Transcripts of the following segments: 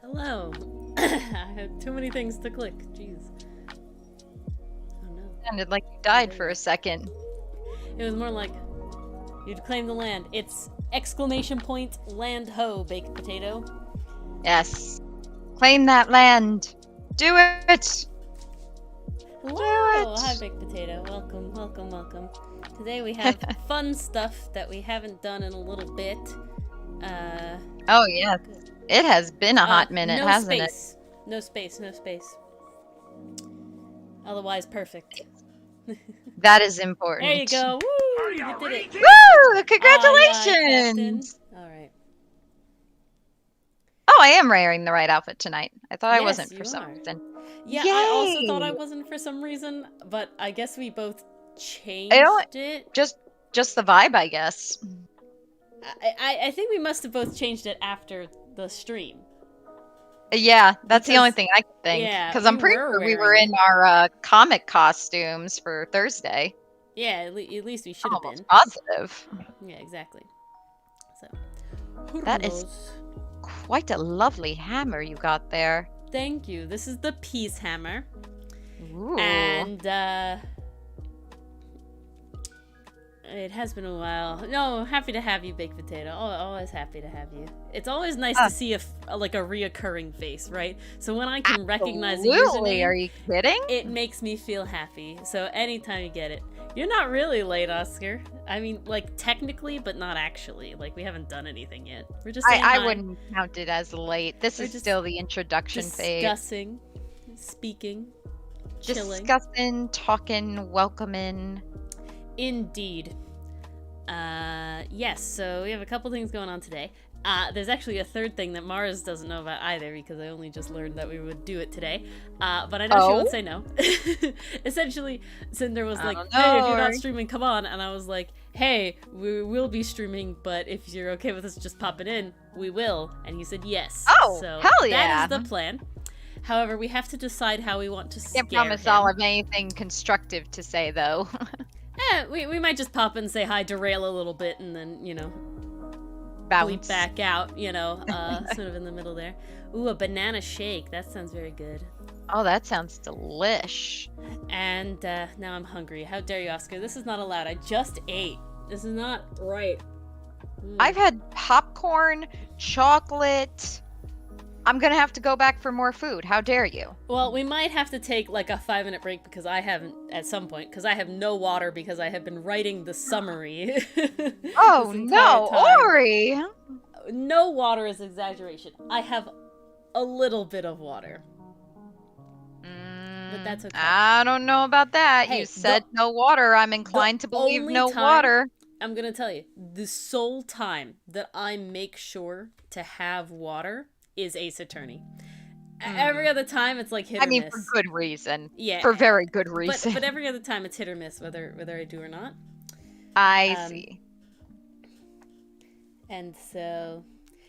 Hello. I had too many things to click. Jeez. Oh no. Sounded like you died for a second. It was more like you'd claim the land. It's exclamation point land ho, baked potato. Yes. Claim that land. Do it! Hello. Do it. Hi, baked potato. Welcome, welcome, welcome. Today we have fun stuff that we haven't done in a little bit. Oh, yes. It has been a hot minute, no hasn't space. No space, no space. Otherwise, perfect. it? That is important. There you go. Woo! You did it. Woo! Congratulations! Alright. Oh, I am wearing the right outfit tonight. I thought I Yes, wasn't for you some are. reason. Yeah, Yay! I also thought I wasn't for some reason, but I guess we both changed it. Just the vibe, I guess. I think we must have both changed it after the stream. Yeah, that's the only Because- thing I could think. yeah, Because I'm we pretty were sure we were wearing in our comic costumes for Thursday. Yeah, at least we should I'm have almost been. positive. Yeah, exactly. So, That is quite a lovely hammer you got there. Thank you. This is the Peacehammer. Ooh. And, it has been a while. No, happy to have you, Baked Potato. Always happy to have you. It's always nice to see a reoccurring face, right? So when I can recognize the Absolutely. username, Are you kidding? it makes me feel happy. So anytime you get it. You're not really late, Oscar. I mean, like, technically, but not actually. Like, we haven't done anything yet. We're just saying I hi, wouldn't count it as late. This We're is just still the introduction phase. discussing, speaking, chilling. Discussing, talking, welcoming. Indeed. Yes, so we have a couple things going on today. There's actually a third thing that Mars doesn't know about either, because I only just learned that we would do it today. But I know she won't say no. Essentially, Cinder was like, hey, if you're not streaming, come on. And I was like, hey, we will be streaming, but if you're okay with us just popping in, we will. And he said yes. Oh, so hell yeah. that is the plan. However, we have to decide how we want to scare Can't promise him. I'll have anything constructive to say, though. We might just pop in and say hi, derail a little bit, and then, you know, bleep Bounce. back out, you know, sort of in the middle there. Ooh, a banana shake. That sounds very good. Oh, that sounds delish. And now I'm hungry. How dare you, Oscar? This is not allowed. I just ate. This is not right. I've had popcorn, chocolate. I'm gonna have to go back for more food. How dare you? Well, we might have to take like a 5-minute break because I haven't, at some point, because I have no water because I have been writing the summary. Oh this no, entire time. Ori! No water is exaggeration. I have a little bit of water. But that's okay. I don't know about that. Hey, You said no water. I'm inclined to believe only no time- water. I'm gonna tell you, the sole time that I make sure to have water is Ace Attorney. Every other time, it's like hit or I mean, miss. for good reason. Yeah. For very good reason. But every other time, it's hit or miss, whether I do or not. I see. And so,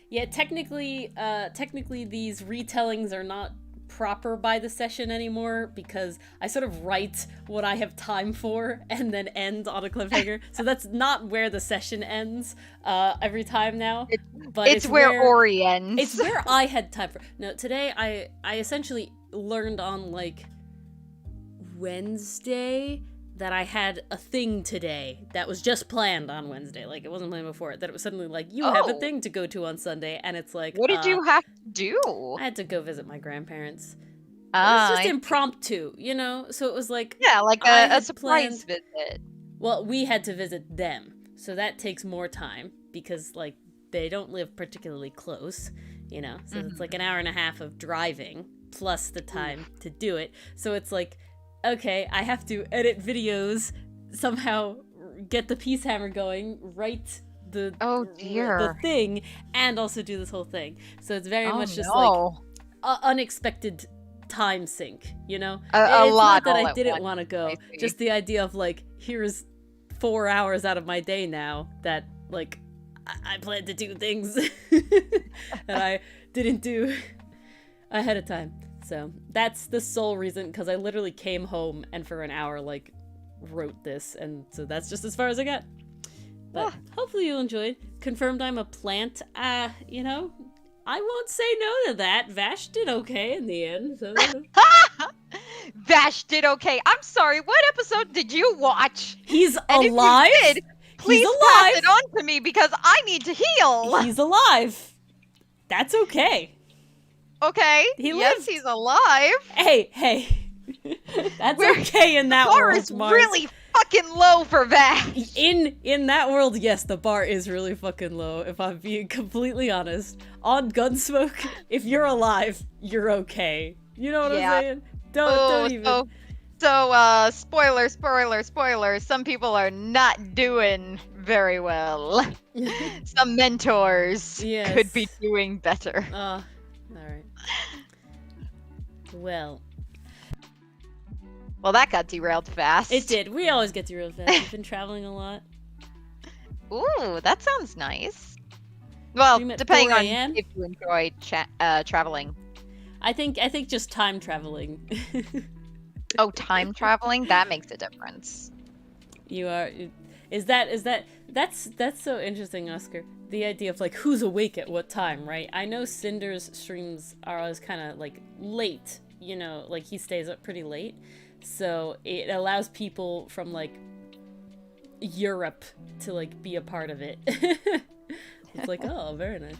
yeah, technically these retellings are not proper by the session anymore because I sort of write what I have time for and then end on a cliffhanger. So that's not where the session ends every time now. But it's where Ori ends. It's where I had time for. No, today I essentially learned on like Wednesday that I had a thing today that was just planned on Wednesday. Like, it wasn't planned before. That it was suddenly like, you have a thing to go to on Sunday. And it's like, what did you have to do? I had to go visit my grandparents. It was just impromptu, you know? So it was like... Yeah, like a surprise visit. Well, we had to visit them. So that takes more time because, like, they don't live particularly close, you know? So it's like an hour and a half of driving plus the time to do it. So it's like... Okay, I have to edit videos, somehow get the Peacehammer going, write the thing, and also do this whole thing. So it's very much just like unexpected time sink, you know? It's not that I didn't want to go, just the idea of like, here's 4 hours out of my day now that like I plan to do things that I didn't do ahead of time. So that's the sole reason, because I literally came home and for an hour, like, wrote this, and so that's just as far as I got. But hopefully you'll enjoy it. Confirmed I'm a plant. You know, I won't say no to that. Vash did okay in the end. So. Vash did okay. I'm sorry, what episode did you watch? He's alive? If you did, please pass it on to me, because I need to heal. He's alive. That's okay. Okay. Yes, he's alive. Hey. That's okay in that world. The bar world, is really fucking low for Vash. In that world, yes, the bar is really fucking low. If I'm being completely honest, on Gunsmoke, if you're alive, you're okay. You know what I'm saying? Don't even. So, spoiler. Some people are not doing very well. Some mentors could be doing better. Alright. Well, that got derailed fast. It did. We always get derailed fast. We've been traveling a lot. Ooh, that sounds nice. Well, depending on if you enjoy traveling. I think just time traveling. Oh, time traveling? That makes a difference. You are... That's so interesting, Oscar. The idea of, like, who's awake at what time, right? I know Cinder's streams are always kind of, like, late, you know? Like, he stays up pretty late. So it allows people from, like, Europe to, like, be a part of it. It's like, oh, very nice.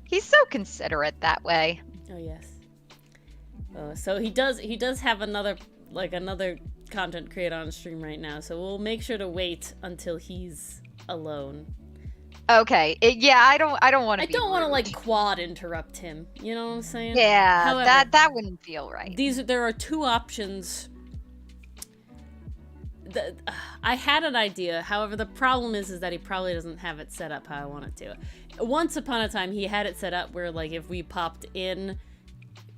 He's so considerate that way. Oh, yes. So he does have another content creator on stream right now, so we'll make sure to wait until he's alone. Okay. I don't want to. I don't want to like quad interrupt him. You know what I'm saying? Yeah. However, that wouldn't feel right. There are two options. I had an idea. However, the problem is that he probably doesn't have it set up how I want it to. Once upon a time, he had it set up where like if we popped in,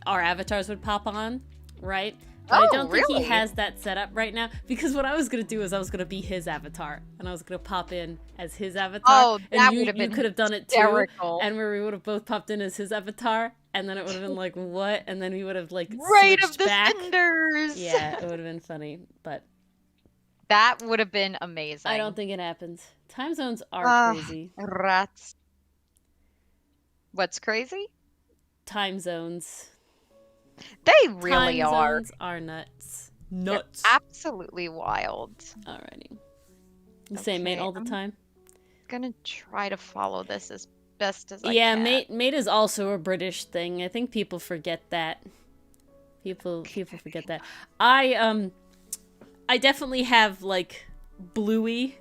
our avatars would pop on, right? But I don't think he has that set up right now, because what I was going to do is I was going to be his avatar, and I was going to pop in as his avatar. Oh, that would have been you could have done it too, and where we would have both popped in as his avatar, and then it would have been like, what? And then we would have like Right of the back. Cinders! Yeah, it would have been funny, but... That would have been amazing. I don't think it happens. Time zones are crazy. Rats. What's crazy? Time zones. They really Time are. zones are nuts. Nuts. They're absolutely wild. Alrighty. You say mate all the time? Gonna try to follow this as best as I can. Yeah, mate is also a British thing. I think people forget that. People forget that. I definitely have like Bluey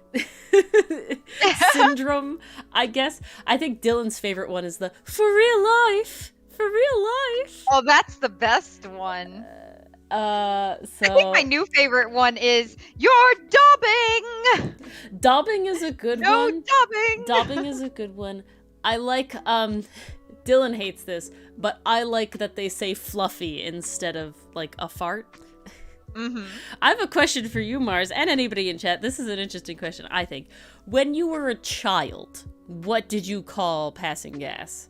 syndrome, I guess. I think Dylan's favorite one is the for real life. For real life. Oh, that's the best one. So I think my new favorite one is you're dubbing. Dubbing is a good one. No dubbing. Dubbing is a good one. I like Dylan hates this, but I like that they say fluffy instead of like a fart. Mm-hmm. I have a question for you, Mars, and anybody in chat. This is an interesting question, I think. When you were a child, what did you call passing gas?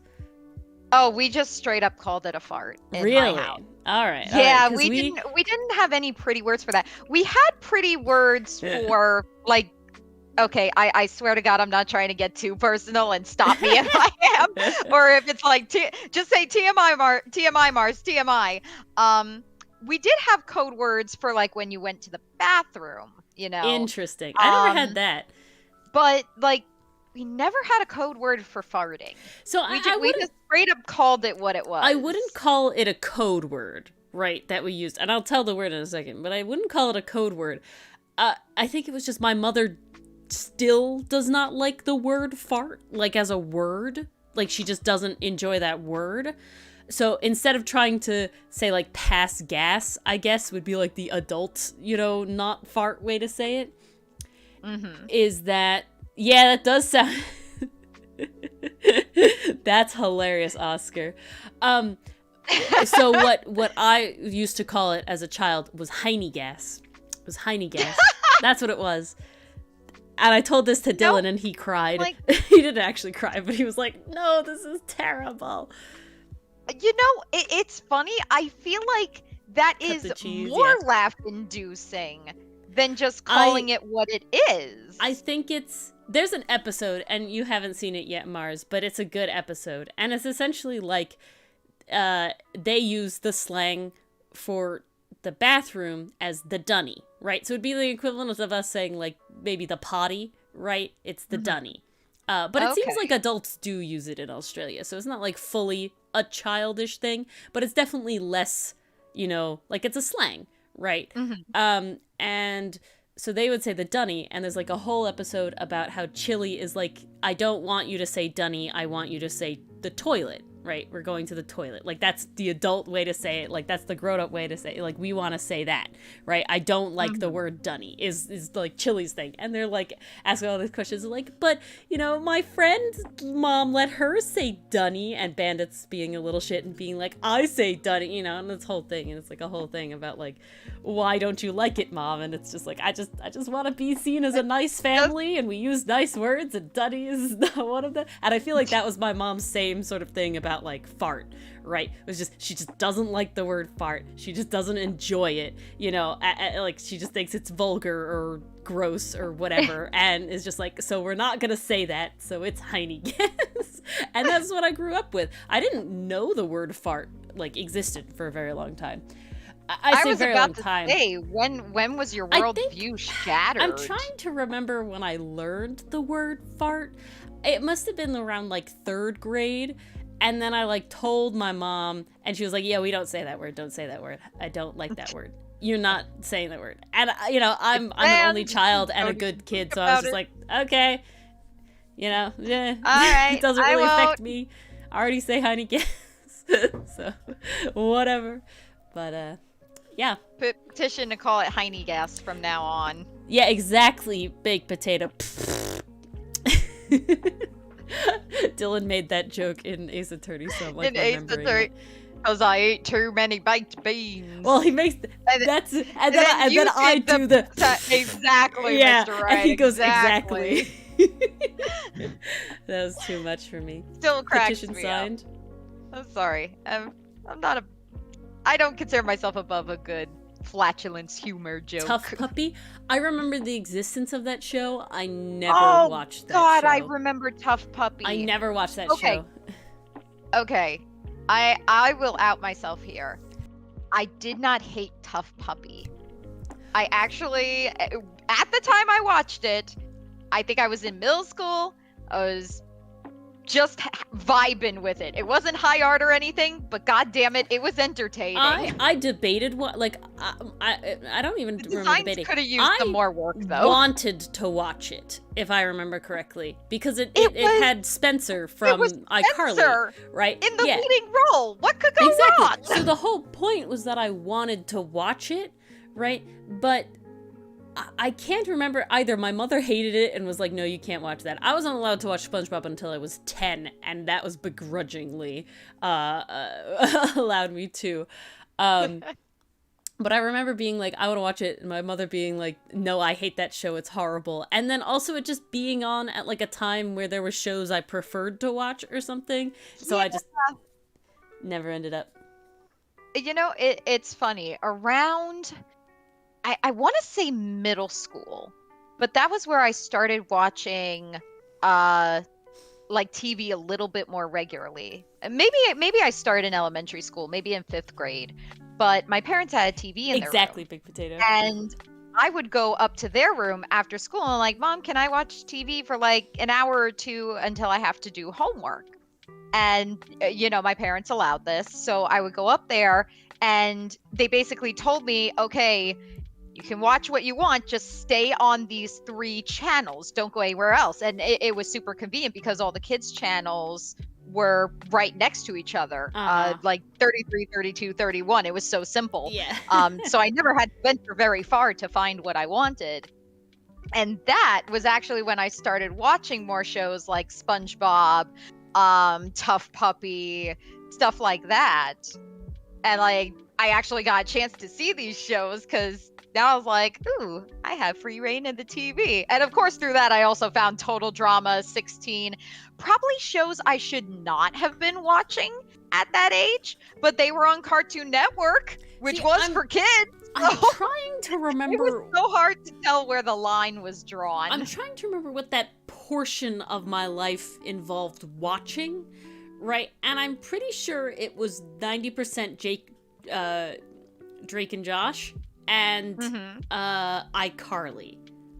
Oh, we just straight up called it a fart in my house. All right. Yeah, all right, we didn't have any pretty words for that. We had pretty words for like. Okay, I swear to God, I'm not trying to get too personal, and stop me if I am. Or if it's like, just say TMI, TMI, Mars, TMI. We did have code words for like when you went to the bathroom, you know. Interesting. I never had that. But like, we never had a code word for farting. So we just straight up called it what it was. I wouldn't call it a code word, right, that we used. And I'll tell the word in a second, but I wouldn't call it a code word. I think it was just my mother still does not like the word fart, like as a word. Like she just doesn't enjoy that word. So instead of trying to say like pass gas, I guess would be like the adult, not fart way to say it. Mm-hmm. Is that, yeah, that does sound... That's hilarious, Oscar. So what I used to call it as a child was Heine gas. It was Heine gas. That's what it was. And I told this to Dylan, and he cried. Like, he didn't actually cry, but he was like, no, this is terrible. It's funny. I feel like that is more laugh-inducing than just calling it what it is. I think there's an episode, and you haven't seen it yet, Mars, but it's a good episode. And it's essentially like they use the slang for the bathroom as the dunny, right? So it'd be the equivalent of us saying like maybe the potty, right? It's the dunny. But it seems like adults do use it in Australia, so it's not like fully a childish thing, but it's definitely less, like it's a slang, right? Mm-hmm. And so they would say the dunny, and there's like a whole episode about how Chili is like, I don't want you to say dunny, I want you to say the toilet, right? We're going to the toilet. Like, that's the adult way to say it. Like, that's the grown-up way to say it. Like, we want to say that, right? I don't like the word dunny is like Chili's thing. And they're like asking all these questions like, but, my friend's mom let her say dunny, and Bandit's being a little shit and being like, I say dunny, and this whole thing. And it's like a whole thing about like, why don't you like it, Mom? And it's just like, I just want to be seen as a nice family, and we use nice words, and dunny is one of them. And I feel like that was my mom's same sort of thing about like fart, right? It was just, she just doesn't like the word fart. She just doesn't enjoy it, like she just thinks it's vulgar or gross or whatever, and is just like, so we're not gonna say that, so it's Heine gas. And that's what I grew up with. I didn't know the word fart like existed for a very long time. I say was very about long to time. say, when was your worldview shattered? I'm trying to remember when I learned the word fart. It must have been around like 3rd grade. And then I like told my mom, and she was like, yeah, we don't say that word. Don't say that word. I don't like that word. You're not saying that word. And, I'm an only child and a good kid. So I was just like, okay, yeah, all right, it doesn't really affect me. I already say Heine gas. So whatever. But, yeah. Petition to call it Heine gas from now on. Yeah, exactly. Baked potato. Dylan made that joke in Ace Attorney, so I'm like remembering it. Because I ate too many baked beans. Well, he makes and then I do the exactly, yeah, Mr. Right. And he goes exactly. That was too much for me. Still cracks Petition me signed. up. I'm sorry. I don't consider myself above a good flatulence humor joke. Tough Puppy. I remember the existence of that show. I never watched that God, show. I remember Tough Puppy. I never watched that show. Okay. I will out myself here. I did not hate Tough Puppy. I actually, at the time I watched it, I think I was in middle school. I was just vibing with it. It wasn't high art or anything, but god damn it, it was entertaining. I debated what, like, I don't even remember debating. Could have used some more work though. I wanted to watch it, if I remember correctly, because it had Spencer from iCarly, right? In the leading role. What could go wrong? So the whole point was that I wanted to watch it, right? But I can't remember either. My mother hated it and was like, no, you can't watch that. I wasn't allowed to watch SpongeBob until I was 10, and that was begrudgingly allowed me to. But I remember being like, I want to watch it, and my mother being like, no, I hate that show, it's horrible. And then also it just being on at like a time where there were shows I preferred to watch or something. So Never ended up. You know, it's funny. Around, I want to say middle school, but that was where I started watching, like TV a little bit more regularly. And maybe I started in elementary school, maybe in 5th grade. But my parents had a TV in their Exactly, room, Big Potato. and I would go up to their room after school and like, Mom, can I watch TV for like an hour or two until I have to do homework? And my parents allowed this, so I would go up there, and they basically told me, okay, you can watch what you want, just stay on these 3 channels, don't go anywhere else. And it was super convenient because all the kids channels were right next to each other, like 33, 32, 31. It was so simple. Yeah. So I never had to venture very far to find what I wanted. And that was actually when I started watching more shows like SpongeBob, Tough Puppy, stuff like that. And like, I actually got a chance to see these shows because now I was like, ooh, I have free reign in the TV. And of course, through that, I also found Total Drama, 16, probably shows I should not have been watching at that age, but they were on Cartoon Network, which for kids. I'm trying to remember. It was so hard to tell where the line was drawn. I'm trying to remember what that portion of my life involved watching, right? And I'm pretty sure it was 90% Drake and Josh and iCarly.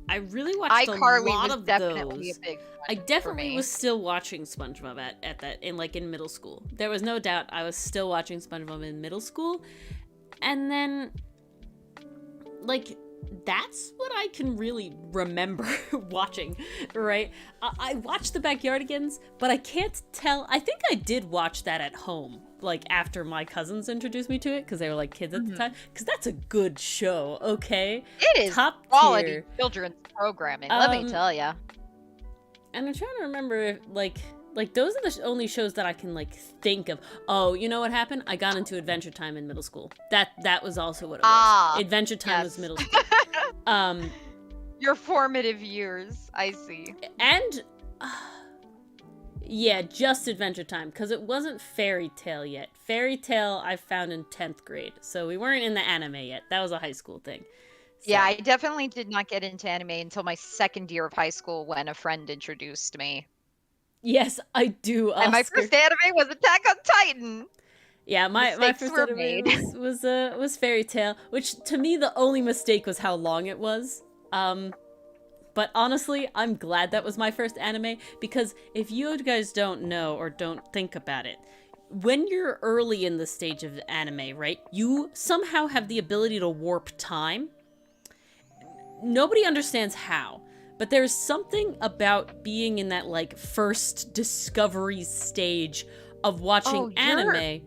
I really watched iCarly a lot was of definitely those. A big one I definitely for me. was still watching SpongeBob at that in middle school. There was no doubt I was still watching SpongeBob in middle school, and then like that's what I can really remember watching, right? I watched The Backyardigans, but I can't tell. I think I did watch that at home, like after my cousins introduced me to it, because they were like kids at the time. Because that's a good show, okay? It is top quality tier children's programming, let me tell ya. And I'm trying to remember if, like those are the only shows that I can like think of. Oh, you know what happened? I got into Adventure Time in middle school. That was also what it was. Adventure Time was middle school. Your formative years, I see. And yeah, just Adventure Time, because it wasn't Fairy Tale yet. Fairy Tale I found in 10th grade, so we weren't in the anime yet. That was a high school thing. So. Yeah, I definitely did not get into anime until my 2nd year of high school when a friend introduced me. Yes, I do. Oscar. And my first anime was Attack on Titan. Yeah, my first anime was Fairy Tale, which to me the only mistake was how long it was. But honestly, I'm glad that was my first anime, because if you guys don't know or don't think about it, when you're early in the stage of anime, right, you somehow have the ability to warp time. Nobody understands how. But there's something about being in that, like, first discovery stage of watching anime.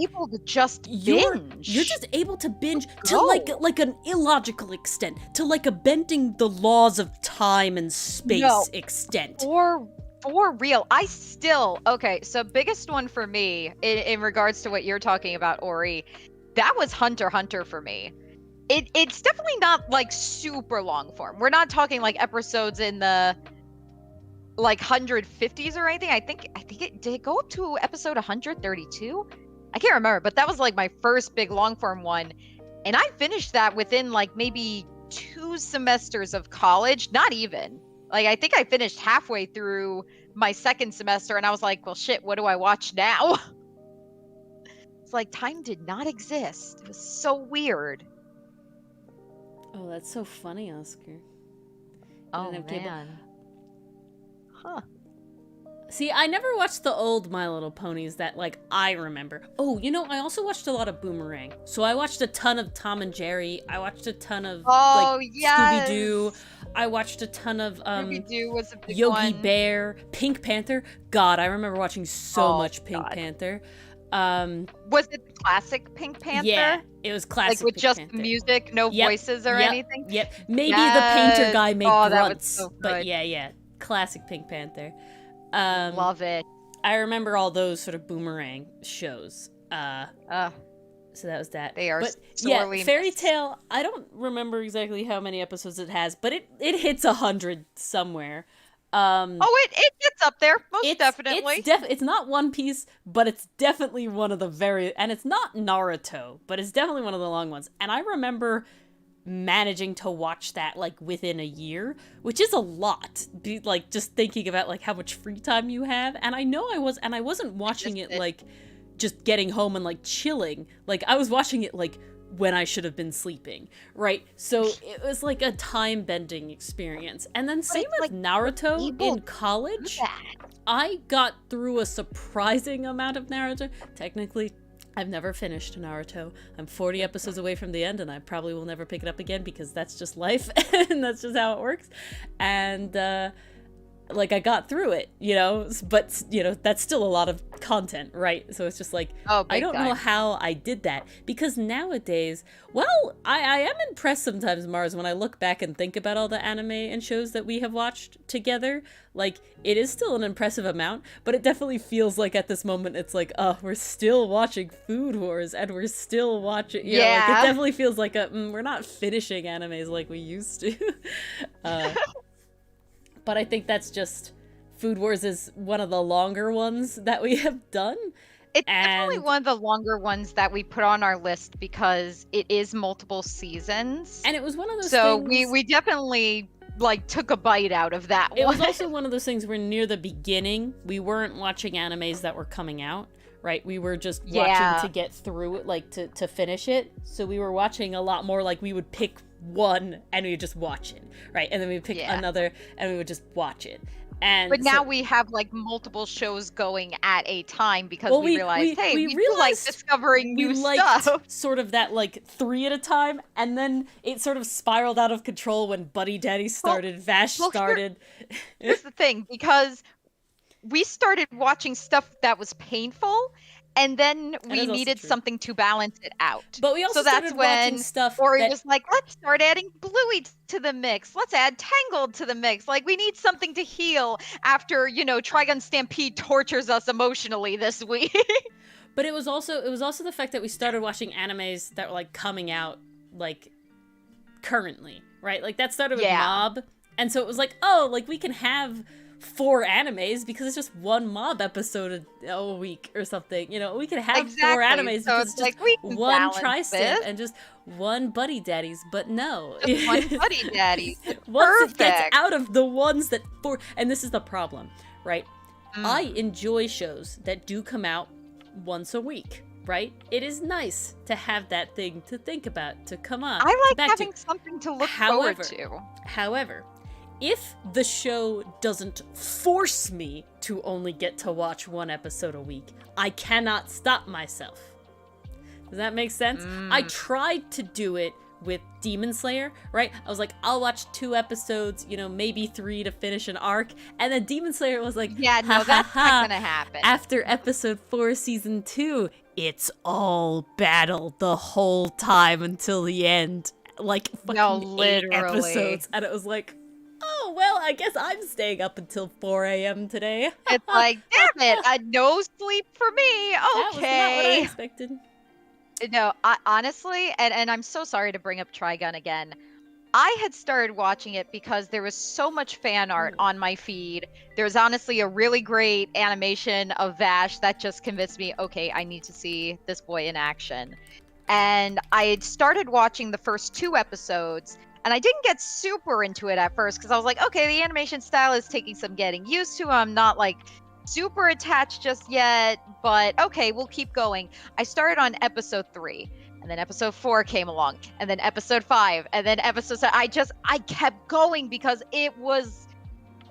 Able to just binge. You're just able to binge to, like an illogical extent. To, like, a bending the laws of time and space extent. For real. I still... Okay, so biggest one for me, in regards to what you're talking about, Ori, that was Hunter x Hunter for me. It's definitely not like super long form. We're not talking like episodes in the like 150s or anything. I think it did it go up to episode 132? I can't remember, but that was like my first big long form one. And I finished that within like maybe 2 semesters of college, not even. Like I think I finished halfway through my 2nd semester and I was like, well shit, what do I watch now? It's like time did not exist. It was so weird. Oh, that's so funny, Oscar. Oh, man. Huh. See, I never watched the old My Little Ponies that, like, I remember. Oh, you know, I also watched a lot of Boomerang. So I watched a ton of Tom and Jerry. I watched a ton of, Scooby-Doo. I watched a ton of, Scooby-Doo was a big Yogi one. Bear. Pink Panther. God, I remember watching so much Pink Panther. Was it the classic Pink Panther? Yeah, it was classic. Like with Pink just Panther. music, no voices or anything? Yep. Maybe the painter guy made grunts. That was so good. But yeah. Classic Pink Panther. Love it. I remember all those sort of Boomerang shows. So that was that. They are sorely missed. Fairy Tale, I don't remember exactly how many episodes it has, but it hits 100 somewhere. It gets up there, most definitely. It's not One Piece, but it's definitely one of the and it's not Naruto, but it's definitely one of the long ones. And I remember managing to watch that like within a year, which is a lot. Like just thinking about like how much free time you have. And I wasn't watching it like just getting home and like chilling. Like I was watching it like when I should have been sleeping, right? So it was like a time bending experience. And then same with Naruto in college. I got through a surprising amount of Naruto. Technically, I've never finished Naruto. I'm 40 episodes away from the end, and I probably will never pick it up again because that's just life, and that's just how it works. And like I got through it, but that's still a lot of content, right? So it's just like, I don't know how I did that, because nowadays, well, I am impressed sometimes, Mars, when I look back and think about all the anime and shows that we have watched together. Like, it is still an impressive amount, but it definitely feels like at this moment it's like, we're still watching Food Wars, and we're still watching, like, it definitely feels like we're not finishing animes like we used to. But I think that's just, Food Wars is one of the longer ones that we have done. It's definitely one of the longer ones that we put on our list because it is multiple seasons. And it was one of those things... So we definitely, like, took a bite out of that one. It was also one of those things where near the beginning, we weren't watching animes that were coming out, right? We were just watching to get through it, like, to finish it. So we were watching a lot more, like, we would pick one and we would just watch it, right? And then we would pick another and we would just watch it. But now we have like multiple shows going at a time because we realized, we realized like discovering new stuff. Sort of that like 3 at a time, and then it sort of spiraled out of control when Buddy Daddy started, Vash started. Here's the thing, because we started watching stuff that was painful, and then we needed something to balance it out. But we also started watching stuff Ori was like, let's start adding Bluey to the mix. Let's add Tangled to the mix. Like, we need something to heal after, Trigun Stampede tortures us emotionally this week. But it was also the fact that we started watching animes that were like coming out like currently, right? Like that started with Mob. And so it was like, we can have 4 animes because it's just one Mob episode a week or something. We could have 4 animes because it's just one Tri-Stamp and just one Buddy Daddies, but no. Just one Buddy Daddies. Once it gets out of the ones that and this is the problem, right? I enjoy shows that do come out once a week, right? It is nice to have that thing to think about, to come on. I like having something to look forward to. However, if the show doesn't force me to only get to watch 1 episode a week, I cannot stop myself. Does that make sense? I tried to do it with Demon Slayer, right? I was like, I'll watch 2 episodes, maybe 3 to finish an arc. And then Demon Slayer was like, that's not gonna happen. After episode 4, season 2, it's all battle the whole time until the end. Like, fucking 8 episodes. And it was like, oh, well, I guess I'm staying up until 4 a.m. today. It's like, damn it, no sleep for me. Okay. That was not what I expected. No, honestly, and I'm so sorry to bring up Trigun again. I had started watching it because there was so much fan art on my feed. There's honestly a really great animation of Vash that just convinced me, okay, I need to see this boy in action. And I had started watching the first 2 episodes, and I didn't get super into it at first because I was like, okay, the animation style is taking some getting used to. I'm not like super attached just yet, but okay, we'll keep going. I started on episode 3, and then episode 4 came along, and then episode 5, and then episode 7. I kept going because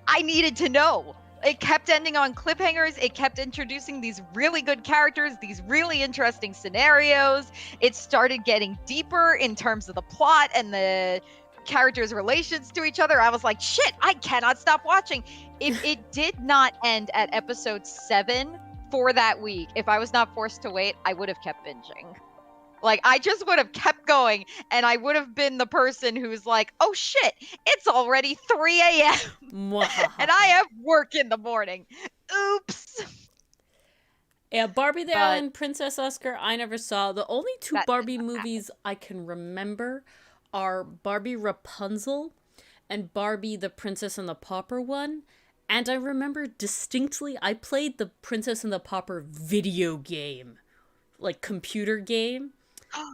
I needed to know. It kept ending on cliffhangers. It kept introducing these really good characters, these really interesting scenarios. It started getting deeper in terms of the plot and the characters' relations to each other. I was like, shit, I cannot stop watching. If it did not end at episode 7 for that week, if I was not forced to wait, I would have kept binging. Like, I just would have kept going, and I would have been the person who's like, oh shit, it's already 3 a.m. and I have work in the morning. Oops. Yeah, Barbie the Island Princess Oscar, I never saw. The only 2 Barbie movies I can remember are Barbie Rapunzel and Barbie the Princess and the Pauper one. And I remember distinctly, I played the Princess and the Pauper video game. Like, computer game.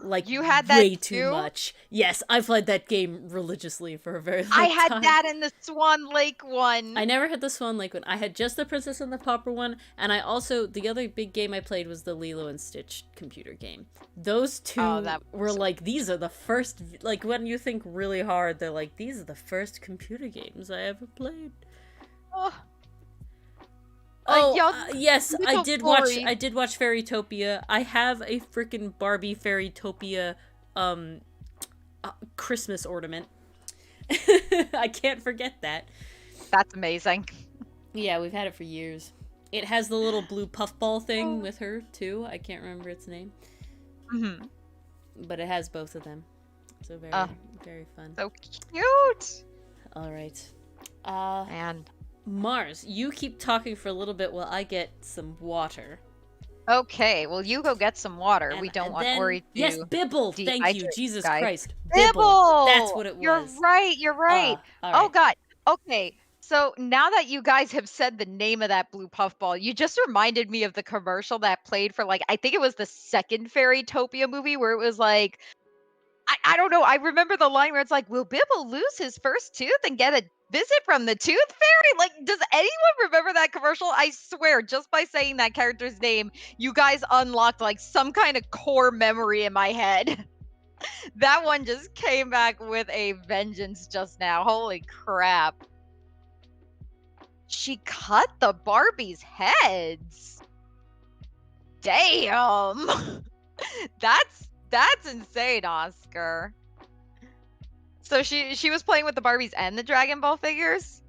Like, You had that way too too? much. Yes, I played that game religiously for a very long time. I had that in the Swan Lake one. I never had the Swan Lake one. I had just the Princess and the Pauper one, and I also, the other big game I played was the Lilo and Stitch computer game. Those two were like, these are the first, like, when you think really hard, they're like, these are the first computer games I ever played. Yes, I did watch Fairytopia. I have a freaking Barbie Fairytopia Christmas ornament. I can't forget that. That's amazing. Yeah, we've had it for years. It has the little blue puffball thing with her too. I can't remember its name. But it has both of them. So very very fun. So cute. All right. And Mars, you keep talking for a little bit while I get some water. okay, well, you go get some water. We don't want Ori to Yes, Bibble! Thank you, Jesus Christ. Bibble! That's what it was. You're right. All right. Oh, God. Okay, so now that you guys have said the name of that blue puffball, you just reminded me of the commercial that played for, like, I think it was the second Fairytopia movie where it was like, I don't know, I remember the line where it's like, will Bibble lose his first tooth and get a visit from the Tooth Fairy? Like, does anyone remember that commercial? I swear, just by saying that character's name, you guys unlocked like some kind of core memory in my head. That one just came back with a vengeance just now. Holy crap. She cut the Barbies' heads. Damn. That's insane, Oscar. So she was playing with the Barbies and the Dragon Ball figures?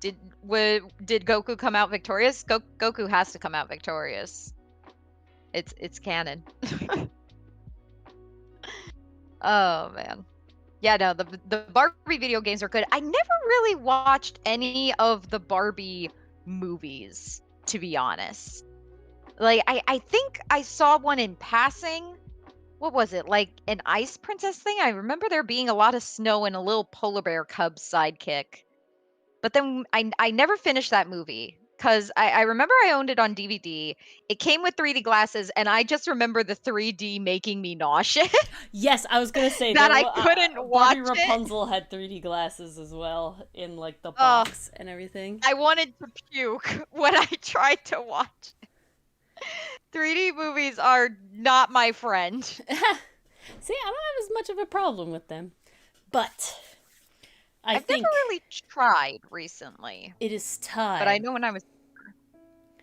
Did Goku come out victorious? Goku has to come out victorious. It's canon. Oh man. Yeah, no, the Barbie video games are good. I never really watched any of the Barbie movies, to be honest. Like I think I saw one in passing. What was it, like an ice princess thing? I remember there being a lot of snow and a little polar bear cub sidekick. But then I never finished that movie because I remember I owned it on DVD. It came with 3D glasses, and I just remember the 3D making me nauseous. Yes, I was going to say that I couldn't watch Barbie Rapunzel had 3D glasses as well in like the box and everything. I wanted to puke when I tried to watch it. 3D movies are not my friend. See, I don't have as much of a problem with them. But I've never really tried recently. It is time. But I know when I was...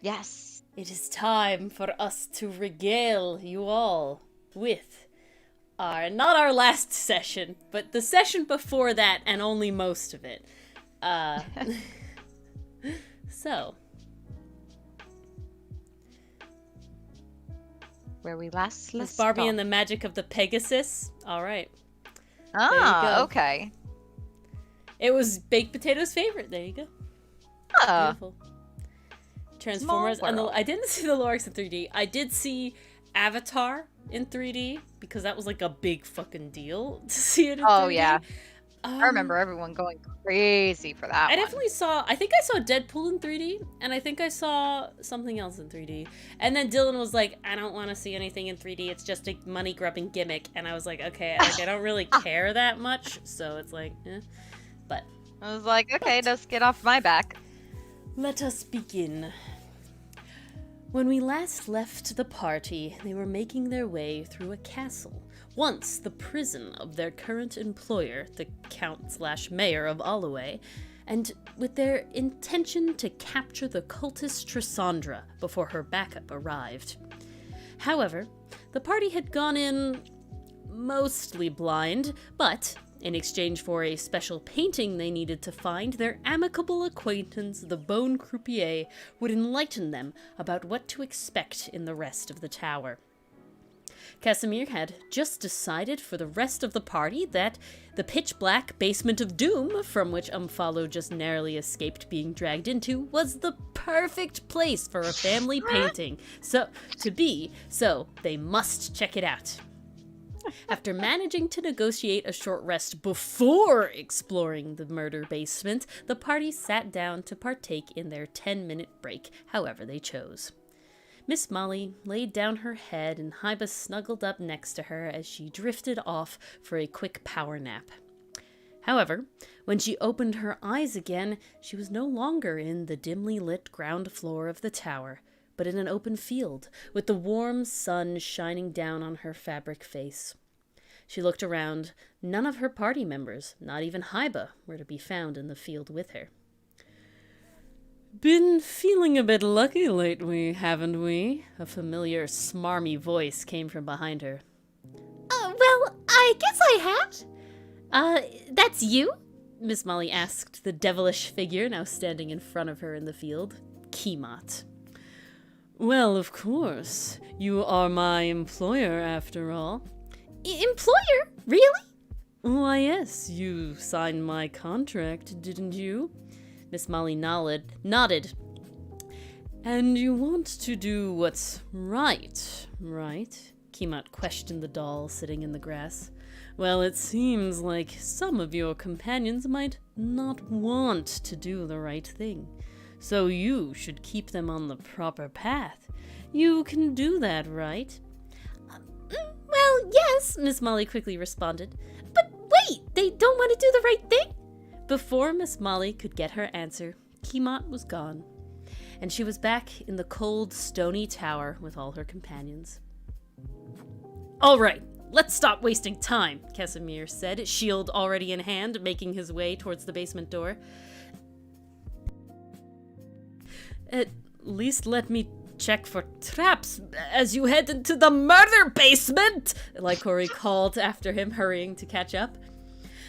Yes. It is time for us to regale you all with not our last session, but the session before that and only most of it. So... Where we last Miss Barbie and the Magic of the Pegasus. All right. Ah, okay. It was Baked Potato's favorite. There you go. Beautiful. Transformers. And I didn't see the Lorax in 3D. I did see Avatar in 3D because that was like a big fucking deal to see it in 3D. Oh, yeah. I remember everyone going crazy for that I definitely saw, I think I saw Deadpool in 3D, and I think I saw something else in 3D. And then Dylan was like, I don't want to see anything in 3D, it's just a money-grubbing gimmick. And I was like, okay, like, I don't really care that much, so it's like, eh. But I was like, okay, just get off my back. Let us begin. When we last left the party, they were making their way through a castle, once the prison of their current employer, the Count/Mayor of Alloway, and with their intention to capture the cultist Trissandra before her backup arrived. However, the party had gone in mostly blind, but in exchange for a special painting they needed to find, their amicable acquaintance, the Bone Croupier, would enlighten them about what to expect in the rest of the tower. Casamir had just decided for the rest of the party that the pitch-black basement of doom, from which Umfalo just narrowly escaped being dragged into, was the perfect place for a family painting. So they must check it out. After managing to negotiate a short rest before exploring the murder basement, the party sat down to partake in their 10-minute break, however they chose. Miss Molly laid down her head and Hyba snuggled up next to her as she drifted off for a quick power nap. However, when she opened her eyes again, she was no longer in the dimly lit ground floor of the tower, but in an open field, with the warm sun shining down on her fabric face. She looked around. None of her party members, not even Hyba, were to be found in the field with her. "Been feeling a bit lucky lately, haven't we?" A familiar, smarmy voice came from behind her. Well, I guess I have. That's you?" Miss Molly asked the devilish figure now standing in front of her in the field. Keemot. "Well, of course. You are my employer, after all." Employer? Really? "Why, yes. You signed my contract, didn't you?" Miss Molly nodded. "And you want to do what's right? Keemot questioned the doll sitting in the grass. "Well, it seems like some of your companions might not want to do the right thing. So you should keep them on the proper path. You can do that, right?" Well, yes, Miss Molly quickly responded. But wait, they don't want to do the right thing? Before Miss Molly could get her answer, Keemot was gone, and she was back in the cold, stony tower with all her companions. "All right, let's stop wasting time," Casamir said, shield already in hand, making his way towards the basement door. "At least let me check for traps as you head into the murder basement," Lycori called after him, hurrying to catch up.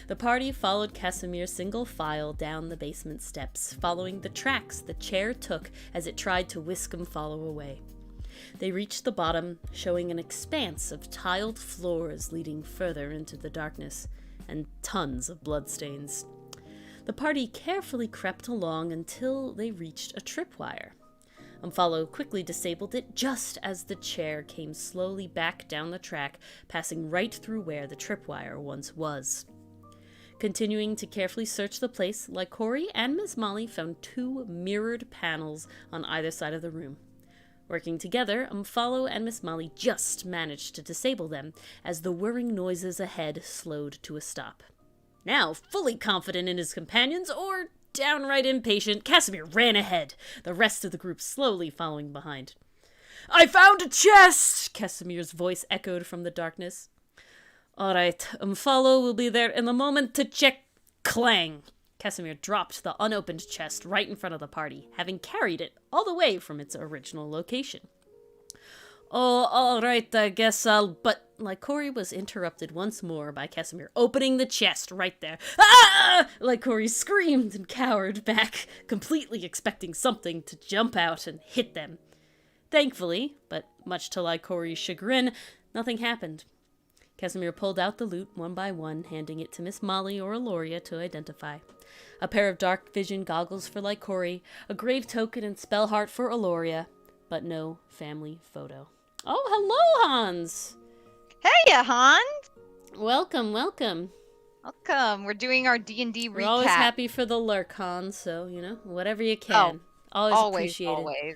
The party followed Casamir single file down the basement steps, following the tracks the chair took as it tried to whisk and follow away. They reached the bottom, showing an expanse of tiled floors leading further into the darkness, and tons of bloodstains. The party carefully crept along until they reached a tripwire. Umfalo quickly disabled it just as the chair came slowly back down the track, passing right through where the tripwire once was. Continuing to carefully search the place, Lycori and Miss Molly found 2 mirrored panels on either side of the room. Working together, Umfalo and Miss Molly just managed to disable them as the whirring noises ahead slowed to a stop. Now, fully confident in his companions, or downright impatient, Casamir ran ahead, the rest of the group slowly following behind. "I found a chest!" Casamir's voice echoed from the darkness. "All right, Umfalo will be there in a moment to check." Clang! Casamir dropped the unopened chest right in front of the party, having carried it all the way from its original location. "Oh, all right, I guess But Lycori was interrupted once more by Casamir opening the chest right there. "Ah!" Lycori screamed and cowered back, completely expecting something to jump out and hit them. Thankfully, but much to Lycori's chagrin, nothing happened. Casamir pulled out the loot one by one, handing it to Miss Molly or Aloria to identify. A pair of dark vision goggles for Lycori, a grave token and spell heart for Aloria, but no family photo. "Oh, hello, Hans!" Hey, Hans! Welcome. Welcome. We're doing our D&D recap. We're always happy for the lurk, Hans, so, whatever you can. Always appreciated. Always.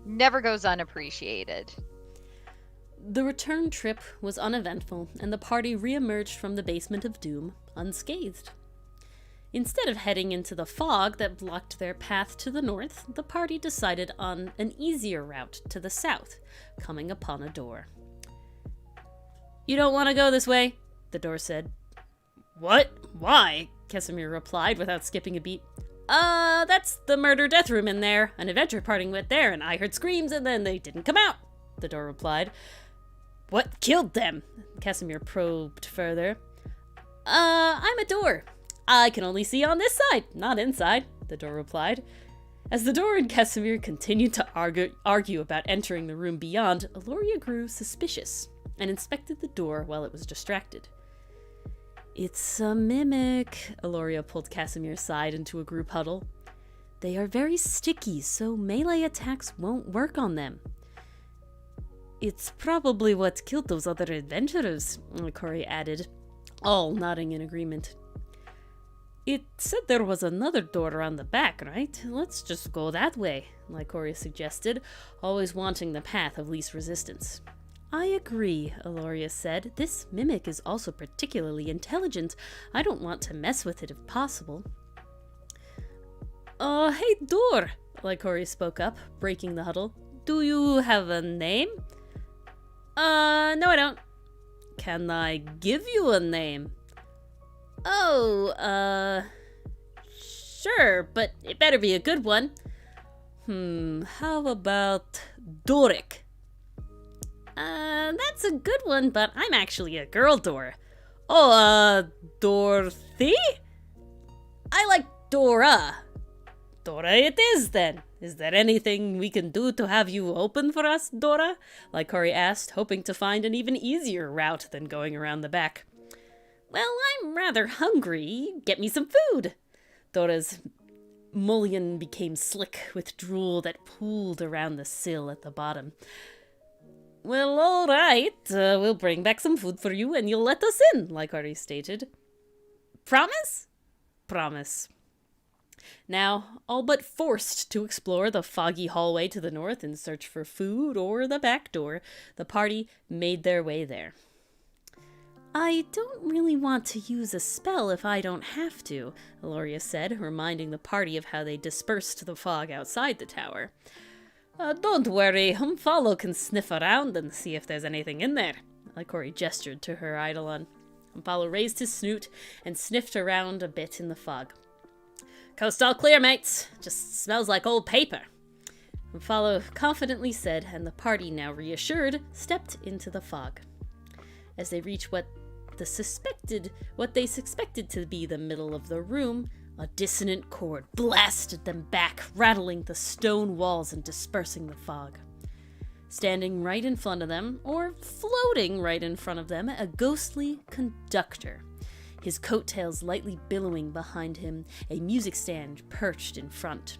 Never goes unappreciated. The return trip was uneventful, and the party re-emerged from the basement of doom unscathed. Instead of heading into the fog that blocked their path to the north, the party decided on an easier route to the south, coming upon a door. "You don't want to go this way," the door said. "What? Why?" Casamir replied without skipping a beat. That's the murder-death room in there. An adventure party went there, and I heard screams, and then they didn't come out," the door replied. "What killed them?" Casamir probed further. I'm a door. I can only see on this side, not inside," the door replied. As the door and Casamir continued to argue about entering the room beyond, Aloria grew suspicious and inspected the door while it was distracted. "It's a mimic," Aloria pulled Casamir aside into a group huddle. "They are very sticky, so melee attacks won't work on them." It's probably what killed those other adventurers, Corey added, all nodding in agreement. It said there was another door around the back, right? Let's just go that way, Lycoria suggested, always wanting the path of least resistance. I agree, Aloria said. This mimic is also particularly intelligent. I don't want to mess with it if possible. Hey, door, Lycoria spoke up, breaking the huddle. Do you have a name? No I don't. Can I give you a name? Oh, sure, but it better be a good one. How about Doric? That's a good one, but I'm actually a girl door. Oh, Dorothy? I like Dora. Dora it is, then. Is there anything we can do to have you open for us, Dora? Lycoria asked, hoping to find an even easier route than going around the back. Well, I'm rather hungry. Get me some food. Dora's mullion became slick with drool that pooled around the sill at the bottom. Well, all right. We'll bring back some food for you and you'll let us in, Lycoria stated. Promise? Promise. Now, all but forced to explore the foggy hallway to the north in search for food or the back door, the party made their way there. I don't really want to use a spell if I don't have to, Aloria said, reminding the party of how they dispersed the fog outside the tower. Don't worry, Umfalo can sniff around and see if there's anything in there, Lycoria gestured to her eidolon. Umfalo raised his snoot and sniffed around a bit in the fog. Coast all clear, mates. Just smells like old paper. Umfalo confidently said, and the party, now reassured, stepped into the fog. As they reached what they suspected to be the middle of the room, a dissonant chord blasted them back, rattling the stone walls and dispersing the fog. Standing right in front of them, or floating right in front of them, a ghostly conductor. His coattails lightly billowing behind him, a music stand perched in front.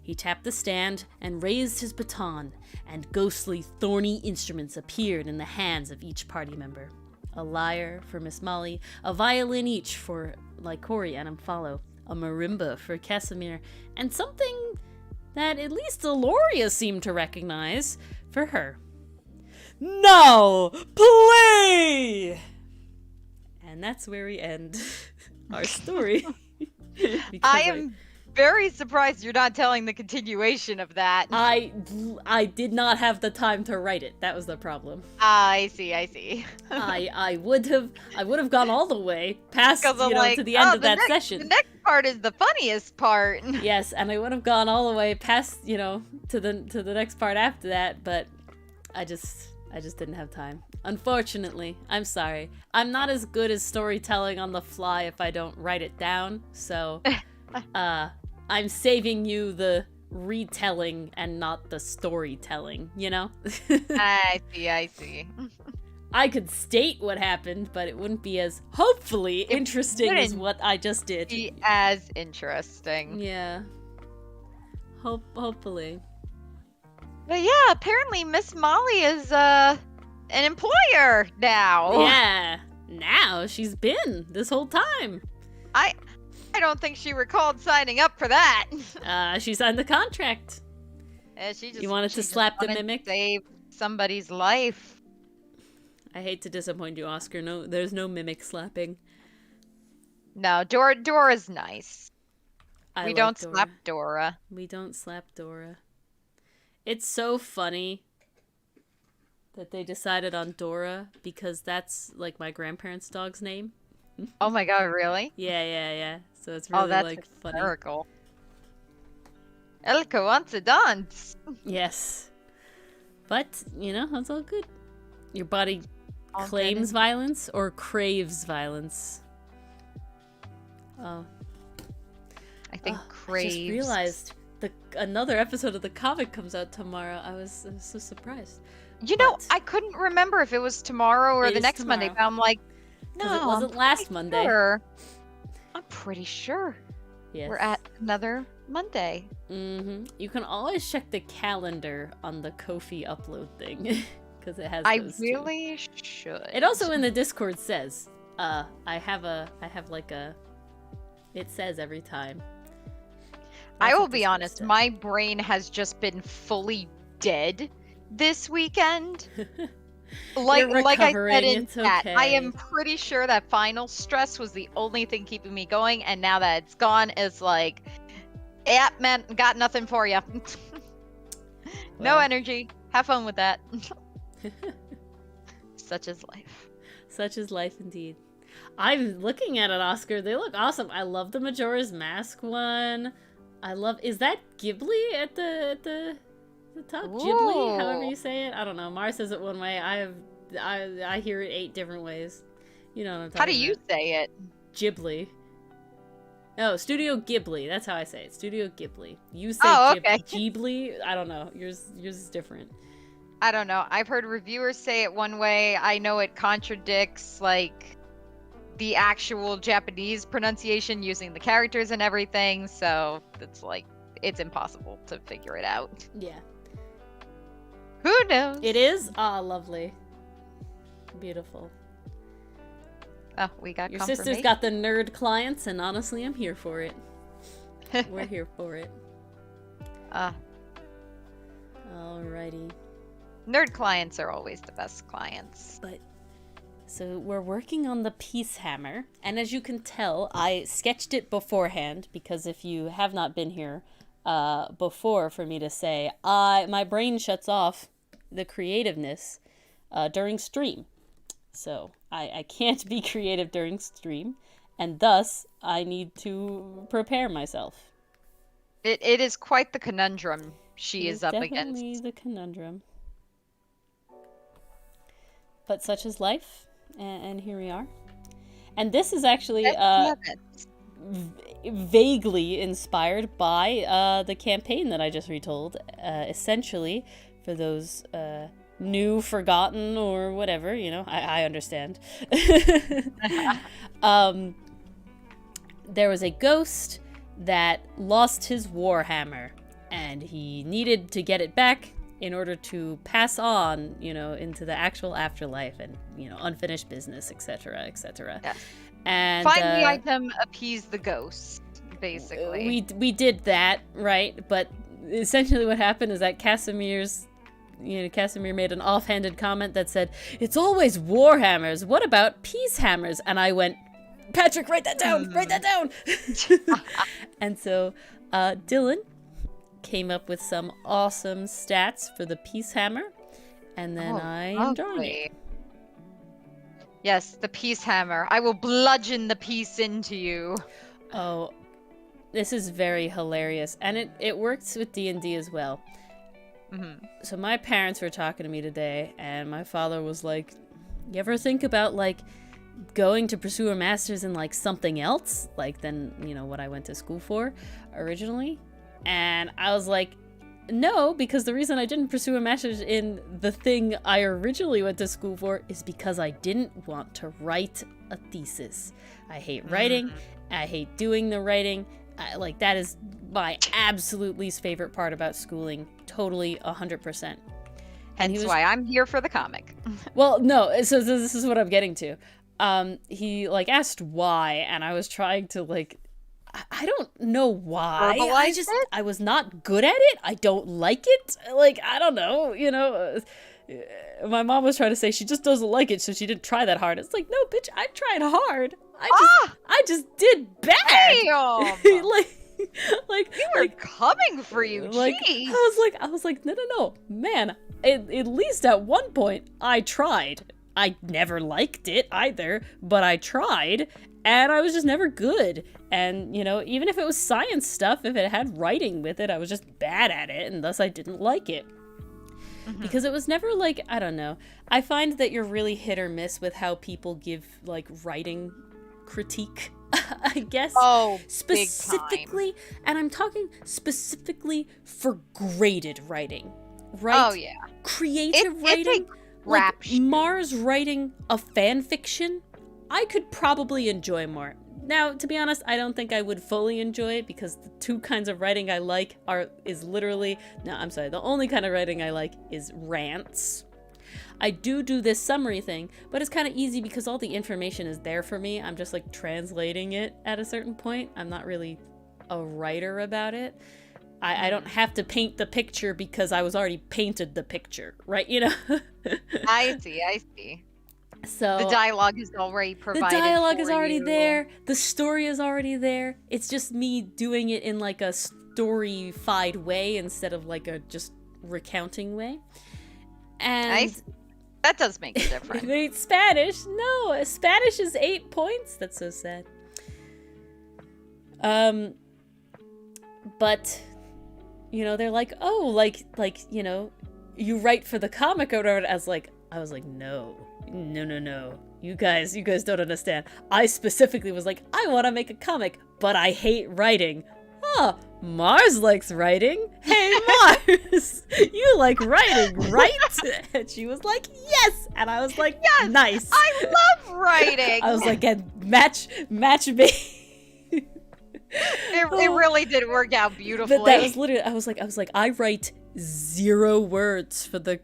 He tapped the stand and raised his baton, and ghostly, thorny instruments appeared in the hands of each party member. A lyre for Miss Molly, a violin each for Lycoria and Umfalo, a marimba for Casamir, and something that at least Aloria seemed to recognize for her. Now, play! And that's where we end our story. I am very surprised you're not telling the continuation of that. I did not have the time to write it. That was the problem. I see. I would have gone all the way past to the end of that session. The next part is the funniest part. Yes, and I would have gone all the way past, to the next part after that, but I just didn't have time. Unfortunately, I'm sorry. I'm not as good as storytelling on the fly if I don't write it down, so I'm saving you the retelling and not the storytelling, I see. I could state what happened, but it wouldn't be as, hopefully, interesting as what I just did. Be as interesting. Yeah. Hopefully. But yeah, apparently Miss Molly is, an employer now. Yeah. Now she's been this whole time. I don't think she recalled signing up for that. She signed the contract. You wanted to slap the mimic? Save somebody's life. I hate to disappoint you, Oscar. No, there's no mimic slapping. No, Dora's nice. We don't slap Dora. We don't slap Dora. It's so funny that they decided on Dora because that's like my grandparents' dog's name. Oh my god, really? Yeah. So it's really that's hysterical. Funny. Elko wants a dance. Yes. But, that's all good. Your body claims violence or craves violence. Oh. I think craves. I just realized another episode of the comic comes out tomorrow. I was so surprised. I couldn't remember if it was tomorrow or the next Monday, but I'm like, no, it wasn't last Monday. Sure. I'm pretty sure. Yes. We're at another Monday. Mm-hmm. You can always check the calendar on the Ko-fi upload thing. because it has I those two. really should. It also in the Discord says, I have like a, it says every time. I That's will what be Discord honest, says. my brain has just been fully dead this weekend. Like I recovering, said in it's chat, I okay. am pretty sure that final stress was the only thing keeping me going, and now that it's gone, it's like, yeah, man, got nothing for you. No Well. energy. Have fun with that. Such is life. Such is life indeed. I'm looking at it, Oscar. They look awesome. I love the Majora's Mask one. Is that Ghibli at the top? Ghibli, however Ooh. you say it. I don't know. Mars says it one way. I hear it 8 different ways. You know what I'm talking How do you about. say it? Ghibli. No, Studio Ghibli. That's how I say it. Studio Ghibli. You say Okay. Ghibli. I don't know. Yours is different. I don't know. I've heard reviewers say it one way. I know it contradicts like the actual Japanese pronunciation using the characters and everything, so it's impossible to figure it out. Yeah. Who knows? It is? Ah, lovely. Beautiful. Oh, we got Your confirmation. sister's got the nerd clients, and honestly, I'm here for it. We're here for it. Alrighty. Nerd clients are always the best clients. But, so we're working on the Peacehammer, and as you can tell, I sketched it beforehand, because if you have not been here before for me to say, my brain shuts off the creativeness during stream. So, I can't be creative during stream, and thus, I need to prepare myself. It is quite the conundrum she is up Definitely against. the conundrum. But such is life, and here we are. And this is actually vaguely inspired by the campaign that I just retold. Essentially, for those new, forgotten, or whatever, I understand. There was a ghost that lost his Warhammer, and he needed to get it back in order to pass on, into the actual afterlife and, unfinished business, etc., etc. Yes. And Find the item, appease the ghost, basically. we did that, right? But essentially what happened is that Casamir made an offhanded comment that said, "It's always Warhammers. What about Peacehammers?" And I went, "Patrick, write that down! Write that down!" And so Dylan came up with some awesome stats for the Peacehammer, and then I am drawing it. Yes, the Peacehammer. I will bludgeon the peace into you. Oh, this is very hilarious, and it works with D&D as well. Mm-hmm. So my parents were talking to me today, and my father was like, "You ever think about like going to pursue a master's in like something else, like than what I went to school for originally?" And I was like, "No, because the reason I didn't pursue a master's in the thing I originally went to school for is because I didn't want to write a thesis. I hate writing. I hate doing the writing. That is my absolute least favorite part about schooling. Totally 100%. Hence why I'm here for the comic. Well, no, so this is what I'm getting to. He asked why, and I was trying to I don't know why. I was not good at it. I don't like it. I don't know, my mom was trying to say she just doesn't like it, so she didn't try that hard. It's like, no, bitch, I tried hard. I just did bad. Damn! You were coming for you, jeez. I was like, no, man, at least at one point, I tried. I never liked it either, but I tried, and I was just never good. And, even if it was science stuff, if it had writing with it, I was just bad at it, and thus I didn't like it. Mm-hmm. Because it was never I don't know. I find that you're really hit or miss with how people give, writing critique, I guess. Oh, specifically, and I'm talking specifically for graded writing, right? Oh, yeah. Creative writing. Mars writing a fan fiction, I could probably enjoy more. Now, to be honest, I don't think I would fully enjoy it because the two kinds of writing I like the only kind of writing I like is rants. I do this summary thing, but it's kind of easy because all the information is there for me. I'm just like translating it at a certain point. I'm not really a writer about it. I don't have to paint the picture because I was already painted the picture, right? You know? I see. So the dialogue is already provided. The dialogue for is already you. there. The story is already there. It's just me doing it in like a story-fied way instead of like a just recounting way. And that does make a difference. Spanish? No, Spanish is 8 points. That's so sad. But you know, they're like, oh, like you know, you write for the comic or whatever. I was like, no. You guys don't understand. I specifically was like, I want to make a comic, but I hate writing. Oh, Mars likes writing. Hey, Mars, you like writing, right? And she was like, yes. And I was like, yes, nice. I love writing. I was like, and match me. It really did work out beautifully. But that was literally, I was like, I write 0 words for the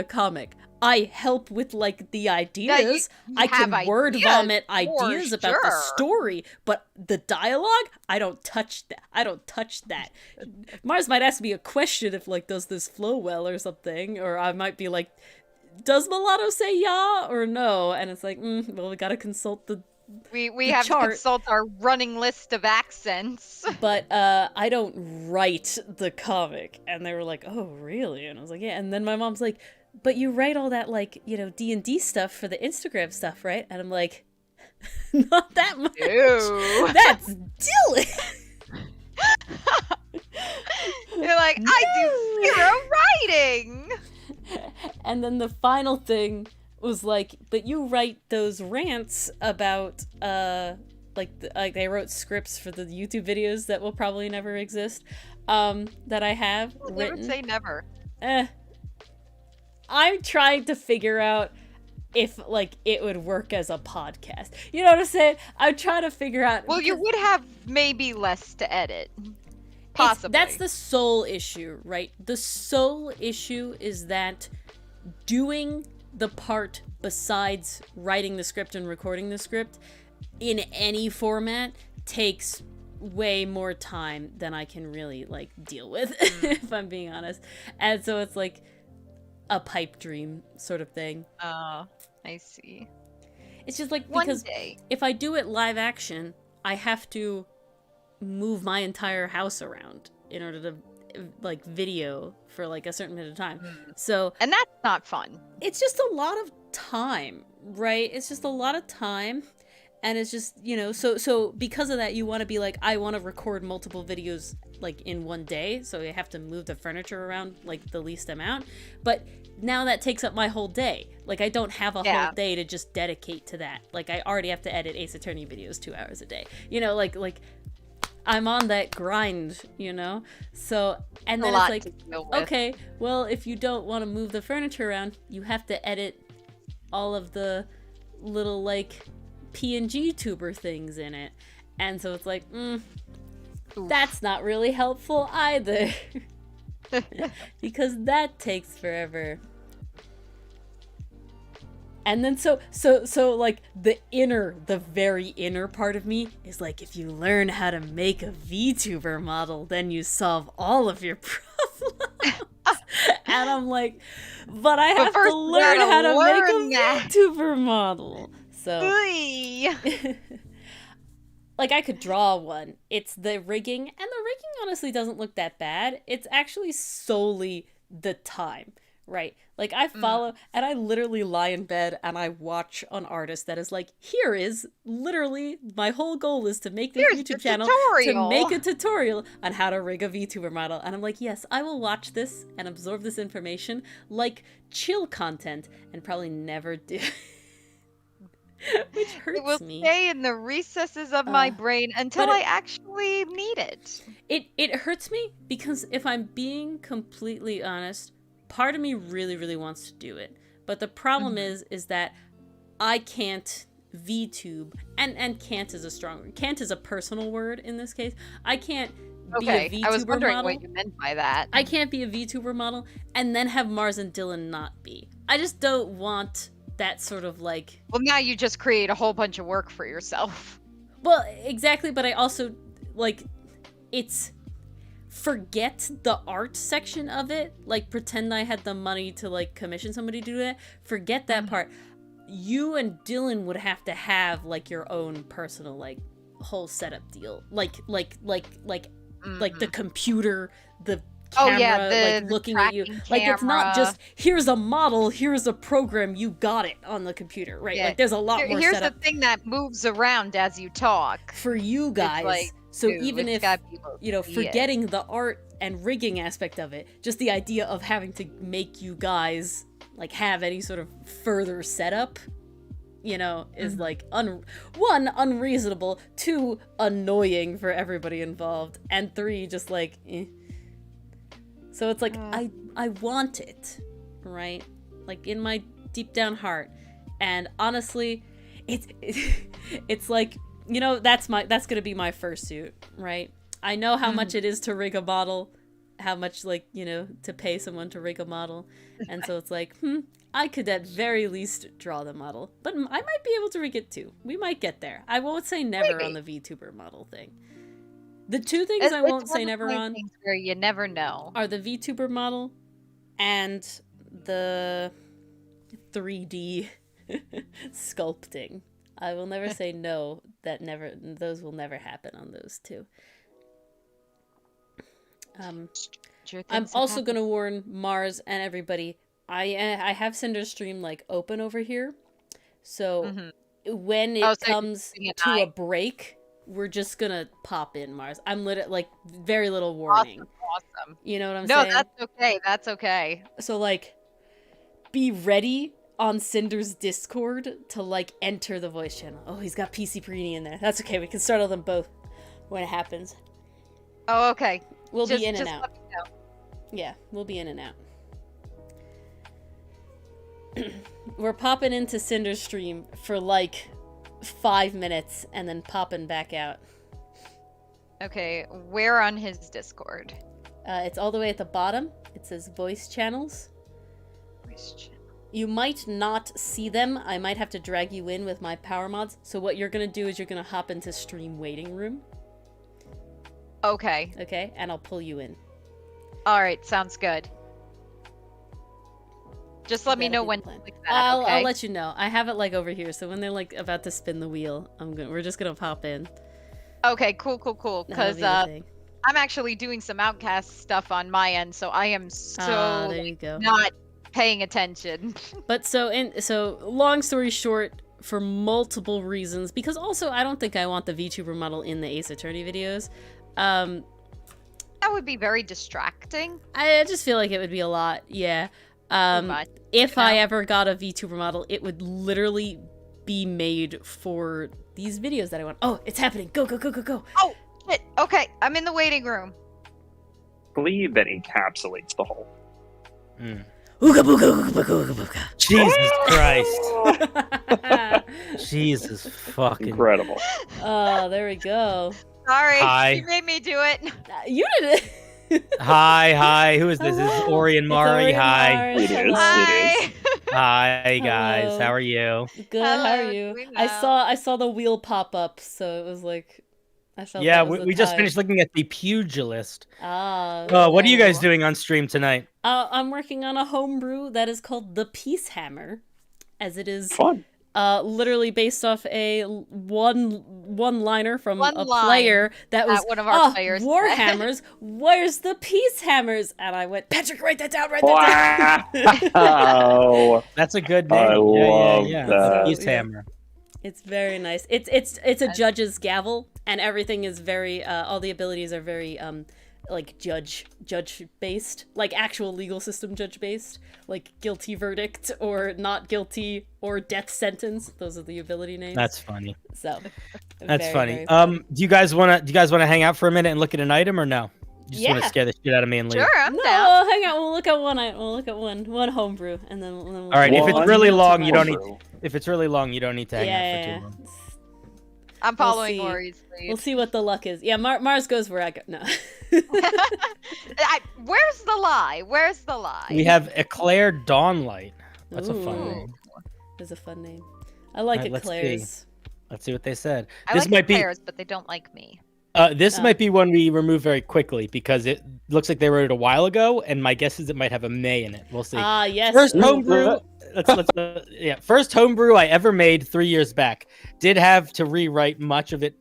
comic. I help with like the ideas. I can word vomit ideas about the story, but the dialogue, I don't touch that. Mars might ask me a question if like, does this flow well or something, or I might be like, does Mulatto say yeah or no? And it's like, well, we gotta consult the We have chart. to consult our running list of accents. But I don't write the comic. And they were like, oh, really? And I was like, yeah. And then my mom's like, but you write all that, like, you know, D&D stuff for the Instagram stuff, right? And I'm like, not that much. Ew. That's Dylan. You're like, no. I do 0 writing. And then the final thing was like, but you write those rants about like they wrote scripts for the YouTube videos that will probably never exist, that I have written. Never say never. I'm trying to figure out if like it would work as a podcast. You know what I'm saying? I'm trying to figure out. Well, you would have maybe less to edit. Possibly. That's the sole issue, right? The sole issue is that doing the part besides writing the script and recording the script in any format takes way more time than I can really like deal with, if I'm being honest. And so it's like a pipe dream sort of thing. Oh, I see. It's just like, because if I do it live action, I have to move my entire house around in order to like video for like a certain amount of time. So, and that's not fun. It's just a lot of time, right? It's just a lot of time. And it's just, you know, so because of that, you want to be like, I want to record multiple videos like in one day, so you have to move the furniture around like the least amount. But now that takes up my whole day. Like, I don't have a whole day to just dedicate to that. Like, I already have to edit Ace Attorney videos 2 hours a day. You know, like I'm on that grind, you know? So, and then it's like, okay, well, if you don't want to move the furniture around, you have to edit all of the little like PNG tuber things in it. And so it's like, that's not really helpful either. Because that takes forever. And then so like the very inner part of me is like, if you learn how to make a VTuber model, then you solve all of your problems. And I'm like, but I have to learn how to make a VTuber model. So, like, I could draw one. It's the rigging, and the rigging honestly doesn't look that bad. It's actually solely the time, right? Like, I follow, and I literally lie in bed and I watch an artist that is like, here is literally, my whole goal is to make this YouTube channel to make a tutorial on how to rig a VTuber model. And I'm like, yes, I will watch this and absorb this information like chill content and probably never do. Which hurts me. It will stay in the recesses of my brain until I actually need it. It hurts me because, if I'm being completely honest, part of me really, really wants to do it. But the problem is that I can't VTube, and can't is a strong word. Can't is a personal word in this case. I can't be a VTuber I was wondering model. what you meant by that. I can't be a VTuber model and then have Mars and Dylan not be. I just don't want that sort of like. Well, now you just create a whole bunch of work for yourself. Well, exactly, but I also like it's forget the art section of it. Like pretend I had the money to like commission somebody to do that. Forget that part. You and Dylan would have to have like your own personal like whole setup deal. Like the computer, the camera, like looking at you. Like it's not just here's a model, here's a program, you got it on the computer, right? Like there's a lot more Here's setup. the thing that moves around as you talk. For you guys. Like, so even if forgetting forgetting the art and rigging aspect of it, just the idea of having to make you guys like have any sort of further setup, is like one, unreasonable, 2, annoying for everybody involved, and 3, just like So it's like I want it, right? Like in my deep down heart. And honestly, it's like, that's gonna be my fursuit, right? I know how much it is to rig a model, how much to pay someone to rig a model, and so it's like, I could at very least draw the model, but I might be able to rig it too. We might get there. I won't say never on the VTuber model thing. The 2 things I won't say never on where you never know are the VTuber model and the 3D sculpting. I will never say no. Those will never happen on those 2. I'm also gonna warn Mars and everybody. I have Cinder's stream like open over here, so when it comes to a break, we're just gonna pop in, Mars. I'm like very little warning. Awesome. You know what I'm saying? No, that's okay. That's okay. So like, be ready on Cinder's Discord to like enter the voice channel. Oh, he's got PC Perini in there. That's okay. We can startle them both when it happens. Oh, okay. We'll be in and out. Let me know. Yeah, we'll be in and out. We're popping into Cinder's stream for like 5 minutes and then popping back out. Okay, where on his Discord? It's all the way at the bottom. It says voice channels. You might not see them. I might have to drag you in with my power mods. So what you're gonna do is you're gonna hop into stream waiting room. Okay. Okay, and I'll pull you in. All right, sounds good. Just let me know when. Like that, I'll let you know. I have it like over here, so when they're like about to spin the wheel, we're just gonna pop in. Okay, cool. Because I'm actually doing some Outcast stuff on my end, so I am there you go. Not paying attention. But so long story short, for multiple reasons, because also I don't think I want the VTuber model in the Ace Attorney videos. That would be very distracting. I just feel like it would be a lot. Yeah. If I ever got a VTuber model, it would literally be made for these videos that I want. Oh, it's happening. Go. Oh, shit. Okay, I'm in the waiting room. I believe that encapsulates the whole. Ooga booga, ooga booga, ooga booga. Jesus Christ. Jesus fucking. Incredible. Oh, there we go. Sorry, Hi. you made me do it. You did it. Hi. Who is this? This is Ori and Mari. Hi. It is. Hi. Hi, guys. Hello. How are you? Good. Hello, How are you? doing I well. saw the wheel pop up, so it was like I felt. Yeah, that was we the just time. finished looking at the pugilist. Ah. What are you guys doing on stream tonight? I'm working on a homebrew that is called the Peacehammer, as it is Fun. literally based off a one-liner from One a line player that was one of our players said. Warhammers. Where's the Peacehammers? And I went, Patrick, write that down. Write that down. Wow. That's a good name. I love yeah. that. Peacehammer. It's very nice. It's a judge's gavel, and everything is very all the abilities are very like judge based, like actual legal system judge based, like guilty verdict or not guilty or death sentence. Those are the ability names. That's funny. So That's very, funny. very fun. Do you guys wanna hang out for a minute and look at an item or no? You just wanna Yeah. scare the shit out of me and leave? Sure, I'm No, down. hang on. We'll look at one. We'll look at one homebrew, and then we'll All right. If it's One really long, you don't need. homebrew. If it's really long, you don't need to hang out for too long. I'm We'll following see. Maury's We'll lead. see what the luck is. Yeah, Mars goes where I go. No. Where's the lie? Where's the lie? We have Eclair Dawnlight. That's a fun Ooh. name. It's a fun name. I like Alright, let's Eclairs. Let's see what they said. I This like might be Eclairs, but they don't like me. this Oh. might be one we remove very quickly because it looks like they wrote it a while ago, and my guess is it might have a May in it. We'll see. Ah, yes. First Ooh. homebrew. First homebrew I ever made 3 years back. Did have to rewrite much of it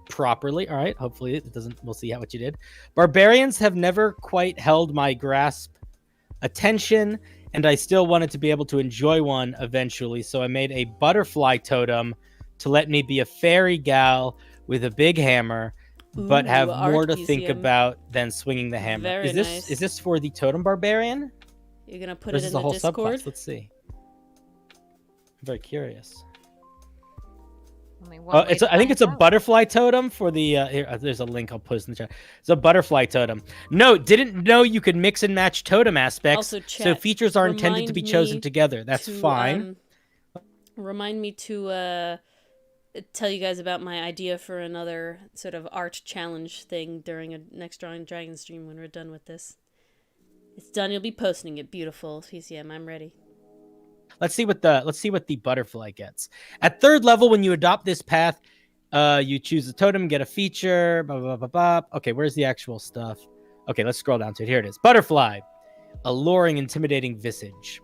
properly. All right, hopefully it doesn't. We'll see what you did. Barbarians have never quite held my grasp attention, and I still wanted to be able to enjoy one eventually. So I made a butterfly totem to let me be a fairy gal with a big hammer, but Ooh, have more to think Artesium. about than swinging the hammer. Very nice. Is this for the totem barbarian? You're gonna put Or it is this in a the whole Discord. subclass? Let's see. I'm very curious. Only one way to I think find it's a out. butterfly totem for the. Here, there's a link I'll post in the chat. It's a butterfly totem. No, didn't know you could mix and match totem aspects. Also, So chat, features are intended to be remind chosen me together. That's to, fine. Remind me to tell you guys about my idea for another sort of art challenge thing during a next Drawing Dragon stream when we're done with this. It's done. You'll be posting it. Beautiful. PCM, I'm ready. Let's see what the butterfly gets. At third level, when you adopt this path, you choose a totem, get a feature. Blah, blah, blah, blah. Okay, where's the actual stuff? Okay, let's scroll down to it. Here it is. Butterfly, alluring, intimidating visage.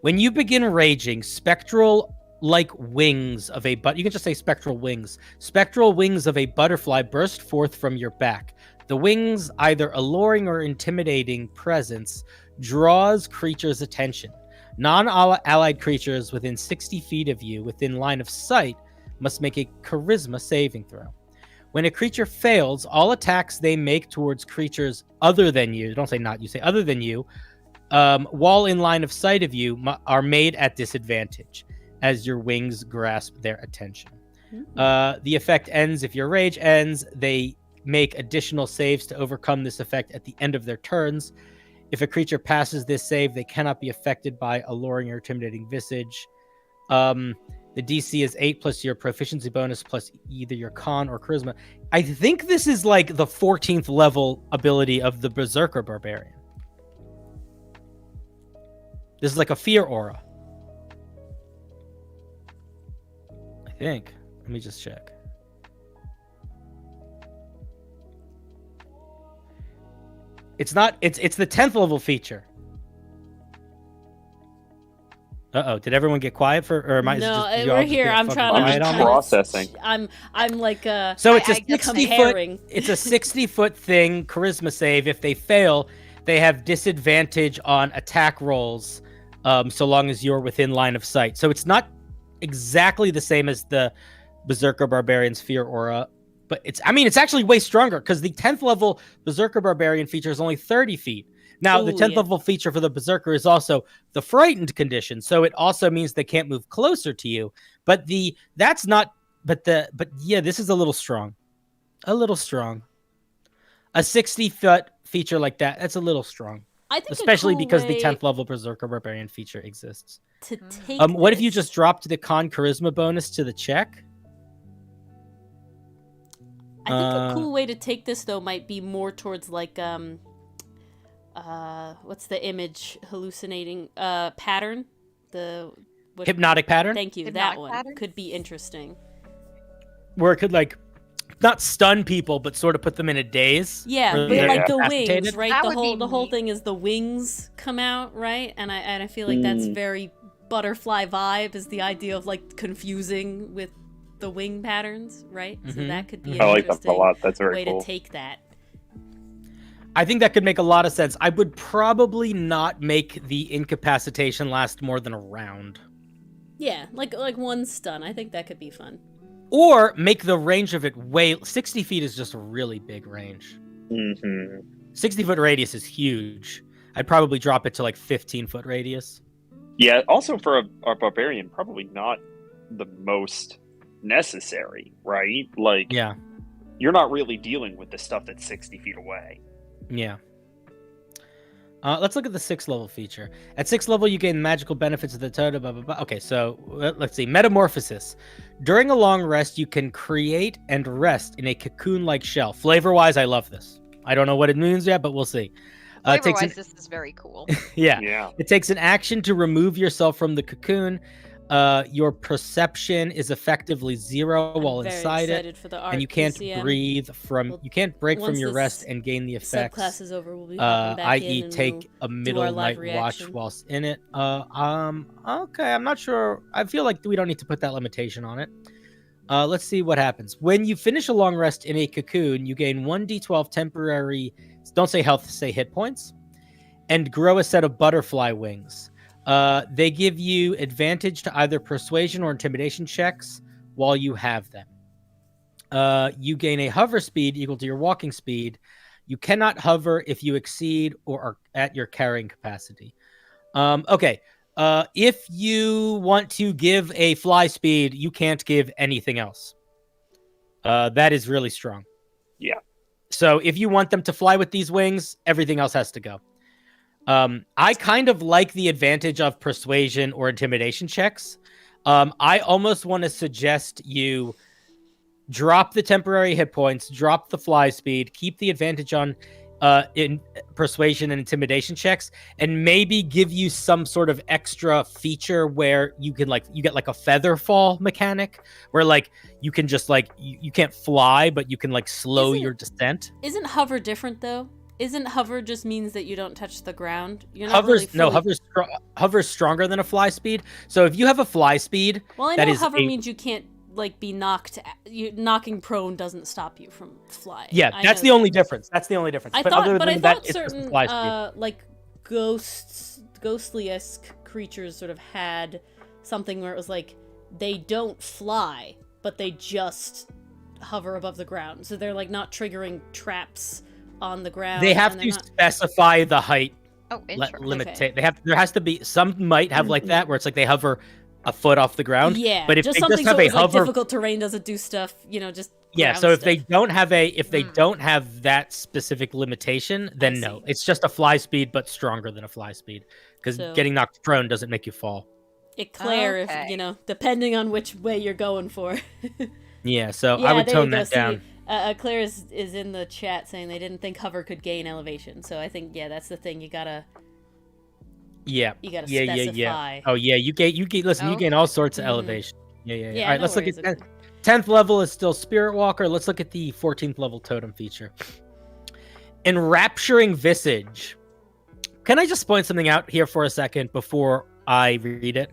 When you begin raging, spectral like wings of a you can just say spectral wings. Spectral wings of a butterfly burst forth from your back. The wings, either alluring or intimidating presence, draws creatures' attention. Non-allied creatures within 60 feet of you, within line of sight, must make a charisma saving throw. When a creature fails, all attacks they make towards creatures other than you, don't say not, you say other than you, while in line of sight of you, are made at disadvantage as your wings grasp their attention. The effect ends if your rage ends. They make additional saves to overcome this effect at the end of their turns. If a creature passes this save, they cannot be affected by alluring or intimidating visage. The DC is 8 plus your proficiency bonus plus either your con or charisma. I think this is like the 14th level ability of the Berserker Barbarian. This is like a fear aura. I think. Let me just check. It's not. It's the 10th level feature. Uh-oh, did everyone get quiet for, or am I? No, just, you all we're just here. get I'm fucking trying quiet to on me? Processing. I'm like So it's a I guess 60 comparing. foot. It's a 60-foot thing. Charisma save. If they fail, they have disadvantage on attack rolls, so long as you're within line of sight. So it's not exactly the same as the Berserker Barbarian's Fear Aura, but it's actually way stronger because the 10th level Berserker Barbarian feature is only 30 feet. Now, the Ooh, 10th yeah. level feature for the Berserker is also the Frightened condition, so it also means they can't move closer to you. But this is a little strong. A little strong. A 60-foot feature like that's a little strong. I think Especially a cool because the way 10th level Berserker Barbarian feature exists. to take What if you this- just dropped the con charisma bonus to the check? I think a Uh, cool way to take this though might be more towards like what's the image hallucinating pattern? What, Hypnotic pattern? Thank you. Hypnotic That one pattern? could be interesting. Where it could like not stun people, but sort of put them in a daze. Yeah, Where but they're like the incapacitated. wings, right? That The would be whole neat. thing is the wings come out, right? And I feel like that's very butterfly vibe is the idea of like confusing with the wing patterns, right? So Mhm. that could be an I like that a interesting lot. That's very way cool. to take that. I think that could make a lot of sense. I would probably not make the incapacitation last more than a round. Yeah, like one stun. I think that could be fun. Or make the range of it 60 feet is just a really big range. Mm-hmm. 60-foot radius is huge. I'd probably drop it to like 15-foot radius. Yeah. Also, for a barbarian, probably not the most necessary, right? Like, Yeah, you're not really dealing with the stuff that's 60 feet away. yeah. Let's look at the 6th level feature. At 6th level, you gain magical benefits of the totem. Blah, blah, blah. Okay, so let's see. Metamorphosis. During a long rest, you can create and rest in a cocoon-like shell. Flavor-wise, I love this. I don't know what it means yet, but we'll see. Flavor-wise, this is very cool. Yeah. It takes an action to remove yourself from the cocoon. Your perception is effectively 0 while inside it, for the art and you can't PCM. breathe from. You can't break from once your this rest and gain the effects. Subclass is over. We'll be hopping back i.e., in and take we'll a do middle our live night watch reaction. whilst in it. Okay, I'm not sure. I feel like we don't need to put that limitation on it. Let's see what happens. When you finish a long rest in a cocoon, you gain 1d12 temporary. Don't say health, say hit points, and grow a set of butterfly wings. They give you advantage to either persuasion or intimidation checks while you have them. You gain a hover speed equal to your walking speed. You cannot hover if you exceed or are at your carrying capacity. Okay. If you want to give a fly speed, you can't give anything else. That is really strong. Yeah. So if you want them to fly with these wings, everything else has to go. I kind of like the advantage of persuasion or intimidation checks. I almost want to suggest you drop the temporary hit points, drop the fly speed, keep the advantage on in persuasion and intimidation checks, and maybe give you some sort of extra feature where you can you get a feather fall mechanic where you can just you can't fly, but you can slow your descent. Isn't hover different though? Isn't hover just means that you don't touch the ground? You're not hover's stronger than a fly speed. So if you have a fly speed, well, I know hover means you can't be knocked. Knocking prone doesn't stop you from flying. Yeah, that's the only difference. That's the only difference. I thought certain ghostly-esque creatures sort of had something where it was they don't fly, but they just hover above the ground. So they're not triggering traps on the ground. They have to specify the height limit. Okay. There has to be some might have that where it's they hover a foot off the ground. Yeah, but if just they something just have so hover, difficult terrain doesn't do stuff. Just so if stuff. they don't have don't have that specific limitation, then no, it's just a fly speed but stronger than a fly speed because getting knocked prone doesn't make you fall. Eclair, if depending on which way you're going for. Yeah, so I would tone that down. Claire is in the chat saying they didn't think hover could gain elevation. So I think that's the thing. You gotta specify. Oh yeah, you gain all sorts of elevation. Yeah. All right, let's look at 10th level is still Spirit Walker. Let's look at the 14th level totem feature. Enrapturing Visage. Can I just point something out here for a second before I read it?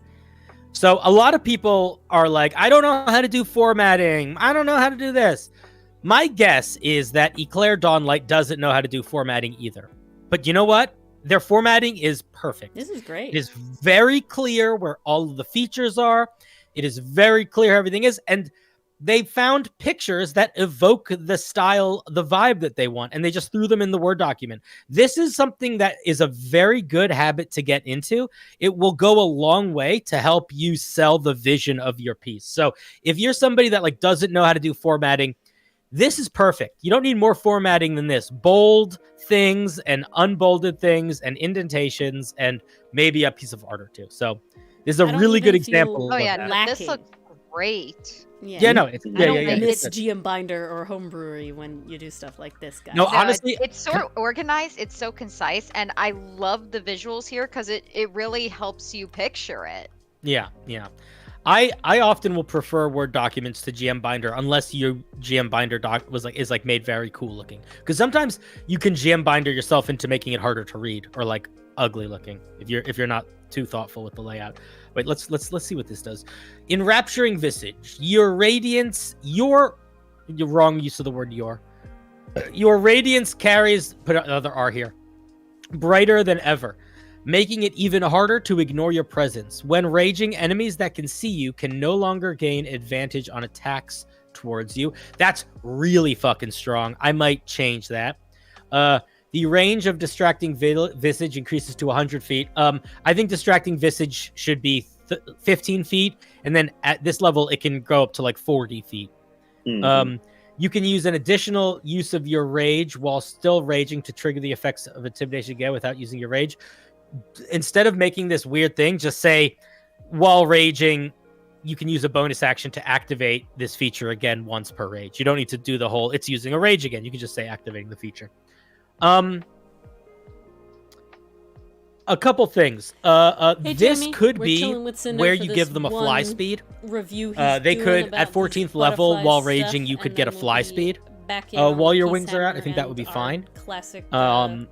So a lot of people are I don't know how to do formatting. I don't know how to do this. My guess is that Eclair Dawnlight doesn't know how to do formatting either. But you know what? Their formatting is perfect. This is great. It is very clear where all of the features are. It is very clear how everything is. And they found pictures that evoke the style, the vibe that they want, and they just threw them in the Word document. This is something that is a very good habit to get into. It will go a long way to help you sell the vision of your piece. So if you're somebody that doesn't know how to do formatting, this is perfect. You don't need more formatting than this. Bold things and unbolded things and indentations and maybe a piece of art or two. So this is a really good example. Oh yeah, lacking. this looks great. Yeah, no, it's I don't miss GM Binder or homebrewery when you do stuff like this, guys. No, honestly, it's so organized, it's so concise, and I love the visuals here because it really helps you picture it. Yeah. I often will prefer Word documents to GM Binder unless your GM Binder doc is made very cool looking. Because sometimes you can GM Binder yourself into making it harder to read or ugly looking if you're not too thoughtful with the layout. Wait, let's see what this does. Enrapturing Visage, your radiance, your wrong use of the word your radiance carries, put another R here, brighter than ever, making it even harder to ignore your presence. When raging, enemies that can see you can no longer gain advantage on attacks towards you. That's really fucking strong. I might change that. The range of Distracting Visage increases to 100 feet. I think Distracting Visage should be 15 feet, and then at this level, it can go up to 40 feet. Mm-hmm. You can use an additional use of your rage while still raging to trigger the effects of intimidation again without using your rage. Instead of making this weird thing, just say, while raging, you can use a bonus action to activate this feature again once per rage. You don't need to do the whole, it's using a rage again. You can just say activating the feature. A couple things. Hey, This Jamie, could we're be chilling with Cinder where for you this give them a fly one speed. Review They he's could, doing at about this 14th level, butterfly while stuff, raging, you and could then get a we'll fly be speed. back in on While the your wings are out, I Peacehammer think that would be and fine. our Classic. And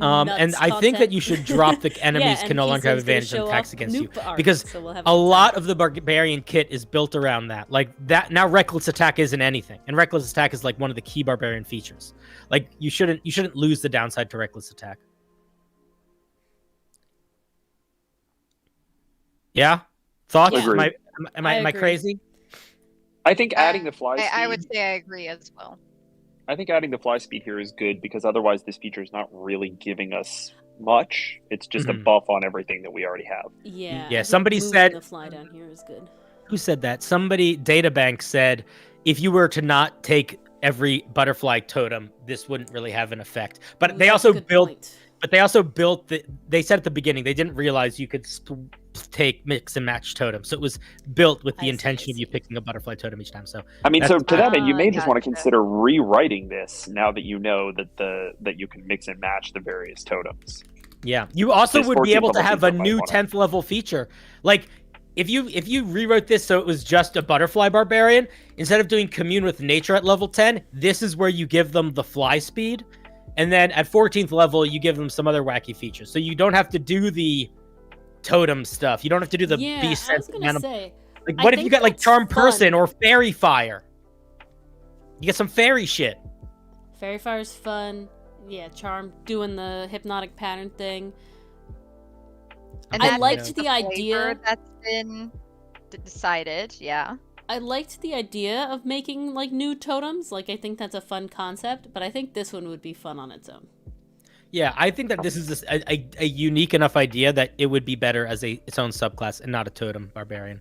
nuts I think that you should drop the enemies and can no longer have PC's gonna advantage on show attacks off against you. noob art, Because so we'll have a good lot time. of the barbarian kit is built around that. Like that now reckless attack isn't anything. And reckless attack is like one of the key barbarian features. Like you shouldn't lose the downside to reckless attack. Yeah? Thoughts? Yeah. Agreed. Am I agree. crazy? I think adding the fly speed. I would say I agree as well. I think adding the fly speed here is good because otherwise this feature is not really giving us much. It's just a buff on everything that we already have. Yeah. I Yeah, think somebody moving said- the fly down here is good. Who said that? Somebody, Databank said, if you were to not take every butterfly totem, this wouldn't really have an effect. But Ooh, they that's a also good built. point. But they also built the. They said at the beginning they didn't realize you could take mix and match totems. So it was built with the I see, intention I of you see. picking a butterfly totem each time. So I mean, so That's- to that end, you may just want to Gotcha. consider rewriting this now that you know that you can mix and match the various totems. yeah, you also This would be 14th able to level have a feature might new wanna- 10th level feature. Like if you rewrote this so it was just a butterfly barbarian, instead of doing commune with nature at level 10, this is where you give them the fly speed. And then at 14th level, you give them some other wacky features. So you don't have to do the totem stuff. You don't have to do the Yeah, beast I was sense gonna animal. say. Like, I what if you think got like that's charm person fun. or fairy fire? You get some fairy shit. Fairy Fire's fun. Yeah, Charm doing the hypnotic pattern thing. And I that's liked like the flavor idea. that's been decided. Yeah. I liked the idea of making like new totems. Like I think that's a fun concept, but I think this one would be fun on its own. Yeah, I think that this is a unique enough idea that it would be better as its own subclass and not a totem barbarian.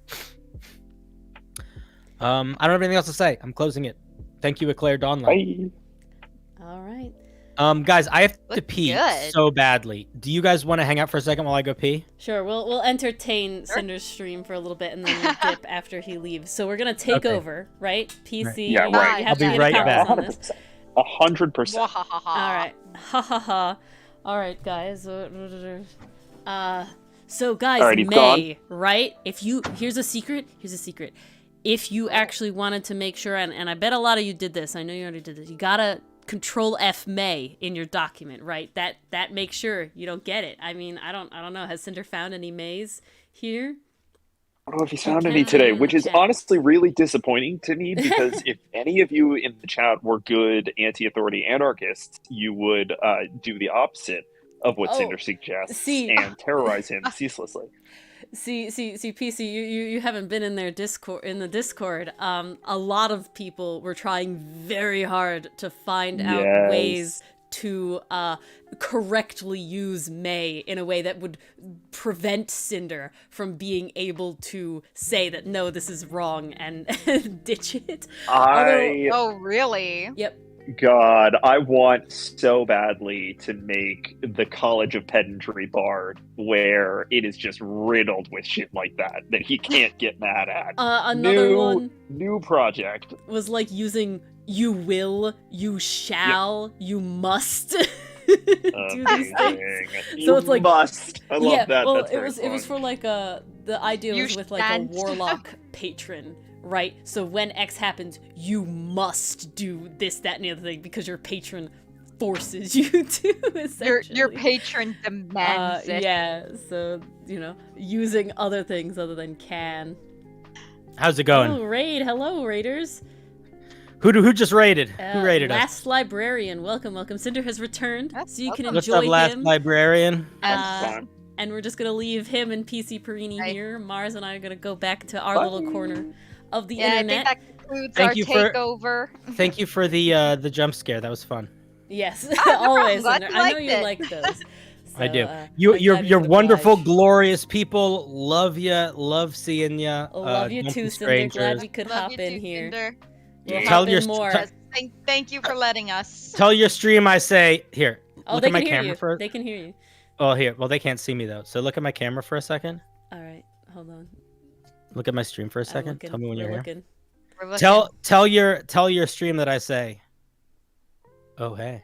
I don't have anything else to say. I'm closing it. Thank you, Eclair Dawnlight. Bye. All right. Guys, I have to Looks pee good. so badly. Do you guys want to hang out for a second while I go pee? Sure, we'll entertain Sure. Cinder's stream for a little bit and then we'll dip after he leaves. So we're gonna take Okay. over, right? PC, Yeah, you, right. you I'll have to be get right a back. comment on this. 100%. Wahahaha. All right. Ha ha ha. All right, guys. So guys, All right, he's May, right? Here's a secret. If you actually wanted to make sure, and I bet a lot of you did this. I know you already did this. You gotta Control F May in your document, right? That makes sure you don't get it. I mean, I don't know. Has Cinder found any Mays here? I don't know if he's found Okay. any today, which is Okay. honestly really disappointing to me because if any of you in the chat were good anti-authority anarchists, you would do the opposite of what Oh, Cinder suggests see. and terrorize him ceaselessly. See, PC, you haven't been in the Discord. A lot of people were trying very hard to find out Yes. ways to correctly use May in a way that would prevent Cinder from being able to say that no, this is wrong and ditch it. Oh, really? Yep. God, I want so badly to make the College of Pedantry bard where it is just riddled with shit like that he can't get mad at. Another one New project. was like using you will, you shall, you must do these things. Amazing. So You it's like- must. I love Yeah, that. well, That's it very was fun. for like the idea You was with like a shan't. warlock patron, right? So when X happens, you must do this, that, and the other thing because your patron forces you to. Essentially. Your patron demands it. Yeah, so using other things other than can. How's it going? Oh, raid! Hello, raiders. Who just raided? Who raided us? Last librarian, welcome. Cinder has returned, Yes, so you can welcome. What's enjoy up, last him. librarian? Uh, Fun. And we're just gonna leave him and PC Perini Hi. here. Mars and I are gonna go back to our Bye. little corner of the Yeah, I internet. think that concludes Thank our you for- takeover. Thank you for the jump scare. That was fun. Yes, no always. problem. Glad Cinder. you I know liked you it. like those. I So, do. I'm You're glad you're could wonderful, oblige. glorious people. Love ya. Love seeing ya. Love you don't too, be Cinder. Glad strangers. we could Love hop you in too, here. Cinder. We'll Tell hop your in more. Yes, thank you for letting us. Tell your stream I say here. Oh, Look they at my can hear camera you. for. They can hear you. Oh, here. Well, they can't see me though. So look at my camera for a second. All right, hold on. Look at my stream for a I'm second. looking. Tell me when We're you're here. looking. We're looking. Tell your stream that I say. Oh hey.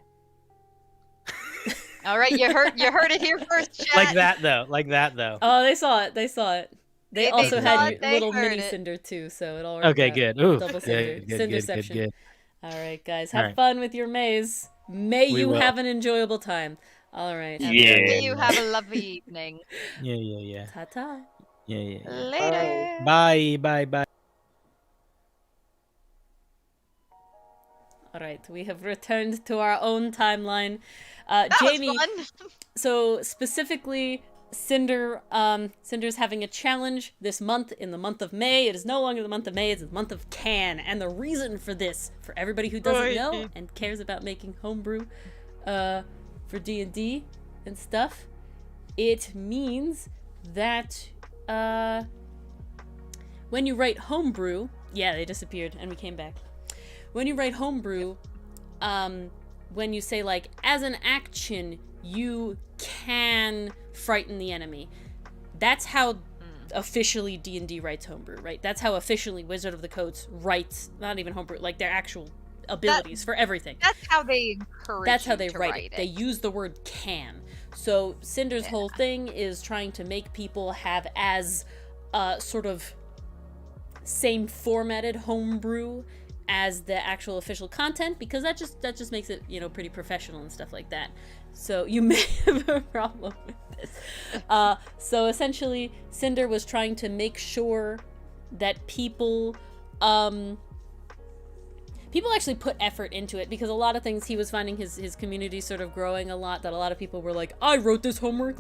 All right, you heard it here first, chat. Like that though. Like that though. Oh, they saw it. They saw it. They They also saw had it, they little heard mini it. cinder too, so it all worked Okay, out. good. Ooh. Double cinder. Good, good, good, Cinderception. good. All right, guys, All have right. fun with your maze. May We you will. have an enjoyable time. All right. Yeah. May you have a lovely evening. Yeah. Ta ta. Yeah. Later. Bye. All right, we have returned to our own timeline. That Jamie, was fun. so specifically, Cinder's having a challenge this month, in the month of May. It is no longer the month of May, it's the month of Can. And the reason for this, for everybody who doesn't know and cares about making homebrew for D&D and stuff, it means that when you write homebrew, yeah, they disappeared and we came back. When you write homebrew, when you say like, as an action, you can frighten the enemy. That's how officially D&D writes homebrew, right? That's how officially Wizard of the Coast writes, not even homebrew, like their actual abilities for everything. That's how they encourage. That's how you they to write it. They use the word can. So Cinder's whole thing is trying to make people have as sort of same formatted homebrew as the actual official content, because that just makes it, you know, pretty professional and stuff like that. So you may have a problem with this. So essentially, Cinder was trying to make sure that people actually put effort into it, because a lot of things he was finding his community sort of growing a lot, that a lot of people were like, I wrote this homebrew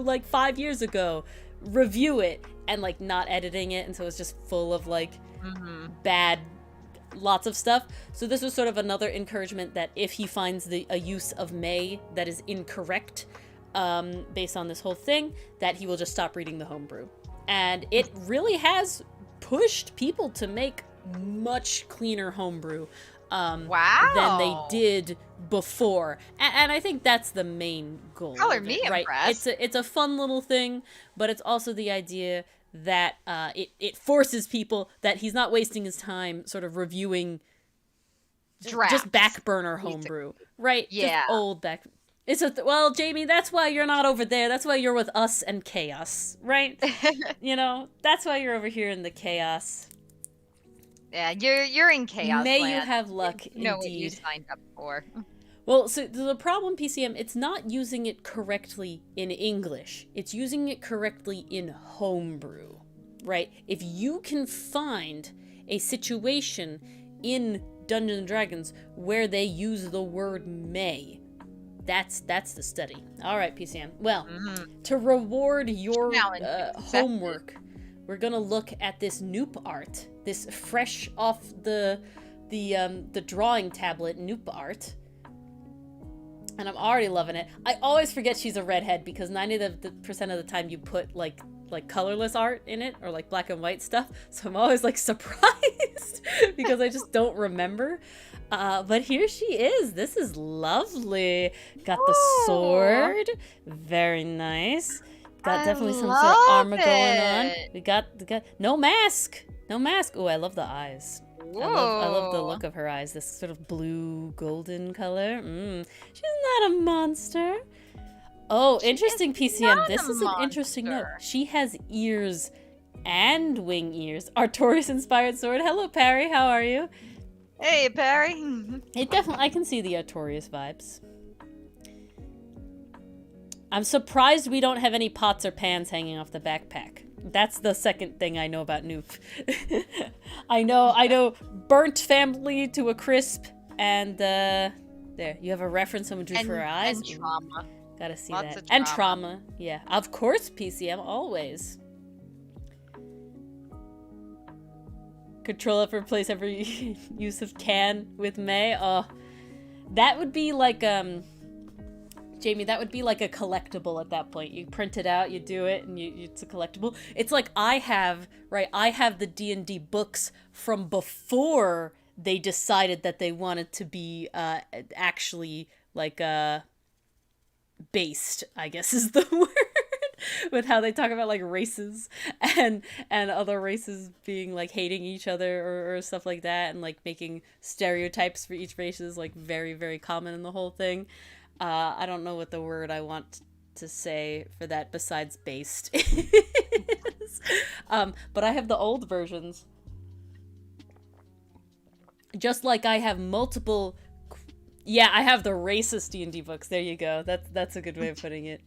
like 5 years ago, review it, and like not editing it, and so it's just full of like bad lots of stuff. So this was sort of another encouragement that if he finds a use of May that is incorrect, based on this whole thing, that he will just stop reading the homebrew. And it really has pushed people to make much cleaner homebrew Wow. than they did before, and I think that's the main goal. Color of me it, right? impressed. It's a fun little thing, but it's also the idea that it forces people that he's not wasting his time sort of reviewing Drafts, just back burner homebrew, right? Yeah. Just old back. Well, Jamie, that's why you're not over there. That's why you're with us and chaos, right? You know, that's why you're over here in the chaos. Yeah, you're in chaos. May land. you have luck, You know what you indeed. signed up for. Well, so the problem, PCM, it's not using it correctly in English. It's using it correctly in homebrew, right? If you can find a situation in Dungeons and Dragons where they use the word may, that's the study. All right, PCM. Well, to reward your Challenge accepted. homework, we're gonna look at this Noop art, this fresh off the drawing tablet Noop art. And I'm already loving it. I always forget she's a redhead because 90% of the time you put like colorless art in it, or like black and white stuff. So I'm always like surprised because I just don't remember. But here she is. This is lovely. Got the sword. Very nice. Got definitely some sort of armor going on. We got no mask. No mask. Oh, I love the eyes. I love the look of her eyes, this sort of blue golden color. She's not a monster. Oh, interesting, PCM. This is an interesting note. She has ears and wing ears. Artorias inspired sword. Hello, Parry. How are you? Hey, Perry. It definitely, I can see the Artorias vibes. I'm surprised we don't have any pots or pans hanging off the backpack. That's the second thing I know about Noop. I know burnt family to a crisp, and there, you have a reference someone drew for her eyes. And trauma. Gotta see Lots that. of And trauma. trauma. Yeah, of course, PCM, always. Control F replace every use of can with May. Oh, that would be like Jamie, that would be like a collectible at that point. You print it out, you do it, and it's a collectible. It's like I have the D&D books from before they decided that they wanted to be actually like based, I guess is the word, with how they talk about like races and other races being like hating each other or stuff like that, and like making stereotypes for each race is like very, very common in the whole thing. I don't know what the word I want to say for that besides based is. But I have the old versions. Just like I have multiple... Yeah, I have the racist D&D books. There you go. That's a good way of putting it.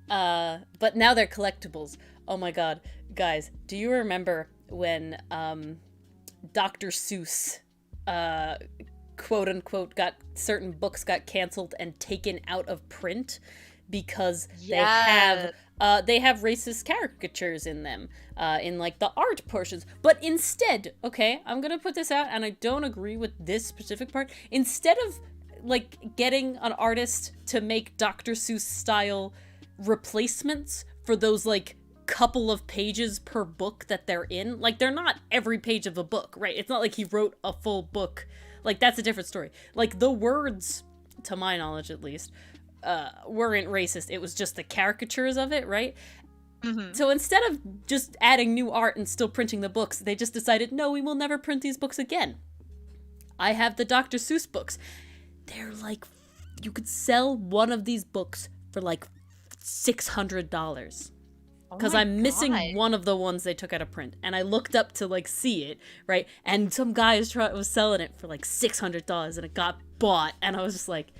But now they're collectibles. Oh my god. Guys, do you remember when Dr. Seuss... quote unquote certain books got canceled and taken out of print because they have racist caricatures in them in like the art portions. But instead, okay, I'm gonna put this out, and I don't agree with this specific part. Instead of like getting an artist to make Dr. Seuss style replacements for those like couple of pages per book that they're in, like they're not every page of a book, right? It's not like he wrote a full book. Like, that's a different story. Like, the words, to my knowledge at least, weren't racist. It was just the caricatures of it, right? Mm-hmm. So instead of just adding new art and still printing the books, they just decided, no, we will never print these books again. I have the Dr. Seuss books. They're like, you could sell one of these books for like $600. Because I'm missing one of the ones they took out of print. And I looked up to, like, see it, right? And some guy was selling it for, like, $600, and it got bought. And I was just like,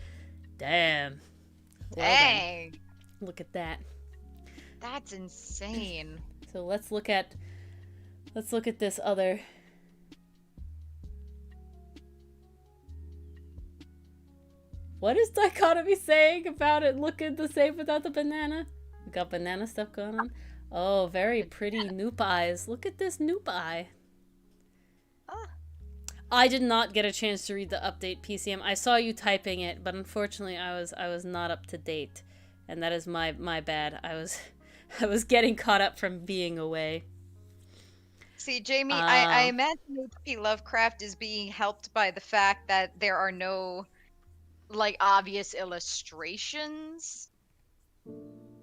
damn. Dang. Look at that. That's insane. So let's look at this other... What is Dichotomy saying about it looking the same without the banana? We got banana stuff going on. Oh, very pretty Noop eyes. Look at this Noop eye. Oh. I did not get a chance to read the update PCM. I saw you typing it, but unfortunately I was not up to date. And that is my bad. I was getting caught up from being away. See, Jamie, I imagine H.P. Lovecraft is being helped by the fact that there are no like obvious illustrations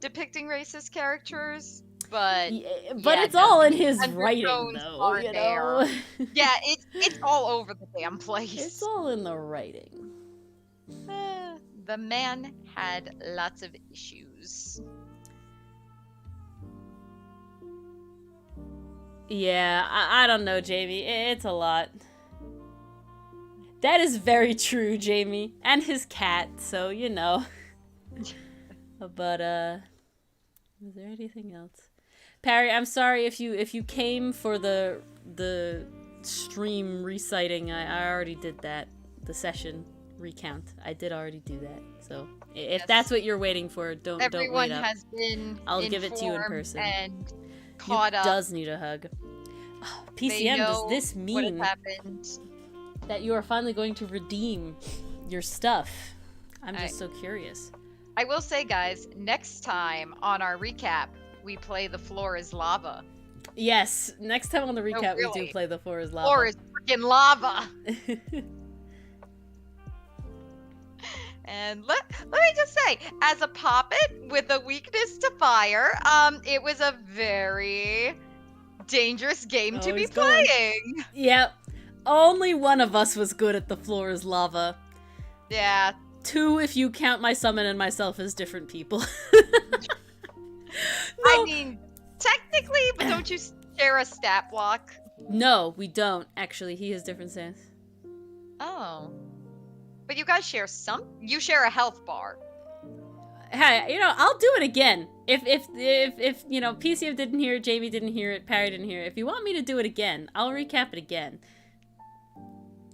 depicting racist characters, but it's all in his writing, though. You know? Yeah, it's all over the damn place. It's all in the writing. The man had lots of issues. Yeah, I don't know, Jamie. It's a lot. That is very true, Jamie. And his cat, so you know. But is there anything else? Parry, I'm sorry if you came for the stream reciting. I already did that. The session recount. I did already do that. So if that's what you're waiting for, don't wait up. Everyone has been I'll give it to you in person. And caught up. Does need a hug. Oh, PCM, does this mean that you are finally going to redeem your stuff? I'm just so curious. I will say, guys, next time on our recap, we play The Floor is Lava. Yes, next time on the recap, we do play The Floor is Lava. Floor is freaking lava! And let me just say, as a poppet with a weakness to fire, it was a very dangerous game to be playing. Yep. Only one of us was good at The Floor is Lava. Yeah. 2 if you count my summon and myself as different people. I mean, technically, but don't you share a stat block? No, we don't. Actually, he has different stats. Oh. But you guys share you share a health bar. Hey, I'll do it again. If PCF didn't hear it, Jamie didn't hear it, Parry didn't hear it. If you want me to do it again, I'll recap it again.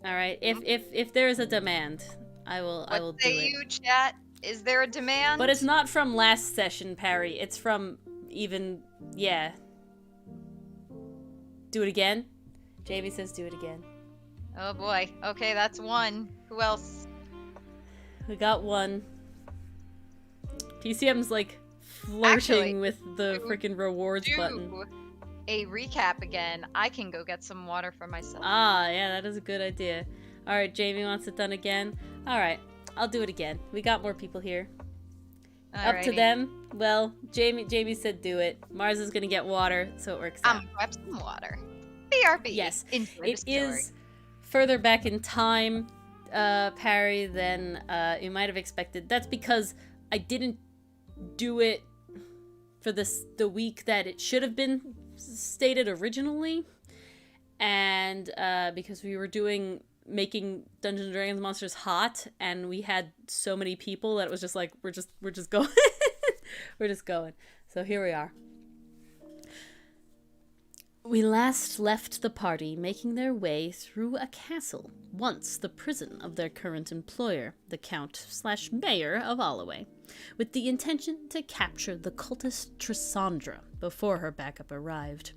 All right. If there is a demand, I will do it. What say you, chat? Is there a demand? But it's not from last session, Parry. It's from yeah. Do it again? Jamie says do it again. Oh boy. Okay, that's one. Who else? We got one. PCM's like flirting Actually, with the to freaking rewards button. Do a recap again. I can go get some water for myself. Ah, yeah, that is a good idea. All right, Jamie wants it done again. All right, I'll do it again. We got more people here. Up to Alrighty. them. Well, Jamie said do it. Mars is gonna get water, so it works out. Grab some water. BRB. Yes, Enjoy the it story. is further back in time, Parry, than you might have expected. That's because I didn't do it for the week that it should have been stated originally, and because we were making Dungeons and Dragons monsters hot, and we had so many people that it was just like we're just going. We're just going. So here we are. We last left the party making their way through a castle, once the prison of their current employer, the Count/Mayor of Alloway, with the intention to capture the cultist Trissandra before her backup arrived.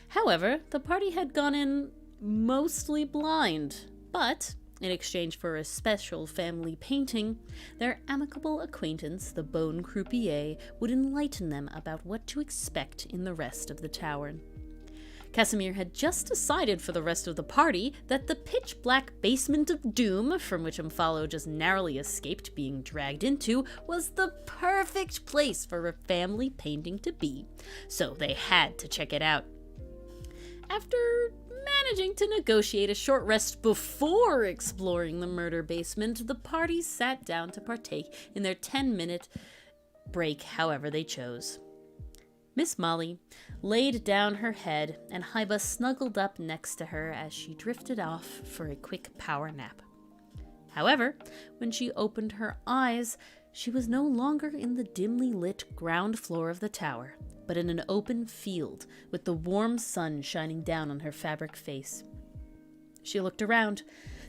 However, the party had gone in mostly blind, but in exchange for a special family painting, their amicable acquaintance, the Bone Croupier, would enlighten them about what to expect in the rest of the tavern. Casamir had just decided for the rest of the party that the pitch-black basement of doom, from which Umfalo just narrowly escaped being dragged into, was the perfect place for a family painting to be, so they had to check it out. After managing to negotiate a short rest before exploring the murder basement, the party sat down to partake in their 10-minute break however they chose. Miss Molly laid down her head, and Hyba snuggled up next to her as she drifted off for a quick power nap. However, when she opened her eyes, she was no longer in the dimly lit ground floor of the tower, but in an open field with the warm sun shining down on her fabric face. She looked around.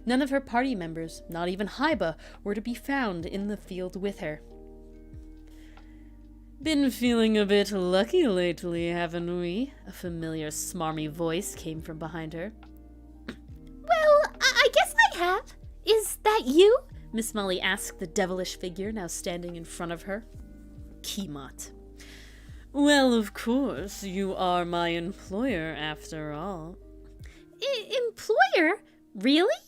None of her party members, not even Hyba, were to be found in the field with her. Been feeling a bit lucky lately, haven't we? A familiar, smarmy voice came from behind her. Well, I guess I have. Is that you? Miss Molly asked the devilish figure now standing in front of her. Keymot. Well, of course, you are my employer, after all. Employer? Really?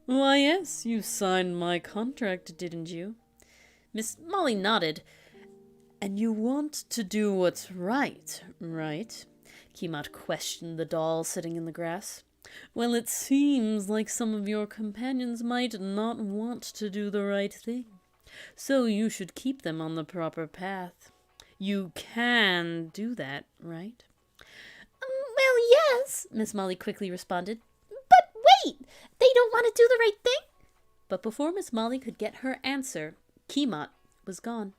Why, yes, you signed my contract, didn't you? Miss Molly nodded. And you want to do what's right, right? Keymot questioned the doll sitting in the grass. Well, it seems like some of your companions might not want to do the right thing. So you should keep them on the proper path. You can do that, right? Well, yes, Miss Molly quickly responded. But wait, they don't want to do the right thing? But before Miss Molly could get her answer, Keymot was gone,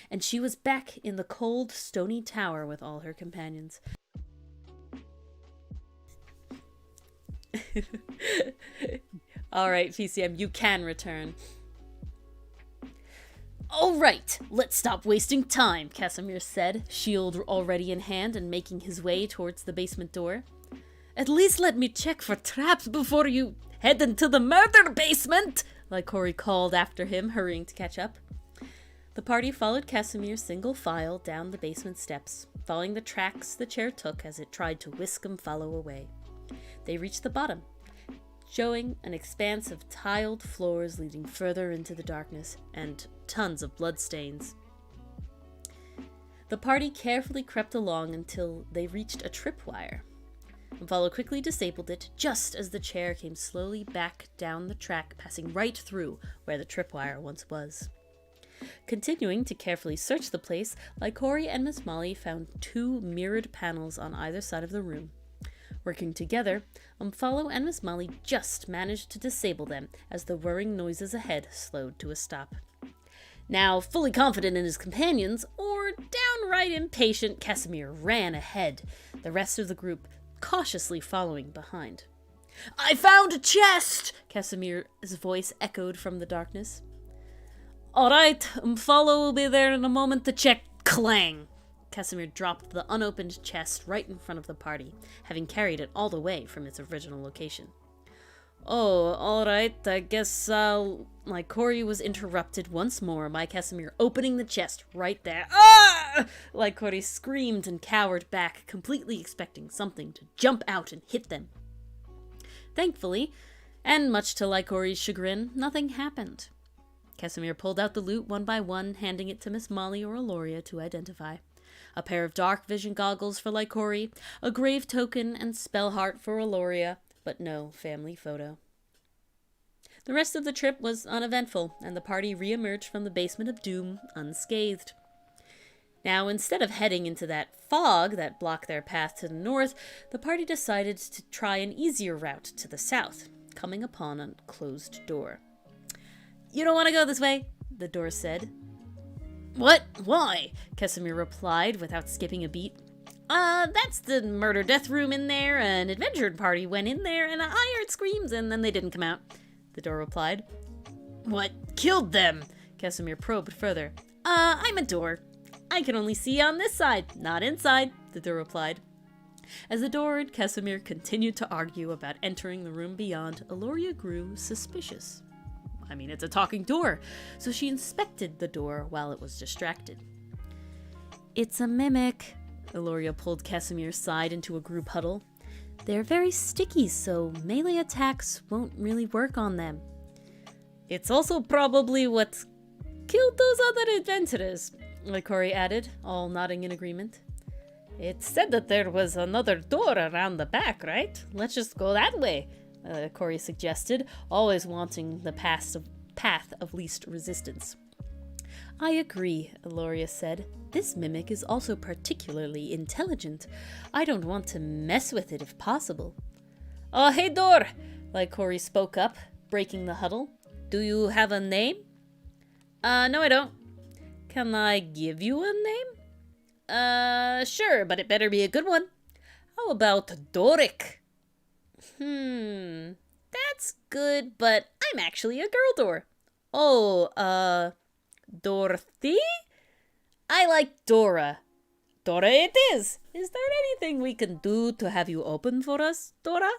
and she was back in the cold, stony tower with all her companions. All right, PCM, you can return. All right, let's stop wasting time, Casamir said, shield already in hand and making his way towards the basement door. At least let me check for traps before you head into the murder basement, Lycori called after him, hurrying to catch up. The party followed Casamir single file down the basement steps, following the tracks the chair took as it tried to whisk Umfalo away. They reached the bottom, showing an expanse of tiled floors leading further into the darkness, and tons of bloodstains. The party carefully crept along until they reached a tripwire. Umfalo quickly disabled it just as the chair came slowly back down the track, passing right through where the tripwire once was. Continuing to carefully search the place, Lycori and Miss Molly found 2 mirrored panels on either side of the room. Working together, Umfalo and Miss Molly just managed to disable them as the whirring noises ahead slowed to a stop. Now, fully confident in his companions, or downright impatient, Casamir ran ahead, the rest of the group cautiously following behind. I found a chest! Casamir's voice echoed from the darkness. All right, Umfalo will be there in a moment to check. Clang! Casamir dropped the unopened chest right in front of the party, having carried it all the way from its original location. Oh, alright, I guess, My Lycori was interrupted once more by Casamir opening the chest right there. Ah! Lycori screamed and cowered back, completely expecting something to jump out and hit them. Thankfully, and much to Lycori's chagrin, nothing happened. Casamir pulled out the loot one by one, handing it to Miss Molly or Aloria to identify. A pair of dark vision goggles for Lycori, a grave token and spell heart for Aloria, but no family photo. The rest of the trip was uneventful, and the party re-emerged from the basement of doom unscathed. Now, instead of heading into that fog that blocked their path to the north, the party decided to try an easier route to the south, coming upon a closed door. "You don't want to go this way," the door said. "What? Why?" Casamir replied without skipping a beat. That's the murder-death room in there. An adventure party went in there, and I heard screams, and then they didn't come out," the door replied. "What killed them?" Casamir probed further. I'm a door. I can only see on this side, not inside," the door replied. As the door and Casamir continued to argue about entering the room beyond, Aloria grew suspicious. I mean, it's a talking door, so she inspected the door while it was distracted. "It's a mimic." Aloria pulled Casamir's side into a group huddle. "They're very sticky, so melee attacks won't really work on them." "It's also probably what killed those other adventurers," Lycori added, all nodding in agreement. "It said that there was another door around the back, right? Let's just go that way," Lycori suggested, always wanting the path of least resistance. "I agree," Aloria said. "This mimic is also particularly intelligent. I don't want to mess with it if possible." "Oh, hey, door!" Lycori spoke up, breaking the huddle. "Do you have a name?" No, I don't." "Can I give you a name?" Sure, but it better be a good one." "How about Doric?" That's good, but I'm actually a girl door." "Oh, Dorothy?" "I like Dora." "Dora it is. Is there anything we can do to have you open for us, Dora?"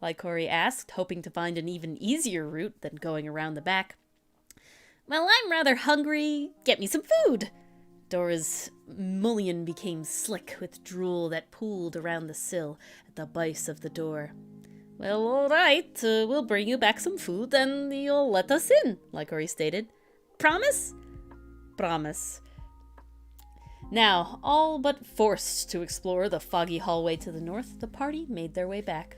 Lycori asked, hoping to find an even easier route than going around the back. "Well, I'm rather hungry. Get me some food." Dora's mullion became slick with drool that pooled around the sill at the base of the door. "Well, all right. We'll bring you back some food, and you'll let us in," Lycori stated. "Promise?" "Promise." Now, all but forced to explore the foggy hallway to the north, the party made their way back.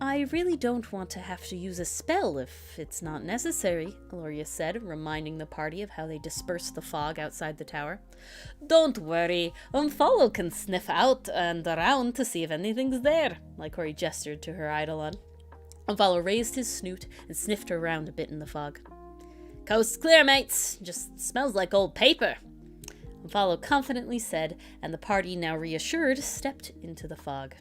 "I really don't want to have to use a spell if it's not necessary," Aloria said, reminding the party of how they dispersed the fog outside the tower. "Don't worry, Follow can sniff out and around to see if anything's there," Lycori gestured to her eidolon. Follow raised his snoot and sniffed around a bit in the fog. "Coast's clear, mates. Just smells like old paper," Follow confidently said, and the party, now reassured, stepped into the fog.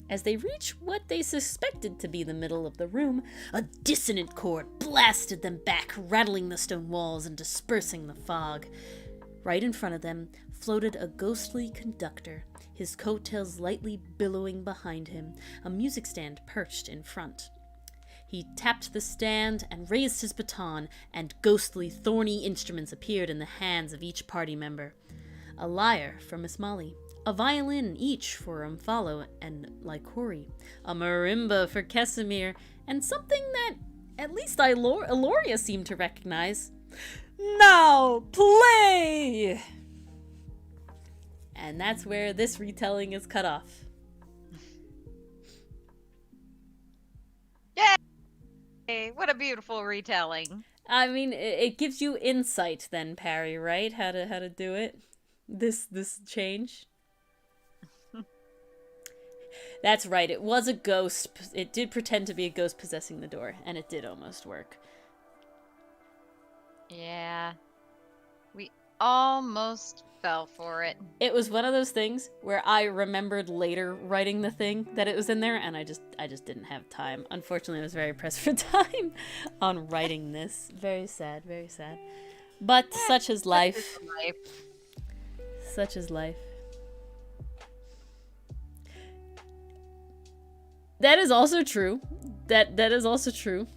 As they reached what they suspected to be the middle of the room, a dissonant chord blasted them back, rattling the stone walls and dispersing the fog. Right in front of them floated a ghostly conductor, his coattails lightly billowing behind him, a music stand perched in front. He tapped the stand and raised his baton, and ghostly, thorny instruments appeared in the hands of each party member. A lyre for Miss Molly, a violin each for Follow and Lycori, a marimba for Casamir, and something that at least Aloria seemed to recognize. "Now play!" And that's where this retelling is cut off. Yay! What a beautiful retelling. I mean, it gives you insight then, Parry, right? How to do it. This change. That's right. It was a ghost. It did pretend to be a ghost possessing the door, and it did almost work. Yeah. We almost fell for it. It was one of those things where I remembered later writing the thing that it was in there, and I just didn't have time. Unfortunately, I was very pressed for time on writing this. Very sad, very sad. But such is life. Such is life. That is also true. That is also true.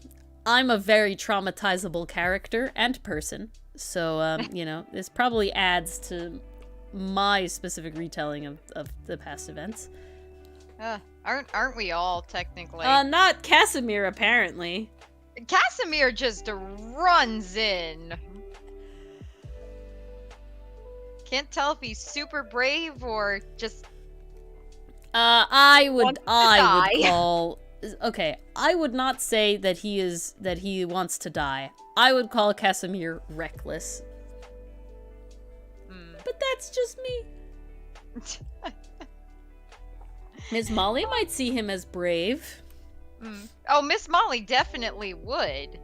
I'm a very traumatizable character and person, so you know, this probably adds to my specific retelling of the past events. Aren't we all technically? Not Casamir, apparently. Casamir just runs in. Can't tell if he's super brave or just. I would Wants to die. call. Okay, I would not say that he wants to die. I would call Casamir reckless. But that's just me. Miss Molly might see him as brave. Oh, Miss Molly definitely would.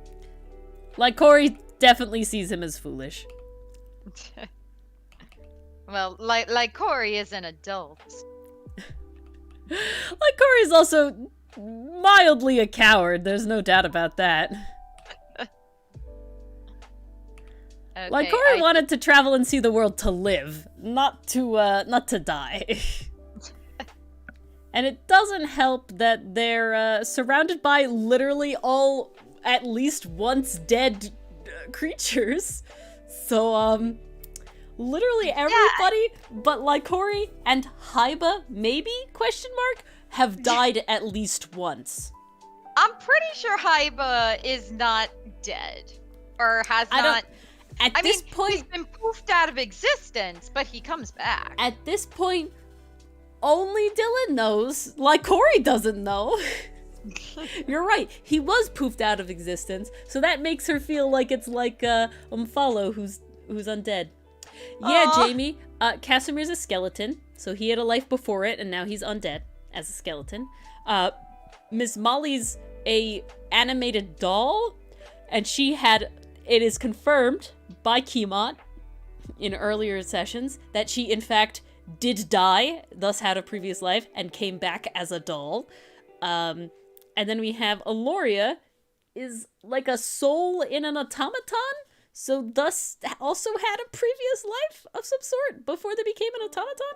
Like Corey definitely sees him as foolish. Well, like Corey is an adult. Like Corey's also mildly a coward. There's no doubt about that. Okay, Like Corey wanted to travel and see the world to live, not to die. And it doesn't help that they're surrounded by literally all at least once dead creatures. So literally everybody but Lycori and Hyba, maybe, question mark, have died at least once. I'm pretty sure Hyba is not dead. Or has not. At this point, he's been poofed out of existence, but he comes back. At this point, only Dylan knows. Lycori doesn't know. You're right. He was poofed out of existence, so that makes her feel like it's like Umfalo who's undead. Yeah, Jamie. Casamir's a skeleton, so he had a life before it, and now he's undead as a skeleton. Miss Molly's a animated doll, and she had. It is confirmed by Keymont in earlier sessions that she, in fact, did die, thus had a previous life, and came back as a doll. And then we have Aloria, is like a soul in an automaton, so thus also had a previous life of some sort before they became an automaton.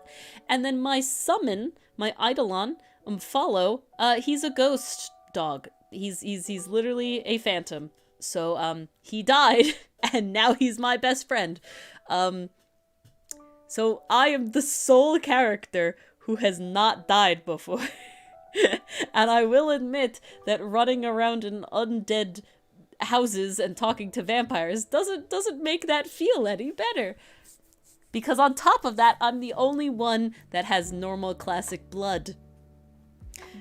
And then my summon, my Eidolon, Umfalo, he's a ghost dog. He's literally a phantom. So, he died, and now he's my best friend. So I am the sole character who has not died before. And I will admit that running around in undead houses and talking to vampires doesn't make that feel any better. Because on top of that, I'm the only one that has normal classic blood.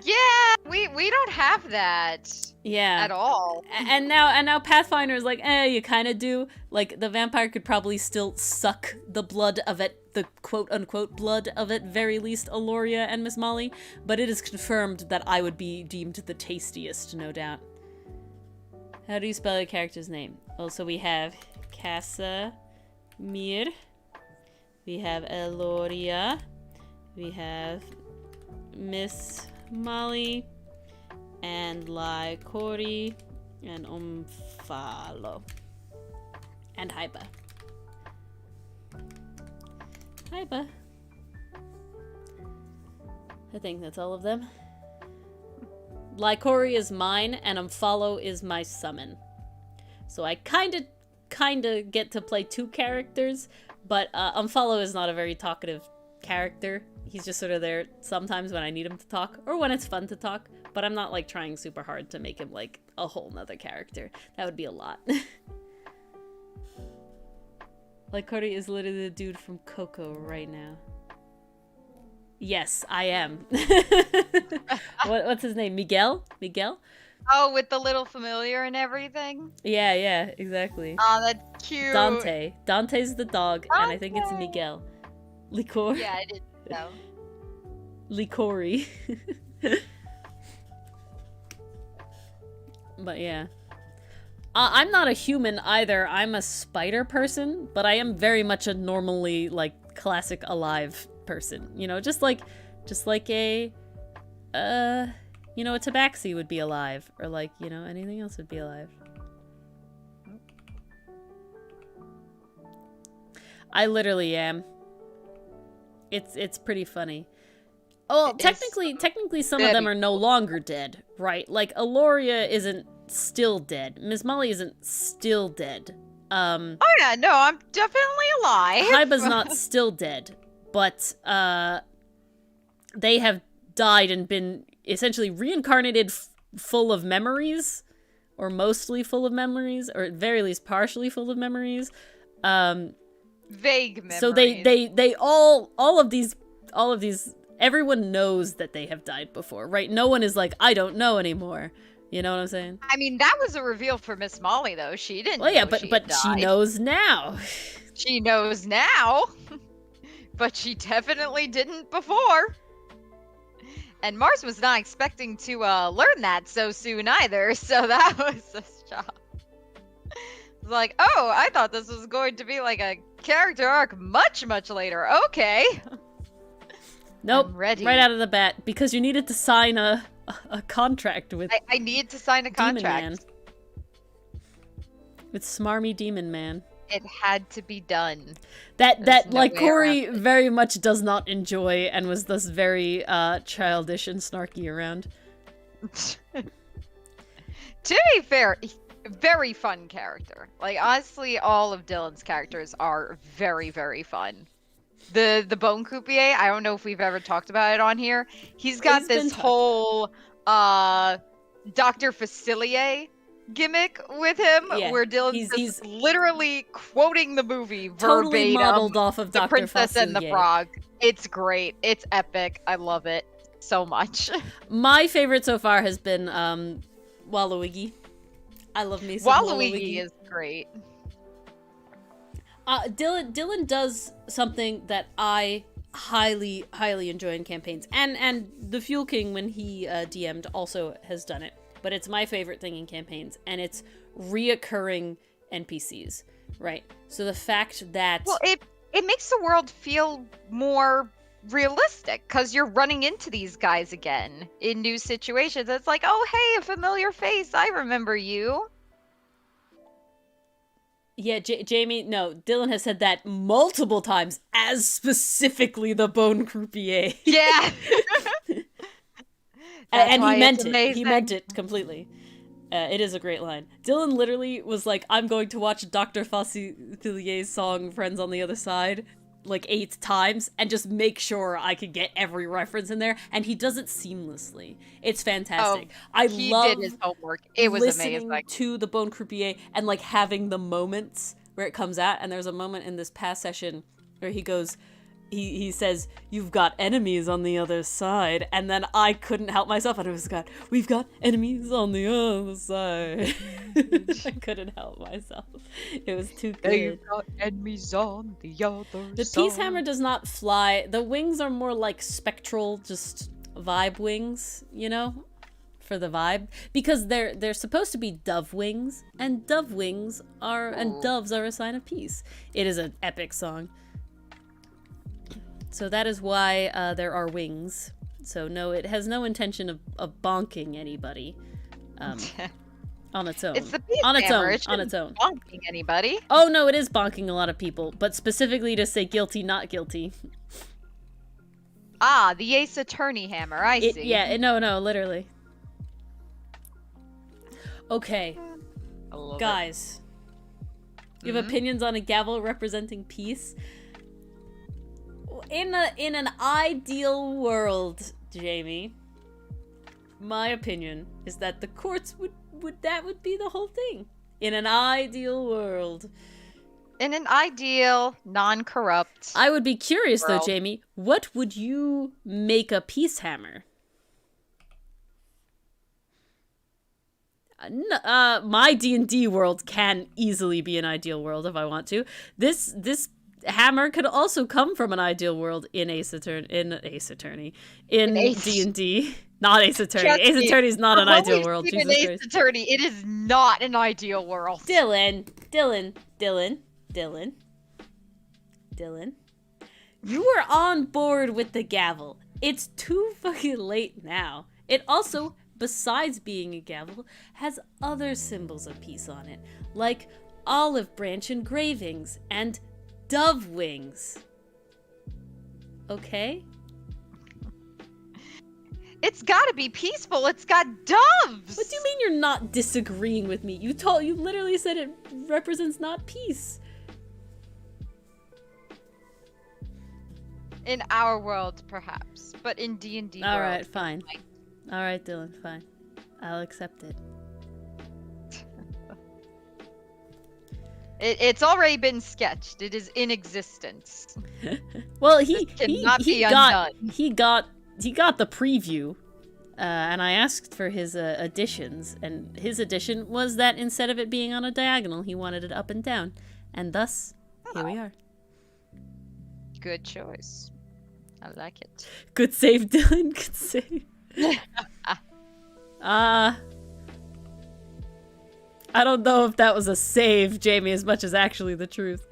Yeah, we don't have that. Yeah. At all. And now Pathfinder is like, you kind of do. Like, the vampire could probably still suck the blood of it, the quote-unquote blood of it, very least Aloria and Miss Molly, but it is confirmed that I would be deemed the tastiest, no doubt. How do you spell a character's name? Also, we have Casamir, we have Aloria, we have Miss Molly, and Lycori, and Umfalo, and Hyba. Hyba. I think that's all of them. Lycori is mine, and Umfalo is my summon. So I kinda get to play two characters, but Umfalo is not a very talkative character. He's just sort of there sometimes when I need him to talk, or when it's fun to talk, but I'm not like trying super hard to make him like a whole nother character. That would be a lot. Like Cody is literally the dude from Coco right now. Yes, I am. What's his name? Miguel? Miguel? Oh, with the little familiar and everything? Yeah, exactly. Oh, that's cute. Dante. Dante's the dog, and I think it's Dante. Miguel. Licor. Yeah, I did know. Licori. But yeah. I'm not a human either. I'm a spider person, but I am very much a normally, like, classic alive person. You know, just like a, you know, a tabaxi would be alive. Or like, you know, anything else would be alive. I literally am. It's pretty funny. Oh, It's technically, some of them are no longer dead, right? Like Aloria isn't still dead. Miss Molly isn't still dead. Oh yeah, no, I'm definitely alive. Hyba's not still dead, but they have died and been essentially reincarnated full of memories, or mostly full of memories, or at very least partially full of memories. Vague memories. So they all of these, everyone knows that they have died before, right? No one is like, I don't know anymore. You know what I'm saying? I mean, that was a reveal for Miss Molly, though. She didn't. Well, yeah, know but she but had she died. knows now. She knows now, but she definitely didn't before. And Mars was not expecting to learn that so soon either, so that was a shock. It's like, oh, I thought this was going to be like a character arc much, much later. Okay. Nope. I'm ready. Right out of the bat, because you needed to sign a contract with I need to sign a Demon contract. Man. With Smarmy Demon Man. It had to be done. That There's no like way Corey around it. very much does not enjoy and was thus very childish and snarky around. To be fair, very fun character. Like, honestly, all of Dylan's characters are very, very fun. The Bone Croupier, I don't know if we've ever talked about it on here. He's got It's been this talked. whole Dr. Facilier gimmick with him, Yeah, where Dylan's he's just literally quoting the movie Totally verbatim. modeled off of The Dr. Princess and the Facilier. Frog. It's great. It's epic. I love it so much. My favorite so far has been Waluigi. I love me some Waluigi is great. Dylan does something that I highly enjoy in campaigns, and the Fuel King, when he DM'd, also has done it. But it's my favorite thing in campaigns, and it's reoccurring NPCs, right? So the fact that Well, it makes the world feel more realistic because you're running into these guys again in new situations. It's like, oh, hey, a familiar face. I remember you. yeah, Jamie, no, Dylan has said that multiple times, as specifically the Bone Croupier. Yeah. And why he meant it's it. He amazing. meant it completely. It is a great line. Dylan literally was like, I'm going to watch Dr. Facilier's song Friends on the Other Side like 8 times and just make sure I could get every reference in there. And he does it seamlessly. It's fantastic. I He love did his homework. It was listening amazing. to the Bone Croupier and like having the moments where it comes out. And there's a moment in this past session where he goes, he says, "You've got enemies on the other side," and then I couldn't help myself, and it was we've got enemies on the other side. I couldn't help myself. It was too good. got enemies on the other The Peacehammer does not fly. The wings are more like spectral, just vibe wings, you know, for the vibe, because they're supposed to be dove wings, and dove wings are and doves are a sign of peace. It is an epic song. So that is why there are wings. So no, it has no intention of bonking anybody on its own. It's the on its Peacehammer. own. It On its shouldn't own. be bonking anybody. Oh no, it is bonking a lot of people, but specifically to say guilty, not guilty. Ah, the Ace Attorney hammer. I see. Yeah, no, literally. Okay, I love it. guys. You have opinions on a gavel representing peace? In an ideal world, Jamie, my opinion is that the courts would be the whole thing. In an ideal world. In an ideal, non-corrupt. I would be curious though, World. Jamie, what would you make a Peacehammer? My D&D world can easily be an ideal world if I want to. This hammer could also come from an ideal world in Ace Attorney, in Ace. D&D. Not Ace Attorney. Trust Ace me, Attorney is not an From what ideal we've world. seen in Jesus Ace Christ. Attorney, it is not an ideal world. Dylan. You were on board with the gavel. It's too fucking late now. It also, besides being a gavel, has other symbols of peace on it, like olive branch engravings and dove wings. Okay? It's gotta be peaceful. It's got doves. What do you mean you're not disagreeing with me? You literally said it represents not peace. In our world, perhaps, but in D&D All world, right, fine. All right, Dylan, fine. I'll accept it. It's already been sketched. It is in existence. Well, This cannot be undone. he got the preview, and I asked for his additions, and his addition was that instead of it being on a diagonal, he wanted it up and down, and thus here we are. Good choice. I like it. Good save, Dylan. Good save. I don't know if that was a save, Jamie, as much as actually the truth.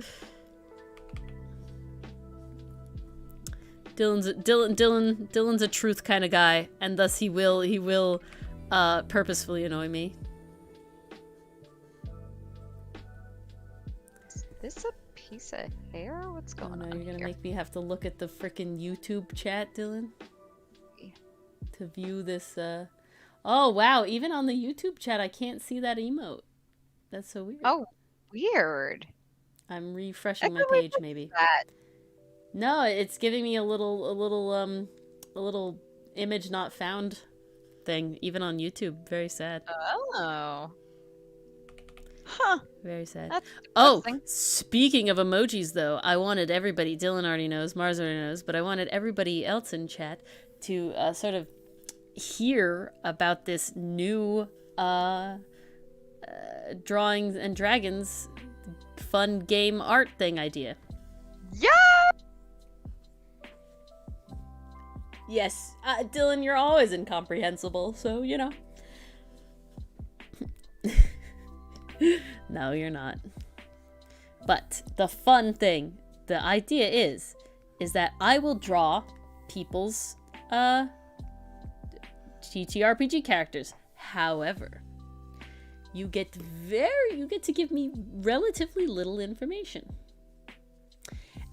Dylan's a truth kind of guy, and thus he will purposefully annoy me. Is this a piece of hair? What's Oh going no, on you're gonna here? make me have to look at the frickin' YouTube chat, Dylan, to view this. Oh wow, even on the YouTube chat, I can't see that emote. That's so weird. Oh, weird. I'm refreshing my thought we page, maybe. That. No, it's giving me a little image not found thing, even on YouTube. Very sad. Oh. Huh. Very sad. That's Oh, interesting. speaking of emojis, though, I wanted everybody. Dylan already knows, Mars already knows, but I wanted everybody else in chat to sort of hear about this new Drawings and Dragons fun game art thing idea. Yeah. Yes, Dylan, you're always incomprehensible, so you know. No, you're not. But the fun thing, the idea is that I will draw people's TTRPG characters. However, you get to give me relatively little information.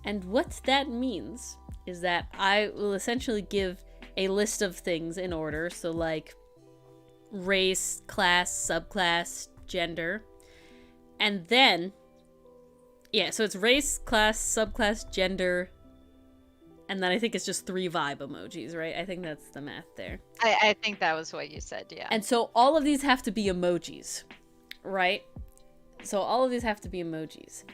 And what that means is that I will essentially give a list of things in order. So like race, class, subclass, gender. And then, yeah, so it's race, class, subclass, gender, and then I think it's just 3 vibe emojis, right? I think that's the math there. I think that was what you said, yeah. And so all of these have to be emojis, right? So all of these have to be emojis.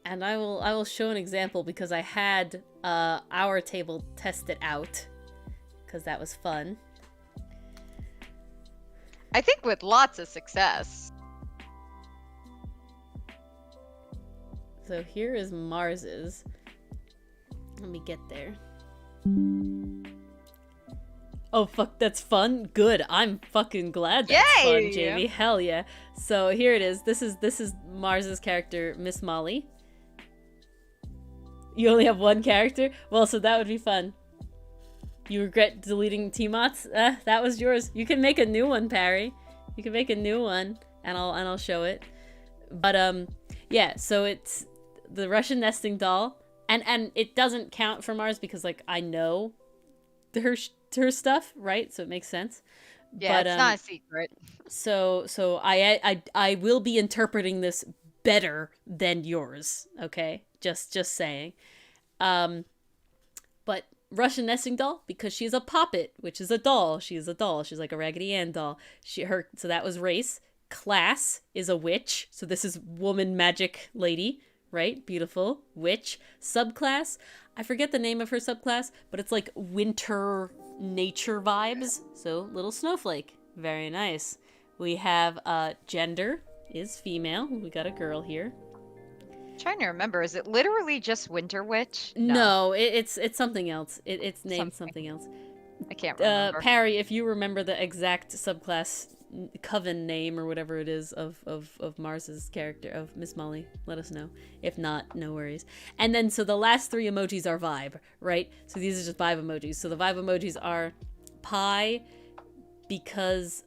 And I will show an example because I had our table test it out because that was fun. I think with lots of success. So here is Mars's. Let me get there. Oh fuck, that's fun. Good. I'm fucking glad that's Yay! fun, Jamie. Hell yeah. So here it is. This is Mars's character, Miss Molly. You only have one character? Well, so that would be fun. You regret deleting T-Mots? That was yours. You can make a new one, Parry. You can make a new one, and I'll show it. But yeah. So it's the Russian nesting doll, and it doesn't count for Mars because like I know her stuff, right? So it makes sense. Yeah, But, it's not a secret. So I will be interpreting this better than yours. Okay, just saying. But Russian nesting doll because she's a poppet, which is a doll. She's a doll. She's like a Raggedy Ann doll. So that was race. Class is a witch. So this is woman magic lady, right? Beautiful witch. Subclass. I forget the name of her subclass, but it's like winter nature vibes. So little snowflake. Very nice. We have gender is female. We got a girl here. Trying to remember, is it literally just Winter Witch? No, it's something else. It's named something else. I can't remember. Parry, if you remember the exact subclass coven name or whatever it is of Mars's character, of Miss Molly, let us know. If not, no worries. And then, so the last 3 emojis are vibe, right? So these are just vibe emojis. So the vibe emojis are pie because,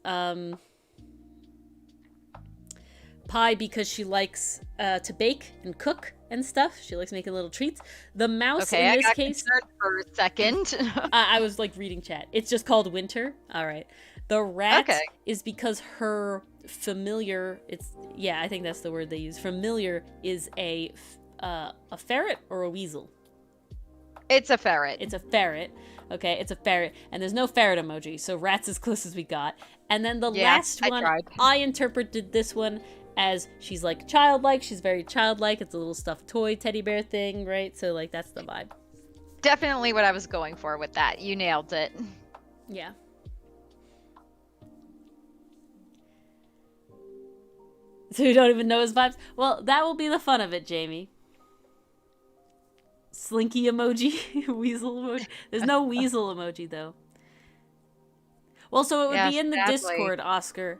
pie because she likes to bake and cook and stuff. She likes making little treats. The mouse Okay, in this I got case, concerned for a second. I was like reading chat. It's just called Winter. All right. The rat Okay. is because her familiar. I think that's the word they use. Familiar is a ferret or a weasel. It's a ferret. It's a ferret. Okay, it's a ferret, and there's no ferret emoji, so rat's as close as we got. And then the last one, tried. I interpreted this one as she's like childlike. She's very childlike. It's a little stuffed toy teddy bear thing, right? So like that's the vibe. Definitely what I was going for with that. You nailed it. Yeah. So you don't even know his vibes? Well, that will be the fun of it, Jamie. Slinky emoji, weasel emoji. There's no weasel emoji though. Well, so it would be in the sadly. Discord, Oscar.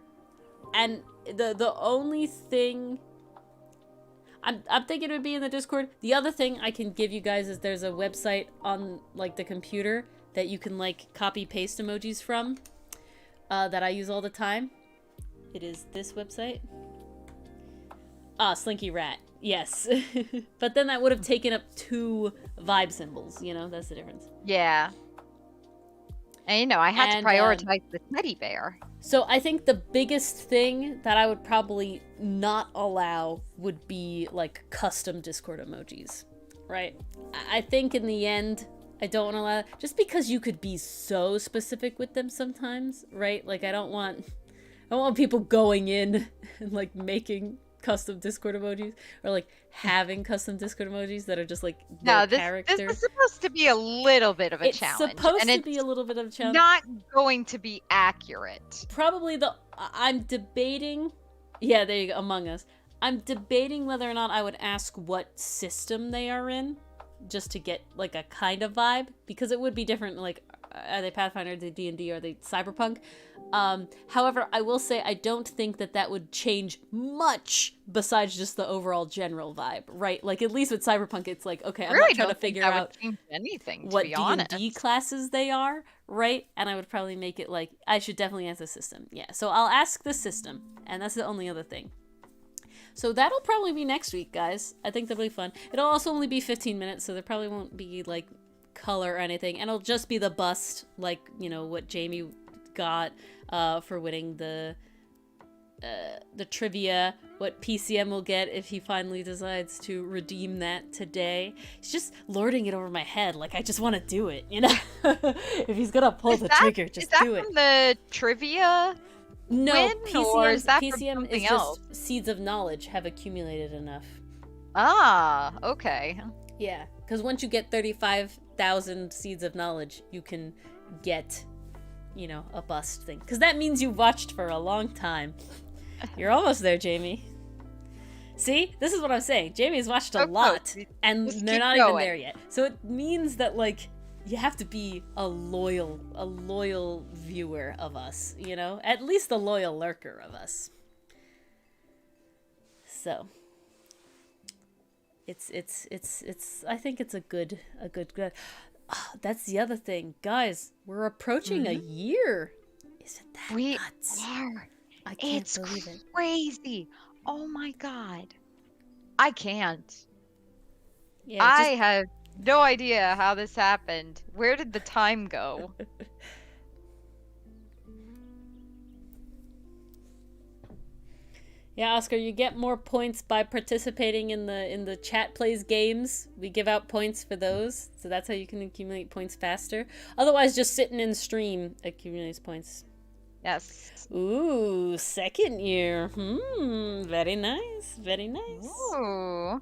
And the only thing I'm thinking it would be in the Discord. The other thing I can give you guys is there's a website on like the computer that you can like copy paste emojis from that I use all the time. It is this website. Slinky Rat. Yes. But then that would have taken up 2 vibe symbols, you know? That's the difference. Yeah. And I had to prioritize the teddy bear. So I think the biggest thing that I would probably not allow would be like custom Discord emojis, right? I think in the end, I don't want to allow, just because you could be so specific with them sometimes, right? Like I don't want people going in and like making custom Discord emojis or like having custom Discord emojis that are just like their character. This is supposed to be a little bit of a challenge. It's supposed to be a little bit of a challenge. Not going to be accurate. Probably I'm debating. Yeah, there you go. Among Us. I'm debating whether or not I would ask what system they are in, just to get like a kind of vibe, because it would be different. Like, are they Pathfinder? Are they D&D? Are they Cyberpunk? However, I will say I don't think that would change much besides just the overall general vibe, right? Like at least with Cyberpunk, it's like, okay, I'm really not trying to figure out anything, what D&D D&D classes they are, right? And I would probably make it like, I should definitely ask the system. Yeah, so I'll ask the system, and that's the only other thing. So that'll probably be next week, guys. I think that'll be fun. It'll also only be 15 minutes, so there probably won't be like color or anything, and it'll just be the bust, like, what Jamie got for winning the trivia, what PCM will get if he finally decides to redeem that today. He's just lording it over my head, like I just want to do it, if he's gonna pull the trigger, just do it. Is that from the trivia? No, PCM is just seeds of knowledge have accumulated enough. Ah, okay. Yeah, because once you get 35,000 seeds of knowledge, you can get, a bust thing. Because that means you watched for a long time. You're almost there, Jamie. See? This is what I'm saying. Jamie's watched a lot, and they're not even there yet. So it means that, like, you have to be a loyal viewer of us, At least a loyal lurker of us. So it's I think it's a good. That's the other thing, guys. We're approaching a year. Isn't that nuts? Are. I can't It's believe it. crazy. Oh my god. I can't. Yeah, I have no idea how this happened. Where did the time go? Yeah, Oscar, you get more points by participating in the chat plays games. We give out points for those, so that's how you can accumulate points faster. Otherwise, just sitting in stream accumulates points. Yes. Ooh, second year. Very nice. Very nice. Ooh.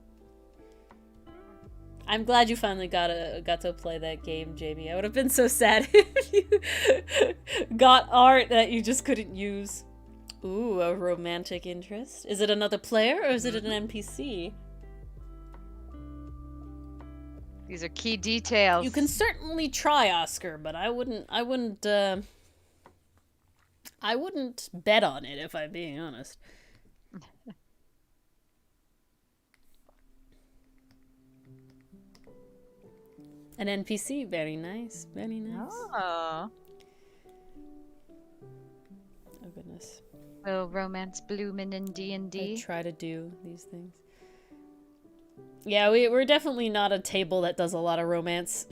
I'm glad you finally got to play that game, Jamie. I would have been so sad if you got art that you just couldn't use. Ooh, a romantic interest. Is it another player or is it an NPC? These are key details. You can certainly try, Oscar, but I wouldn't bet on it, if I'm being honest. An NPC, very nice, very nice. Oh. Oh goodness. Will romance blooming in I D&D? try to do these things. Yeah, we're definitely not a table that does a lot of romance.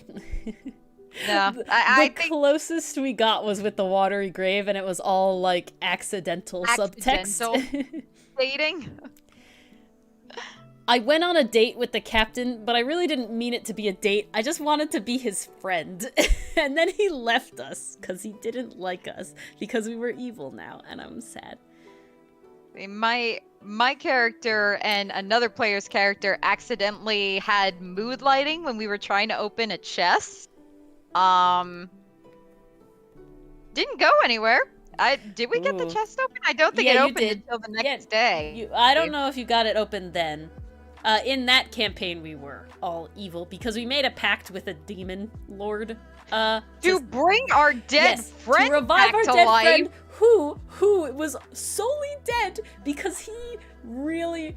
No, The I think closest we got was with the watery grave, and it was all like accidental Accidental. subtext. dating. I went on a date with the captain, but I really didn't mean it to be a date. I just wanted to be his friend. And then he left us because he didn't like us because we were evil now, and I'm sad. My character and another player's character accidentally had mood lighting when we were trying to open a chest. Didn't go anywhere. Did we get the Ooh. chest open? I don't think Yeah, it you opened did. until the next Yeah, day. I don't know if you got it open then. In that campaign, we were all evil because we made a pact with a demon lord. To bring our dead yes, friend to revive back our to dead life. friend who was solely dead because he really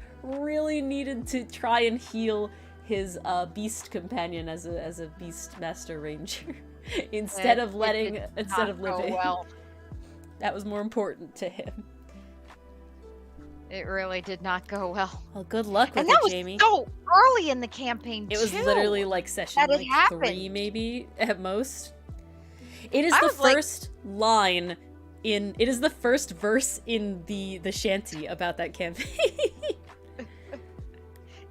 needed to try and heal his beast companion as a beast master ranger instead of living. Well, That was more important to him. it really did not go well. Well, good luck with And that it, was Jamie. so early in the campaign. It was too. literally like session that it like happened. 3 maybe at most. It is I the was like- first line in it is the first verse in the shanty about that campaign.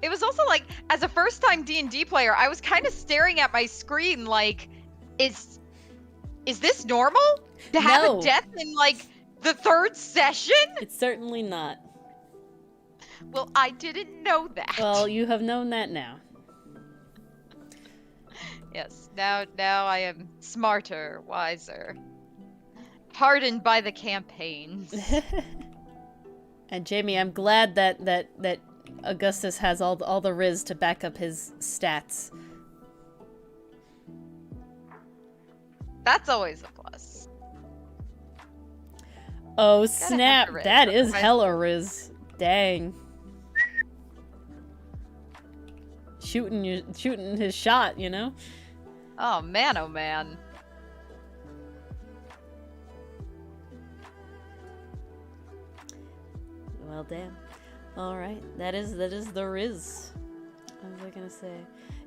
It was also like, as a first-time D&D player, I was kind of staring at my screen like, is this normal? To have No. a death in like the 3rd session? It's certainly not. Well, I didn't know that. Well, you have known that now. Yes, now I am smarter, wiser. Hardened by the campaigns. And Jamie, I'm glad that Augustus has all the riz to back up his stats. That's always a plus. Oh have snap! the riz, That is otherwise- hella riz. Dang. Shooting his shot, you know? Oh man, oh man. Well, damn. All right, that is the riz. What was I gonna say?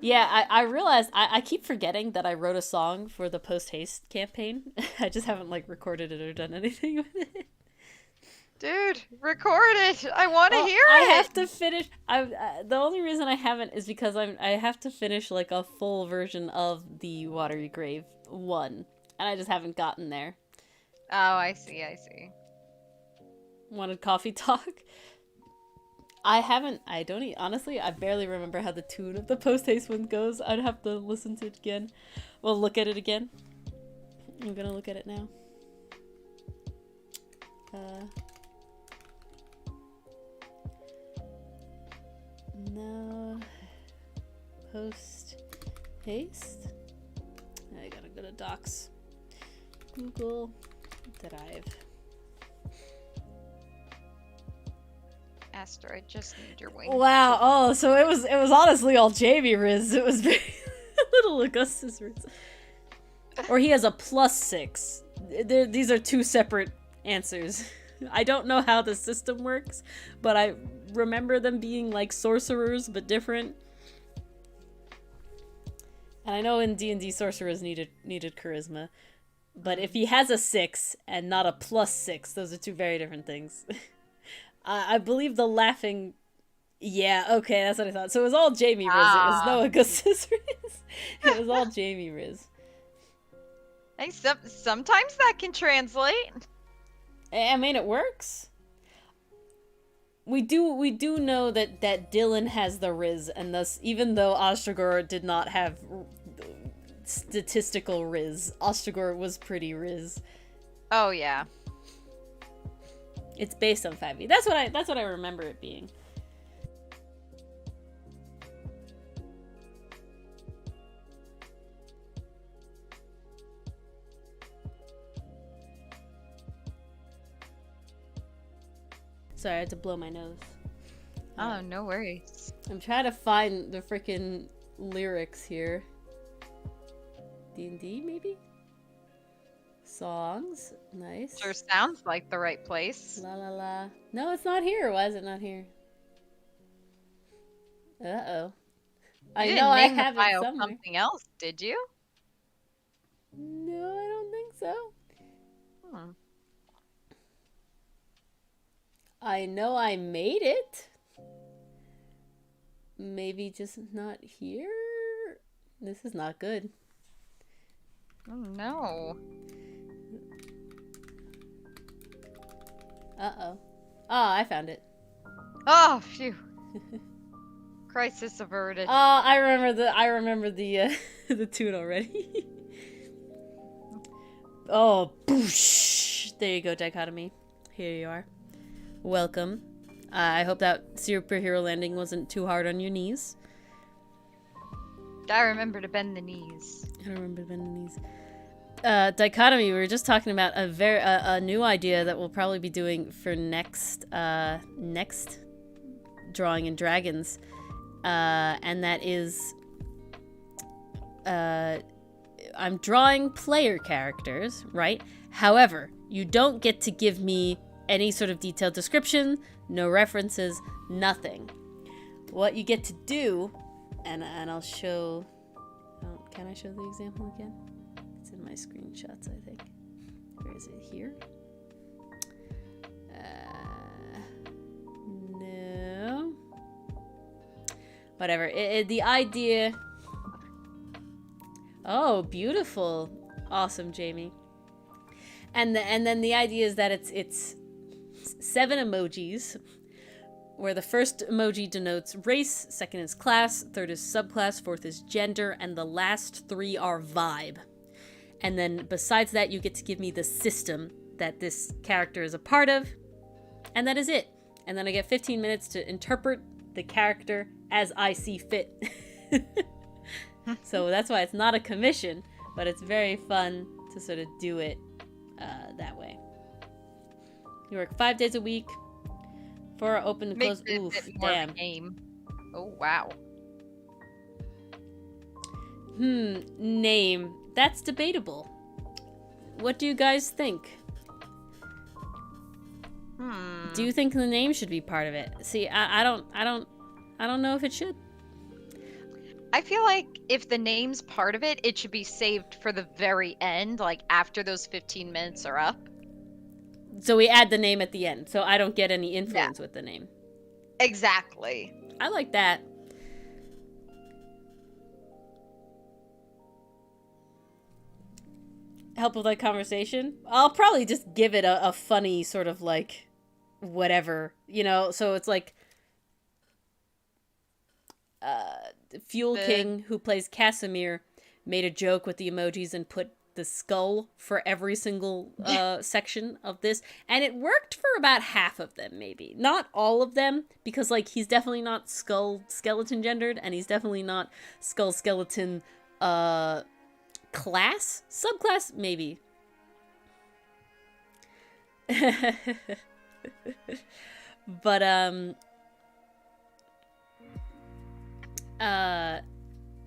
Yeah, I realized I keep forgetting that I wrote a song for the post haste campaign. I just haven't like recorded it or done anything with it. Dude, record it. I want to Well, hear I it. have to finish. The only reason I haven't is because I have to finish like a full version of the Watery Grave 1, and I just haven't gotten there. Oh, I see. Wanted coffee talk? Honestly, I barely remember how the tune of the post haste one goes. I'd have to listen to it again. Well, look at it again. I'm gonna look at it now. No. Post haste. I gotta go to docs. Google Drive. Asteroid, just need your wings. Wow. Oh, so it was honestly all Jamie Riz. It was very little Augustus Riz. Or he has a +6. These are 2 separate answers. I don't know how the system works, but I remember them being like sorcerers but different. And I know in D&D sorcerers needed charisma, but if he has a 6 and not a +6, those are 2 very different things. I believe the laughing. Yeah, okay, that's what I thought. So it was all Jamie Riz. It was no Augustus Riz. It was all Jamie Riz. Hey, sometimes that can translate. I mean, it works. We do know that Dylan has the Riz, and thus, even though Ostrogor did not have statistical Riz, Ostrogor was pretty Riz. Oh yeah. It's based on 5e. That's what I remember it being. Sorry, I had to blow my nose. Oh, no worries. I'm trying to find the freaking lyrics here. D&D, maybe? Songs. Nice. Sure sounds like the right place. La la la. No, it's not here. Why is it not here? Uh-oh. I You know didn't I name the have it file somewhere. something else, did you? No, I don't think so. Hmm. I know I made it. Maybe just not here? This is not good. Oh no. Uh-oh. Oh, I found it. Oh, phew. Crisis averted. Oh, I remember the the tune already. Oh, boosh. There you go, dichotomy. Here you are. Welcome. I hope that superhero landing wasn't too hard on your knees. I remember to bend the knees. I don't remember bending the knees. Dichotomy, we were just talking about a new idea that we'll probably be doing for next Drawing in Dragons. And that is I'm drawing player characters, right? However, you don't get to give me any sort of detailed description, no references, nothing. What you get to do, and I'll show... Oh, can I show the example again? It's in my screenshots, I think. Where is it? Here? No. Whatever. The idea... Oh, beautiful. Awesome, Jamie. And then the idea is that it's 7 emojis, where the first emoji denotes race, second is class, third is subclass, fourth is gender, and the last 3 are vibe. And then besides that, you get to give me the system that this character is a part of, and that is it. And then I get 15 minutes to interpret the character as I see fit. So that's why it's not a commission, but it's very fun to sort of do it that way. You work 5 days a week. 4 are open and closed. Makes it a Oof, bit more of a damn. game. Oh wow. Name. That's debatable. What do you guys think? Do you think the name should be part of it? See, I don't know if it should. I feel like if the name's part of it, it should be saved for the very end, like after those 15 minutes are up. So we add the name at the end, so I don't get any influence with the name. Exactly. I like that. Help with that conversation? I'll probably just give it a funny sort of like whatever, you know, so it's like Fuel King, who plays Casamir, made a joke with the emojis and put the skull for every single section of this, and it worked for about half of them, maybe. Not all of them, because like he's definitely not skull skeleton gendered, and he's definitely not skull skeleton class? Subclass? Maybe. But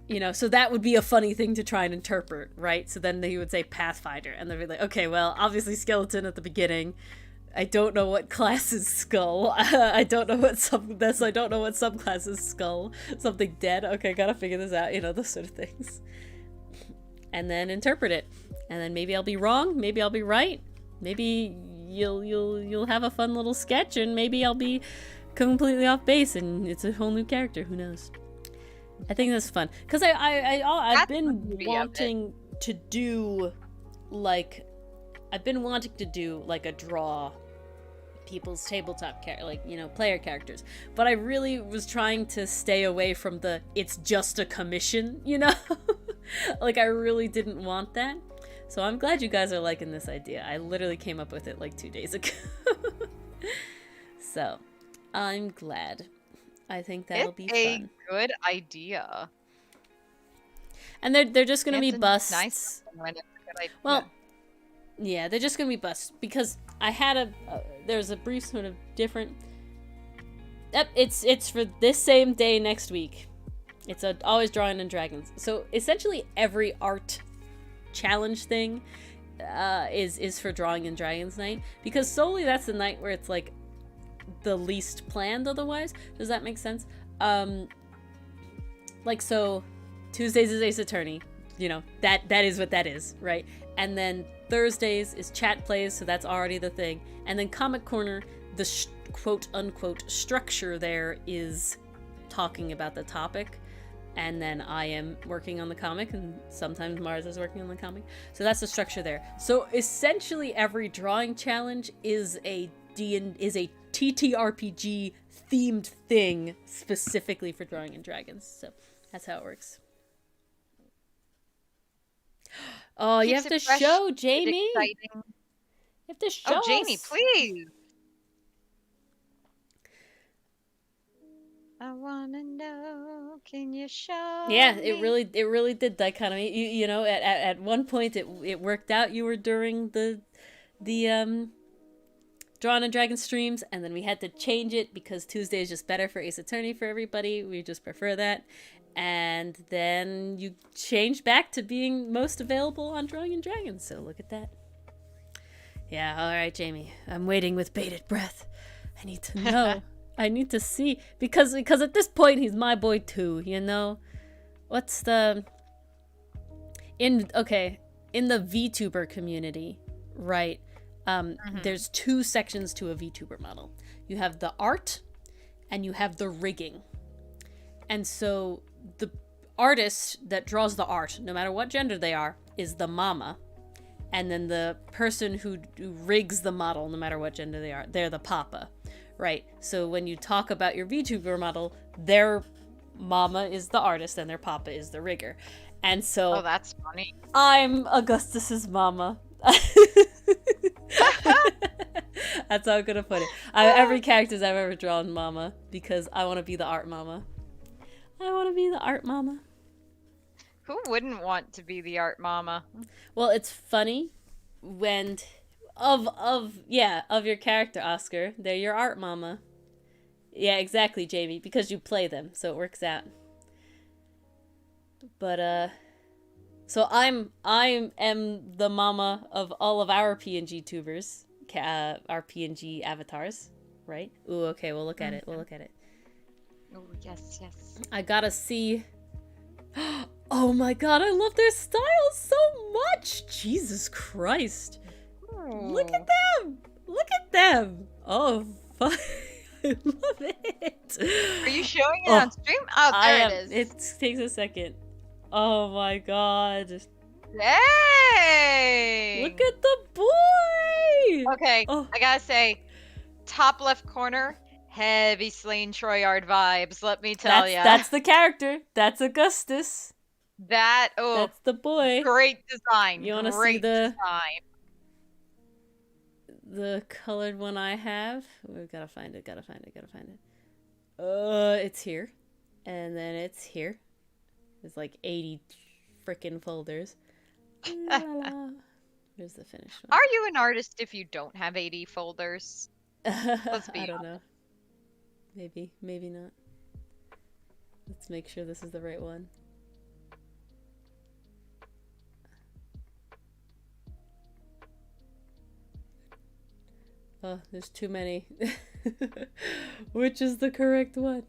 you know, so that would be a funny thing to try and interpret, right? So then he would say Pathfinder, and they'd be like, okay, well, obviously skeleton at the beginning. I don't know what class is skull. I don't know what I don't know what subclass is skull. Something dead. Okay, gotta figure this out. You know, those sort of things. And then interpret it, and then maybe I'll be wrong. Maybe I'll be right. Maybe you'll have a fun little sketch, and maybe I'll be completely off base, and it's a whole new character. Who knows? I think that's fun because I've been wanting to do like a draw people's tabletop player characters, but I really was trying to stay away from the it's just a commission, you know. Like I really didn't want that, so I'm glad you guys are liking this idea. I literally came up with it like 2 days ago. So I'm glad. I think that'll be fun. It's a good idea. And they're just gonna be busts. Nice when it's a good idea. Well, yeah, they're just gonna be busts because I had there's a brief sort of different. Yep, it's for this same day next week. It's always Drawing in Dragons. So essentially every art challenge thing is for Drawing and Dragons night, because solely that's the night where it's like the least planned otherwise. Does that make sense? Like, so Tuesdays is Ace Attorney, you know, that is what that is, right? And then Thursdays is chat plays, so that's already the thing. And then Comic Corner, the quote unquote structure there is talking about the topic, and then I am working on the comic, and sometimes Mars is working on the comic. So that's the structure there. So essentially every drawing challenge is a TTRPG themed thing specifically for Drawing and Dragons. So that's how it works. Oh, you have to show, Jamie. You have to show us. Jamie, please. I wanna know. Can you show? Yeah, me? it really did dichotomy. You know, at one point it worked out. You were during the Drawn and Dragon streams, and then we had to change it because Tuesday is just better for Ace Attorney for everybody. We just prefer that. And then you changed back to being most available on Drawing and Dragons. So look at that. Yeah, all right, Jamie. I'm waiting with bated breath. I need to know. I need to see, because at this point he's my boy too, you know? What's the in the VTuber community, right? There's two sections to a VTuber model. You have the art and you have the rigging. And so the artist that draws the art, no matter what gender they are, is the mama. And then the person who rigs the model, no matter what gender they are, they're the papa. Right, so when you talk about your VTuber model, their mama is the artist and their papa is the rigger. And so... Oh, that's funny. I'm Augustus's mama. That's how I'm gonna put it. Every character I've ever drawn mama, because I want to be the art mama. I want to be the art mama. Who wouldn't want to be the art mama? Well, it's funny when... Of your character, Oscar. They're your art mama. Yeah, exactly, Jamie, because you play them, so it works out. But so I am the mama of all of our PNG tubers, our PNG avatars, right? Ooh, okay, we'll look at it. We'll look at it. Oh, yes. I gotta see. Oh my god, I love their style so much. Jesus Christ. Look at them! Look at them! Oh, fuck. I love it! Are you showing it on stream? Oh, there it is. It takes a second. Oh my god. Hey! Look at the boy! Okay, Oh. I gotta say, top left corner, heavy Slain Troyard vibes, let me tell ya. That's the character. That's Augustus. That's the boy. great design. You wanna see great the- design. The colored one I have. We've gotta find it. It's here. And then it's here. There's like 80 frickin' folders. La, la, la. Where's the finished one? Are you an artist if you don't have 80 folders? Let's be I don't know. Maybe not. Let's make sure this is the right one. Oh, there's too many. Which is the correct one?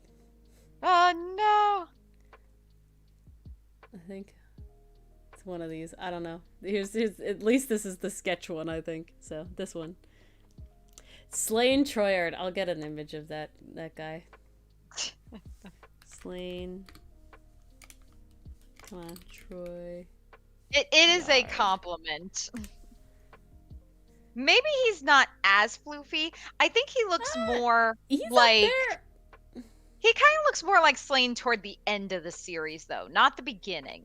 Oh no! I think it's one of these. I don't know. Here's at least this is the sketch one, I think. So this one. Slain Troyard. I'll get an image of that guy. Slain. Come on, Troy. It is a compliment. Maybe he's not as floofy. I think he looks more He's like... up there. He kind of looks more like Slain toward the end of the series, though, not the beginning.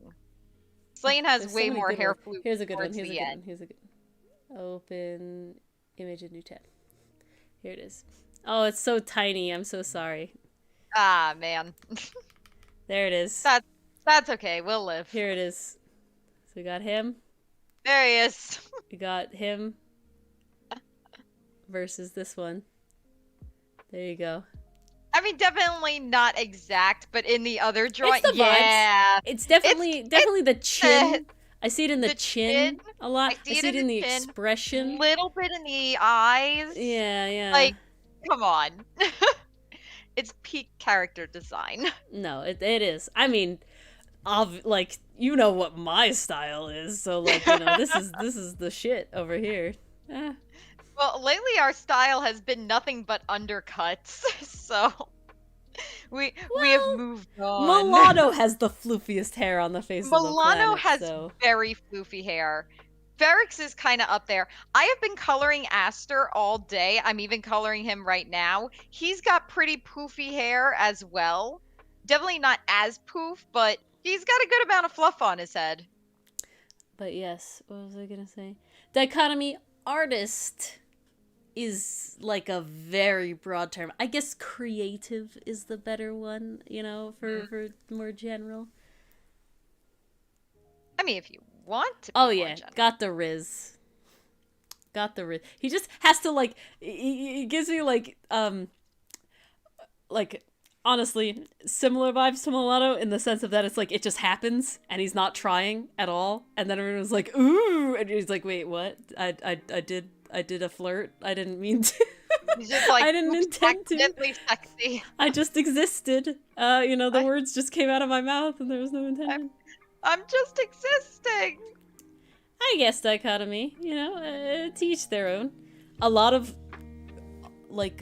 Slain has There's so way many more good hair ones. floof Here's a good one. towards the end. Here's a good one. Open image in new tab. Here it is. Oh, it's so tiny. I'm so sorry. Ah, man. There it is. That's okay. We'll live. Here it is. So we got him. There he is. We got him versus this one. There you go. I mean, definitely not exact, but in the other drawing, It's the vibes. yeah. It's definitely the chin. I see it in the chin a lot. I see it in the chin, expression. Little bit in the eyes. Yeah. Like, come on. It's peak character design. No, it is. I mean, like, you know what my style is, so like, you know, this is the shit over here. Eh. Well, lately our style has been nothing but undercuts, so we have moved on. Milano has the floofiest hair on the face of the planet. Milano has so. very floofy hair. Ferrix is kind of up there. I have been coloring Aster all day. I'm even coloring him right now. He's got pretty poofy hair as well. Definitely not as poof, but he's got a good amount of fluff on his head. But yes, what was I gonna say? Dichotomy artist is like a very broad term. I guess creative is the better one, you know, for more general. I mean, if you want to be oh yeah, general. got the riz. He just has to like he gives me like honestly similar vibes to Milano in the sense of that it's like it just happens and he's not trying at all, and then everyone's like ooh, and he's like wait, what? I did a flirt. I didn't mean to. He's just like, I didn't intend to. Accidentally sexy. I just existed. You know, the words just came out of my mouth and there was no intention. I'm just existing. I guess dichotomy, you know, to each their own. A lot of like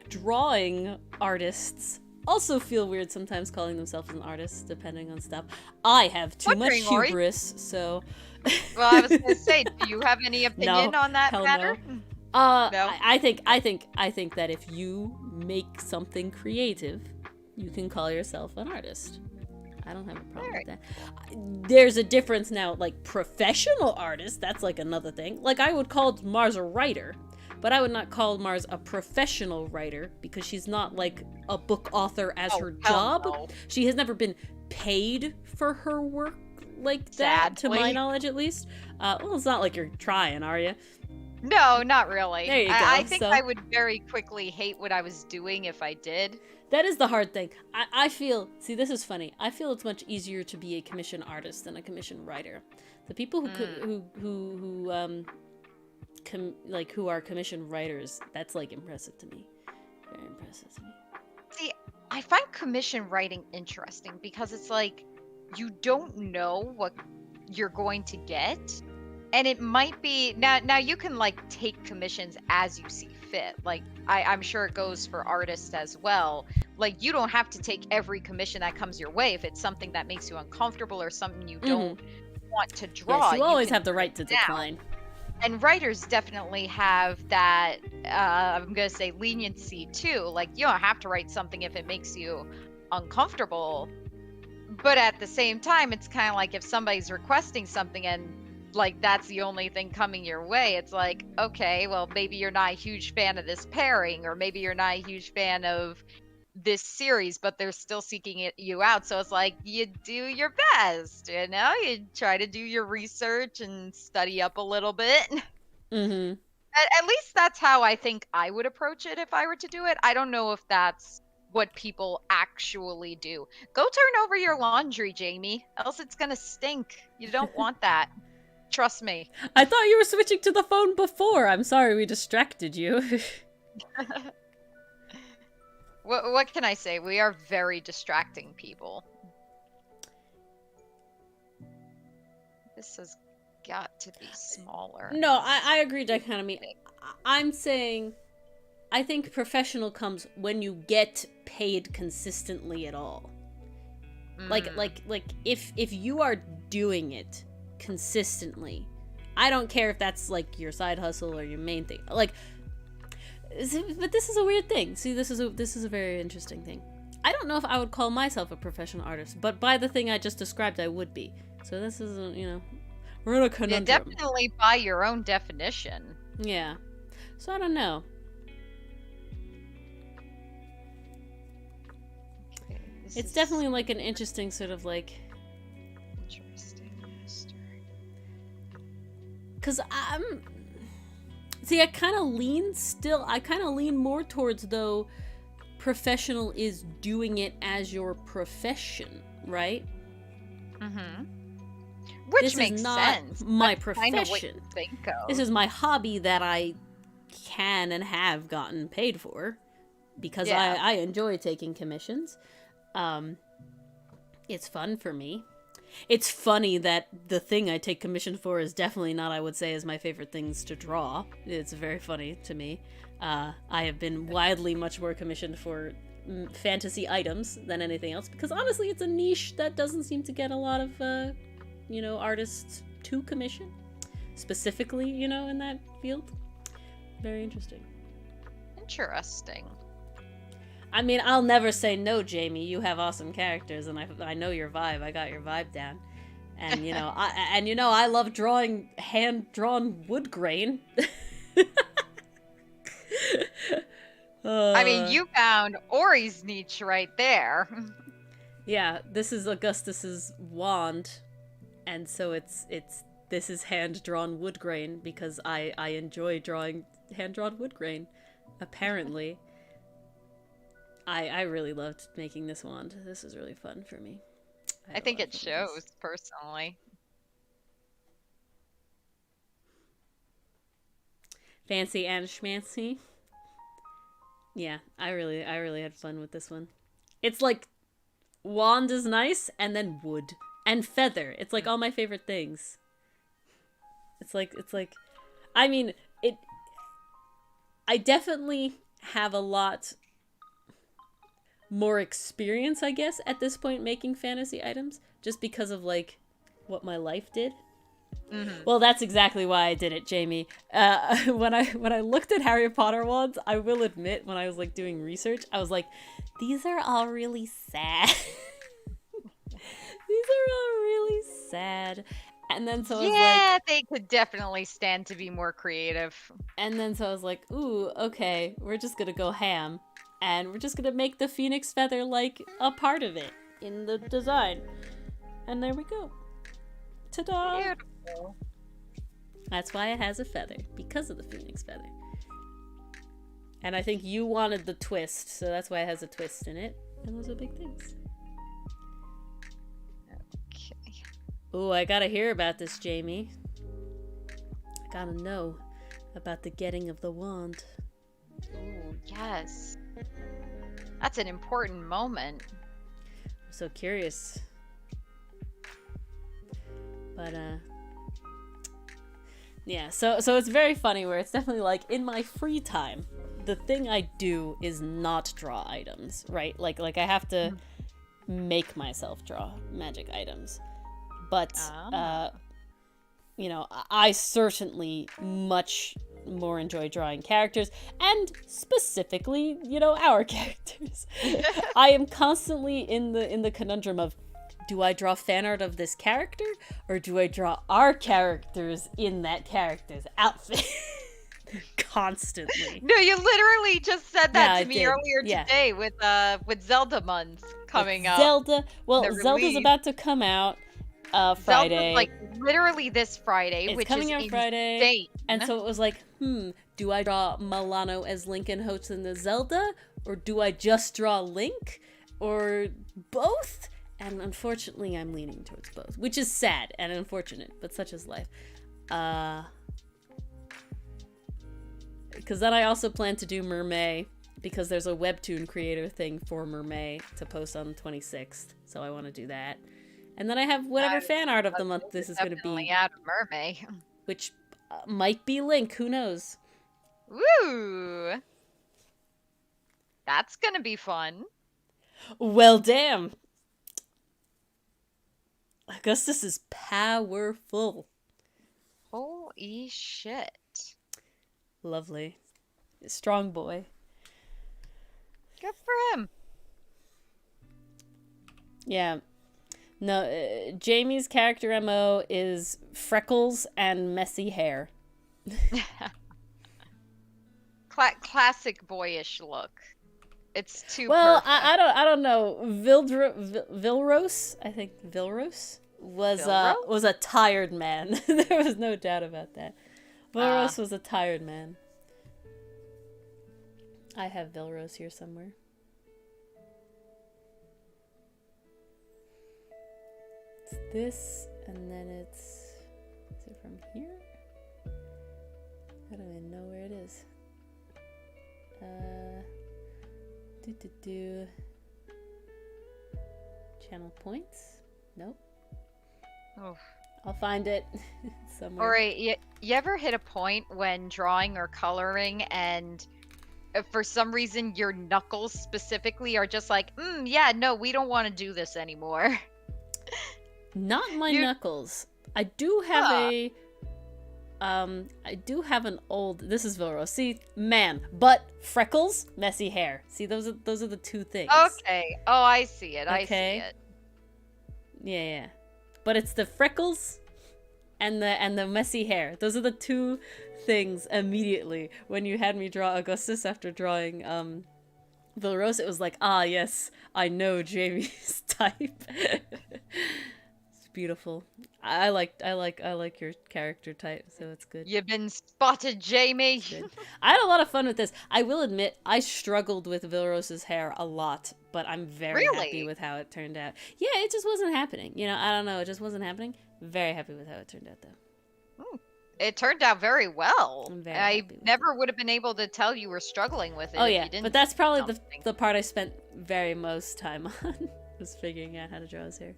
drawing artists also feel weird sometimes calling themselves an artist, depending on stuff. I have too much hubris, so. Well, I was gonna say, do you have any opinion on that matter? No. No. I think that if you make something creative, you can call yourself an artist. I don't have a problem with that. There's a difference now, like professional artist, that's like another thing. Like I would call Mars a writer, but I would not call Mars a professional writer because she's not like a book author as her job. No. She has never been paid for her work like that, to my knowledge at least. Well, it's not like you're trying, are you? No, not really. There you go. I think I would very quickly hate what I was doing if I did. That is the hard thing. I feel, see, this is funny. I feel it's much easier to be a commission artist than a commission writer. The people who are commission writers, that's like impressive to me. Very impressive to me. See, I find commission writing interesting because it's like you don't know what you're going to get. And it might be now you can like take commissions as you see fit. Like I'm sure it goes for artists as well. Like you don't have to take every commission that comes your way if it's something that makes you uncomfortable or something you don't want to draw. Yes, you always have the right to decline. And writers definitely have that I'm gonna say leniency too. Like you don't have to write something if it makes you uncomfortable. But at the same time, it's kind of like if somebody's requesting something and like that's the only thing coming your way, it's like, okay, well maybe you're not a huge fan of this pairing, or maybe you're not a huge fan of this series, but they're still seeking you out. So it's like you do your best, you know, you try to do your research and study up a little bit. Mm-hmm. At least that's how I think I would approach it if I were to do it. I don't know if that's what people actually do. Go turn over your laundry, Jamie, else it's gonna stink. You don't want that. Trust me. I thought you were switching to the phone before. I'm sorry we distracted you. What can I say? We are very distracting people. This has got to be smaller. No, I agree, dichotomy. I'm saying I think professional comes when you get paid consistently at all. Like if you are doing it consistently, I don't care if that's like your side hustle or your main thing. Like, but this is a weird thing. See, this is a very interesting thing. I don't know if I would call myself a professional artist, but by the thing I just described, I would be. So this is a, you know, we're in a conundrum. Yeah, definitely by your own definition. Yeah. So I don't know. Okay, It's definitely like an interesting sort of like. Interesting. Because see, I kind of lean more towards, though, professional is doing it as your profession, right? Which this makes is not sense. my That's kinda what profession. you think of. This is my hobby that I can and have gotten paid for because Yeah. I enjoy taking commissions. It's fun for me. It's funny that the thing I take commission for is definitely not, I would say, is my favorite things to draw. It's very funny to me. I have been widely much more commissioned for fantasy items than anything else because honestly, it's a niche that doesn't seem to get a lot of, artists to commission, specifically, in that field. Very interesting. Interesting. I mean, I'll never say no, Jamie. You have awesome characters, and I know your vibe. I got your vibe down, and I love drawing hand-drawn wood grain. I mean, you found Ori's niche right there. Yeah, this is Augustus's wand, and so this is hand-drawn wood grain because I enjoy drawing hand-drawn wood grain. Apparently. I really loved making this wand. This is really fun for me. I think it shows, personally. Fancy and schmancy. Yeah, I really had fun with this one. It's like wand is nice, and then wood and feather. It's like all my favorite things. It's like I mean, I definitely have a lot more experience, I guess, at this point making fantasy items, just because of like what my life did. Mm-hmm. Well, that's exactly why I did it, Jamie. When I looked at Harry Potter wands, I will admit, when I was like doing research, I was like, these are all really sad. These are all really sad. And then so I was like, they could definitely stand to be more creative. And then so I was like, ooh, okay, we're just gonna go ham. And we're just gonna make the phoenix feather like a part of it in the design. And there we go. Ta-da! Beautiful. That's why it has a feather, because of the phoenix feather. And I think you wanted the twist, so that's why it has a twist in it. And those are big things. Okay. Ooh, I gotta hear about this, Jamie. I gotta know about the getting of the wand. Ooh, yes. That's an important moment. I'm so curious. But, yeah, so it's very funny where it's definitely like, in my free time, the thing I do is not draw items, right? Like I have to make myself draw magic items. But, I certainly much more enjoy drawing characters, and specifically, our characters. I am constantly in the conundrum of, do I draw fan art of this character, or do I draw our characters in that character's outfit? Constantly. No, you literally just said that to me earlier Yeah. today with Zelda months coming up. Zelda, well, The Zelda's release. about to come out Friday. Zelda's like literally this Friday, It's which coming is out Friday. insane. And so it was like, do I draw Milano as Link and Host in the Zelda? Or do I just draw Link? Or both? And unfortunately, I'm leaning towards both. Which is sad and unfortunate, but such is life. Because then I also plan to do Mermaid, because there's a webtoon creator thing for Mermaid to post on the 26th. So I want to do that. And then I have whatever fan art of the month this is going to be. Out of Mermaid. Which might be Link, who knows? Woo! That's gonna be fun. Well, damn. Augustus is powerful. Holy shit. Lovely. Strong boy. Good for him. Yeah. No, Jamie's character MO is freckles and messy hair. Classic boyish look. It's too Well, perfect. I don't know. Vilros, I think Vilros was a tired man. There was no doubt about that. Vilros was a tired man. I have Vilros here somewhere. It's this And then is it from here? I don't even know where it is. Channel points? Nope. Oh. I'll find it somewhere. Or you ever hit a point when drawing or coloring and for some reason your knuckles specifically are just like, yeah, no, we don't want to do this anymore. Not my knuckles. I do have I do have an old. This is Vilro. See, man, butt, freckles, messy hair. See, those are the two things. Okay. Oh, I see it. I see Okay. it. Yeah. But it's the freckles and the messy hair. Those are the two things immediately. When you had me draw Augustus after drawing Vilros, it was like, ah, yes, I know Jamie's type. It's beautiful. I like your character type, so it's good. You've been spotted, Jamie. Good. I had a lot of fun with this. I will admit, I struggled with Vilros's hair a lot, but I'm very happy with how it turned out. Yeah, it just wasn't happening. You know, I don't know. It just wasn't happening. Very happy with how it turned out, though. It turned out very well. I'm very I happy with never would have been able to tell you were struggling with it. Oh if yeah, you didn't but that's probably something. the part I spent very most time on, was figuring out how to draw his hair.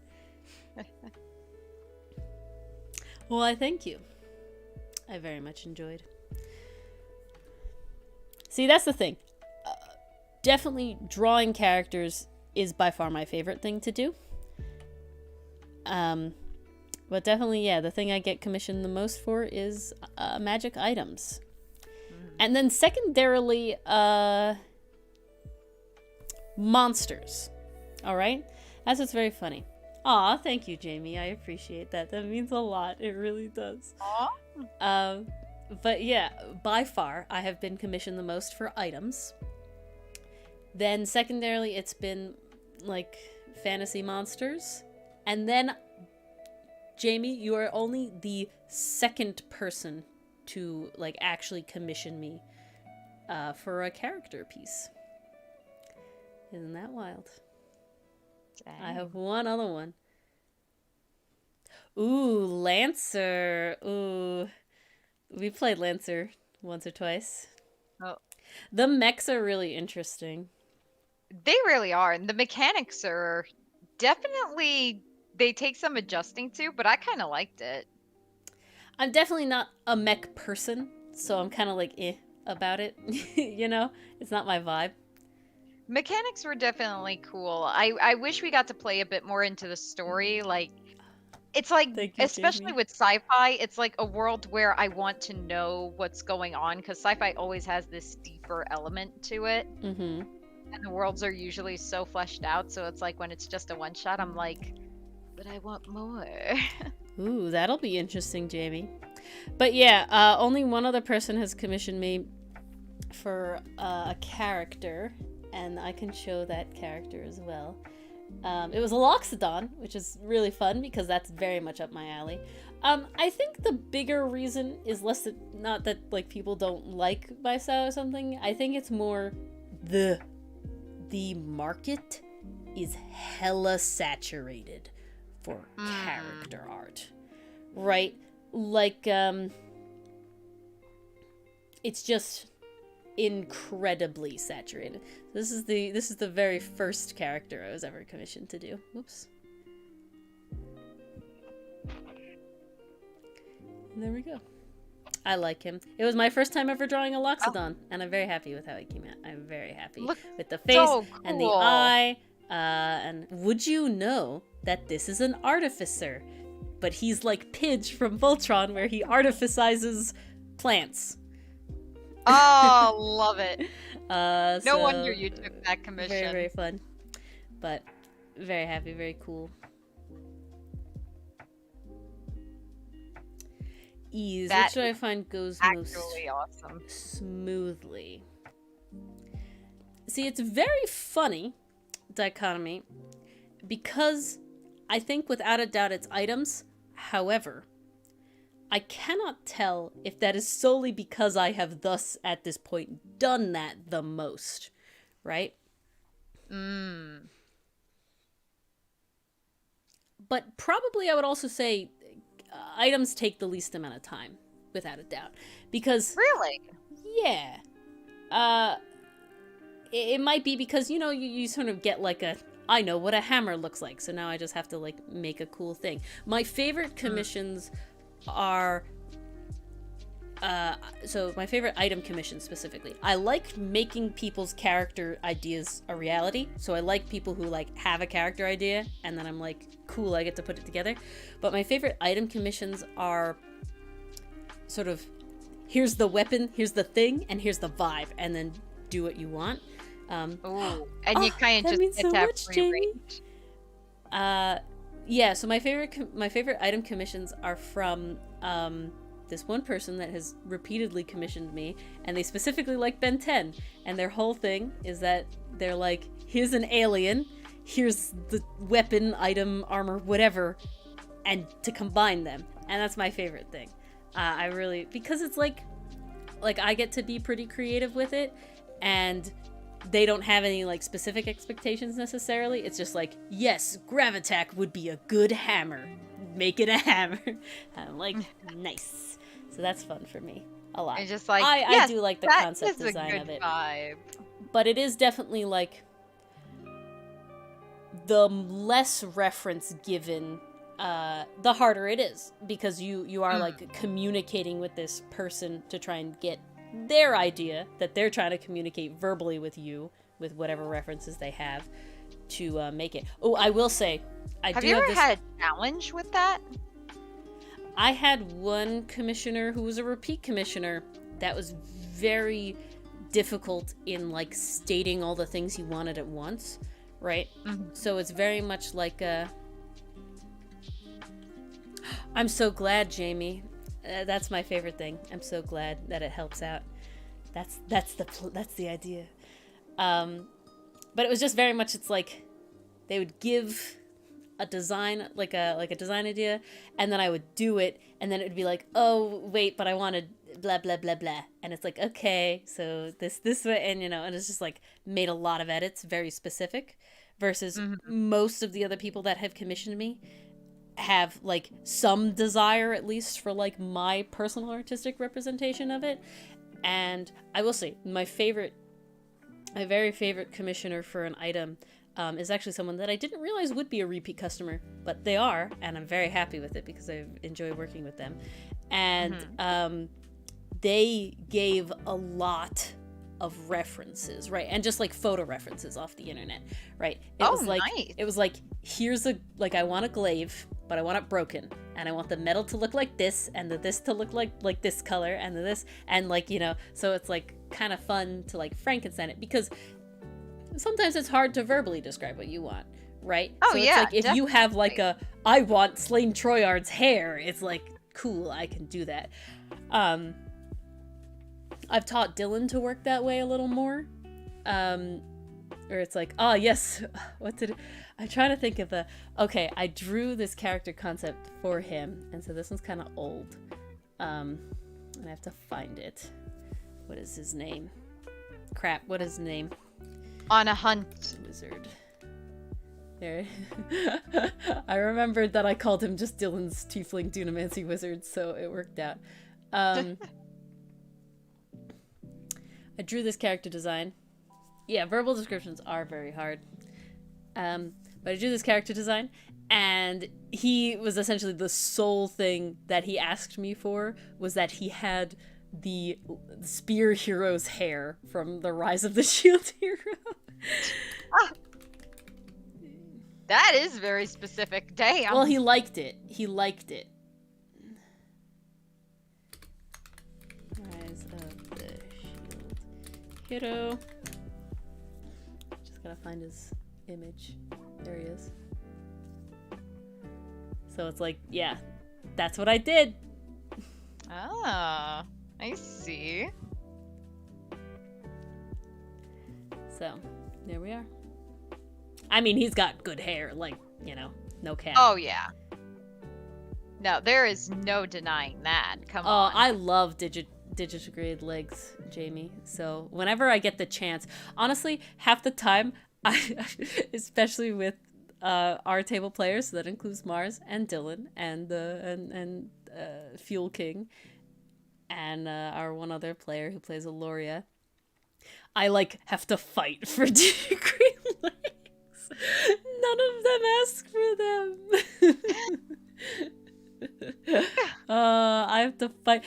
Well, I thank you. I very much enjoyed. See, that's the thing. Definitely drawing characters is by far my favorite thing to do. But definitely, yeah, the thing I get commissioned the most for is magic items. And then secondarily, monsters. All right? That's what's very funny. Aw, thank you, Jamie. I appreciate that. That means a lot. It really does. Aw. But yeah, by far, I have been commissioned the most for items. Then secondarily, it's been like fantasy monsters. And then, Jamie, you are only the second person to like actually commission me for a character piece. Isn't that wild? Dang. I have one other one. Ooh, Lancer. Ooh. We played Lancer once or twice. Oh. The mechs are really interesting. They really are. And the mechanics are definitely, they take some adjusting to, but I kind of liked it. I'm definitely not a mech person, so I'm kind of like about it. You know? It's not my vibe. Mechanics were definitely cool. I wish we got to play a bit more into the story. Like, it's like, Thank you, especially Jamie. with sci-fi, it's like a world where I want to know what's going on, because sci-fi always has this deeper element to it. Mm-hmm. And the worlds are usually so fleshed out, so it's like when it's just a one-shot, I'm like, but I want more. Ooh, that'll be interesting, Jamie. But yeah, only one other person has commissioned me for a character, and I can show that character as well. It was a Loxodon, which is really fun because that's very much up my alley. I think the bigger reason is less that, not that like people don't like my style or something. I think it's more the market is hella saturated for character art, right? Like it's just incredibly saturated. This is the very first character I was ever commissioned to do. Whoops. And there we go. I like him. It was my first time ever drawing a Loxodon, and I'm very happy with how he came out. I'm very happy Look with the face so and the cool. eye. And would you know that this is an artificer? But he's like Pidge from Voltron, where he artificizes plants. Oh, love it. No So, wonder you took that commission. Very, very fun. But very happy, very cool. Ease. That Which do I find goes most Actually awesome. smoothly? See, it's very funny dichotomy because I think without a doubt it's items. However, I cannot tell if that is solely because I have thus at this point done that the most, right? But probably I would also say items take the least amount of time, without a doubt, because Really? yeah, it might be because you sort of get like I know what a hammer looks like, so now I just have to like make a cool thing. My favorite commissions are so my favorite item commissions specifically, I like making people's character ideas a reality. So I like people who like have a character idea and then I'm like, cool, I get to put it together. But my favorite item commissions are sort of, here's the weapon, here's the thing, and here's the vibe, and then do what you want. Oh, and you kind of just get to have free range. Yeah, so my favorite item commissions are from this one person that has repeatedly commissioned me, and they specifically like Ben 10, and their whole thing is that they're like, here's an alien, here's the weapon, item, armor, whatever, and to combine them, and that's my favorite thing. I really, because it's like I get to be pretty creative with it, and they don't have any like specific expectations necessarily. It's just like, yes, Gravitack would be a good hammer. Make it a hammer. I'm like, nice. So that's fun for me a lot. And just like, I do like the concept that is design a good of it. Vibe. But it is definitely like the less reference given, the harder it is, because you are like communicating with this person to try and get their idea that they're trying to communicate verbally with you with whatever references they have to make it. Oh, I will say, have you ever had a challenge with that? I had one commissioner who was a repeat commissioner that was very difficult in like stating all the things he wanted at once, right? So it's very much like I'm so glad, Jamie. That's my favorite thing. I'm so glad that it helps out. That's the idea. But it was just very much, it's like they would give a design, like a design idea, and then I would do it, and then it would be like, oh wait, but I wanted blah blah blah blah, and it's like, okay, so this way, and and it's just like made a lot of edits, very specific, versus most of the other people that have commissioned me have like some desire at least for like my personal artistic representation of it. And I will say my very favorite commissioner for an item is actually someone that I didn't realize would be a repeat customer, but they are, and I'm very happy with it because I enjoy working with them. And they gave a lot of references, right? And just like photo references off the internet, right? It was like, nice. It was like, here's I want a glaive, but I want it broken, and I want the metal to look like this, and this to look like this color, and this, and like, so it's like kind of fun to like Frankenstein it, because sometimes it's hard to verbally describe what you want, right? Oh, so it's yeah, like if you have like I want Slain Troyard's hair, it's like, cool, I can do that. I've taught Dylan to work that way a little more. Where it's like, oh yes, I'm trying to think of okay, I drew this character concept for him, and so this one's kind of old. And I have to find it. What is his name? Crap, what is his name? On a hunt. Wizard. There. I remembered that I called him just Dylan's Tiefling Dunamancy Wizard, so it worked out. I drew this character design. Yeah, verbal descriptions are very hard. But I drew this character design, and he was essentially the sole thing that he asked me for, was that he had the spear hero's hair from the Rise of the Shield Hero. That is very specific. Damn. Well, he liked it. Rise of the Shield Hero. Just gotta find his image. There he is. So it's like, yeah, that's what I did. Ah, I see. So, there we are. I mean, he's got good hair, like, no cap. Oh, yeah. No, there is no denying that. Come on. Oh, I love digitigrade legs, Jamie. So, whenever I get the chance, honestly, half the time, especially with our table players, so that includes Mars and Dylan and Fuel King and our one other player who plays Aloria. I like have to fight for two green legs. None of them ask for them. I have to fight.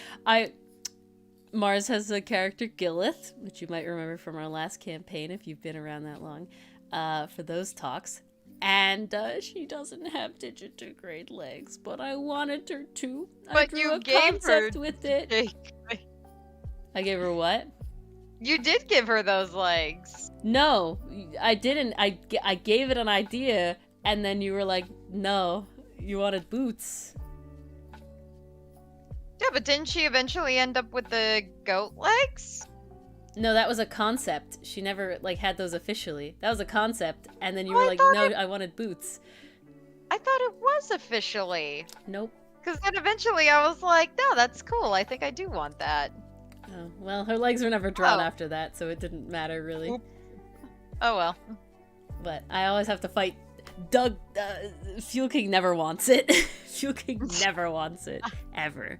Mars has a character Gilith, which you might remember from our last campaign if you've been around that long, for those talks. And she doesn't have digitigrade legs, but I wanted her to. I But drew you a gave her concept with it. I gave her what? You did give her those legs. No, I didn't. I gave it an idea, and then you were like, no, you wanted boots. Yeah, but didn't she eventually end up with the goat legs? No, that was a concept. She never, like, had those officially. That was a concept, and then you Oh, were I like, thought no, it- I wanted boots. I thought it was officially. Nope. Because then eventually I was like, no, that's cool. I think I do want that. Oh, well, her legs were never drawn Oh. after that, so it didn't matter, really. Oop. Oh well. But I always have to fight. Doug, Fuel King never wants it. Fuel King never wants it. Ever.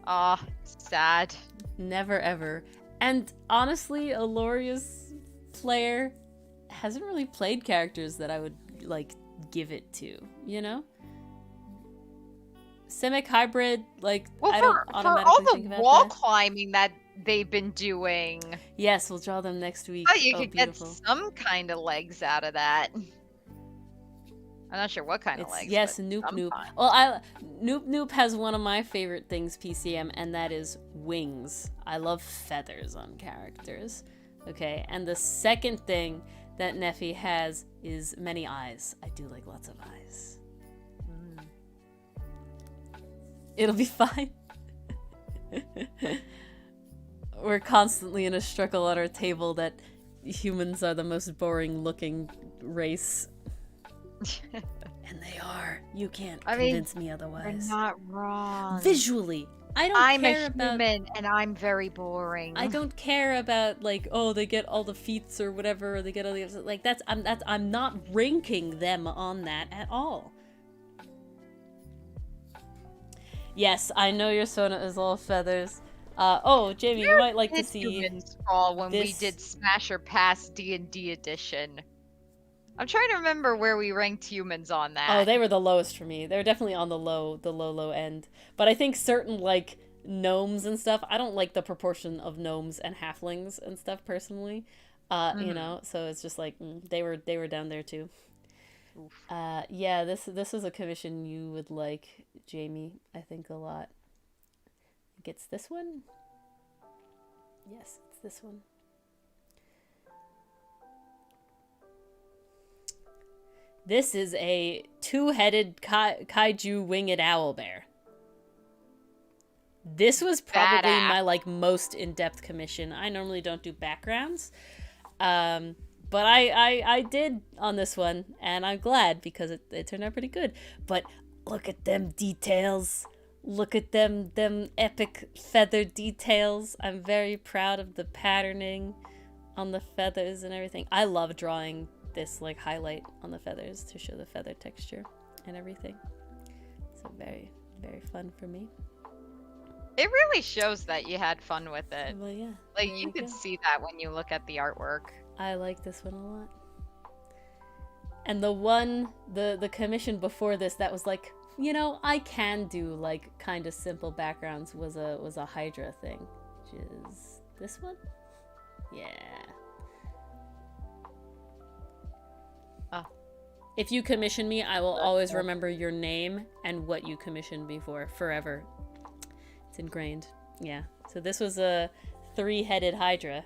Aw, sad. Never, ever. And honestly, Aloria's player hasn't really played characters that I would, like, give it to, you know? Simic Hybrid, like, Well, I don't for automatically all think the about wall that. climbing that they've been doing, Yes, we'll draw them next week. oh, you could beautiful. get some kind of legs out of that. I'm not sure what kind of It's, legs. yes, but Noop some Noop. kind. Well, Noop Noop has one of my favorite things, PCM, and that is wings. I love feathers on characters. Okay, and the second thing that Neffy has is many eyes. I do like lots of eyes. It'll be fine. We're constantly in a struggle at our table that humans are the most boring looking race. And they are. You can't I mean, convince me You're otherwise. not wrong. Visually, I don't I'm care a about. human and I'm very boring. I don't care about, like, oh, they get all the feats or whatever, or they get all the, like, I'm not ranking them on that at all. Yes, I know your Sona is all feathers. Oh, Jamie, you might like to Did see. humans fall when we this- did Smash or Pass D&D edition. I'm trying to remember where we ranked humans on that. Oh, they were the lowest for me. They were definitely on the low end. But I think certain, like, gnomes and stuff, I don't like the proportion of gnomes and halflings and stuff personally. You know, so it's just like they were down there too. Oof. Yeah, this is a commission you would like, Jamie, I think a lot. I think it's this one. Yes, it's this one. This is a two-headed kaiju winged owlbear. This was probably Badass. my, like, most in-depth commission. I normally don't do backgrounds. But I did on this one, and I'm glad because it turned out pretty good. But look at them details. Look at them epic feather details. I'm very proud of the patterning on the feathers and everything. I love drawing this, like, highlight on the feathers to show the feather texture and everything. So very, very fun for me. It really shows that you had fun with it. Well, yeah. Like, there you we could go. see that when you look at the artwork. I like this one a lot. And the commission before this that was like, you know, I can do, like, kind of simple backgrounds was a Hydra thing, which is this one. Yeah. Oh. If you commission me, I will always remember your name and what you commissioned me for forever. It's ingrained. Yeah. So this was a 3-headed Hydra.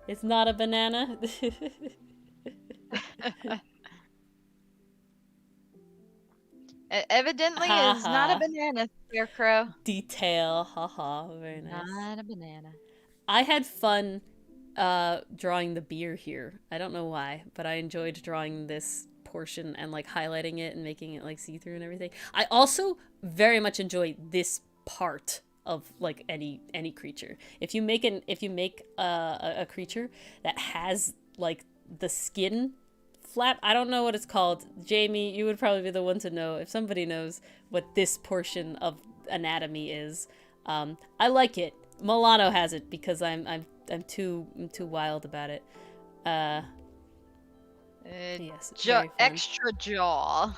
It's not a banana. Evidently, Ha it's not a ha. banana, Scarecrow. Detail. Haha. Very nice. Not a banana. I had fun drawing the beer here. I don't know why, but I enjoyed drawing this portion and, like, highlighting it and making it, like, see-through and everything. I also very much enjoy this part of, like, any creature. If you make a creature that has, like, the skin flap. I don't know what it's called. Jamie, you would probably be the one to know if somebody knows what this portion of anatomy is. I like it. Milano has it because I'm too wild about it. Yes, very fun. Extra jaw.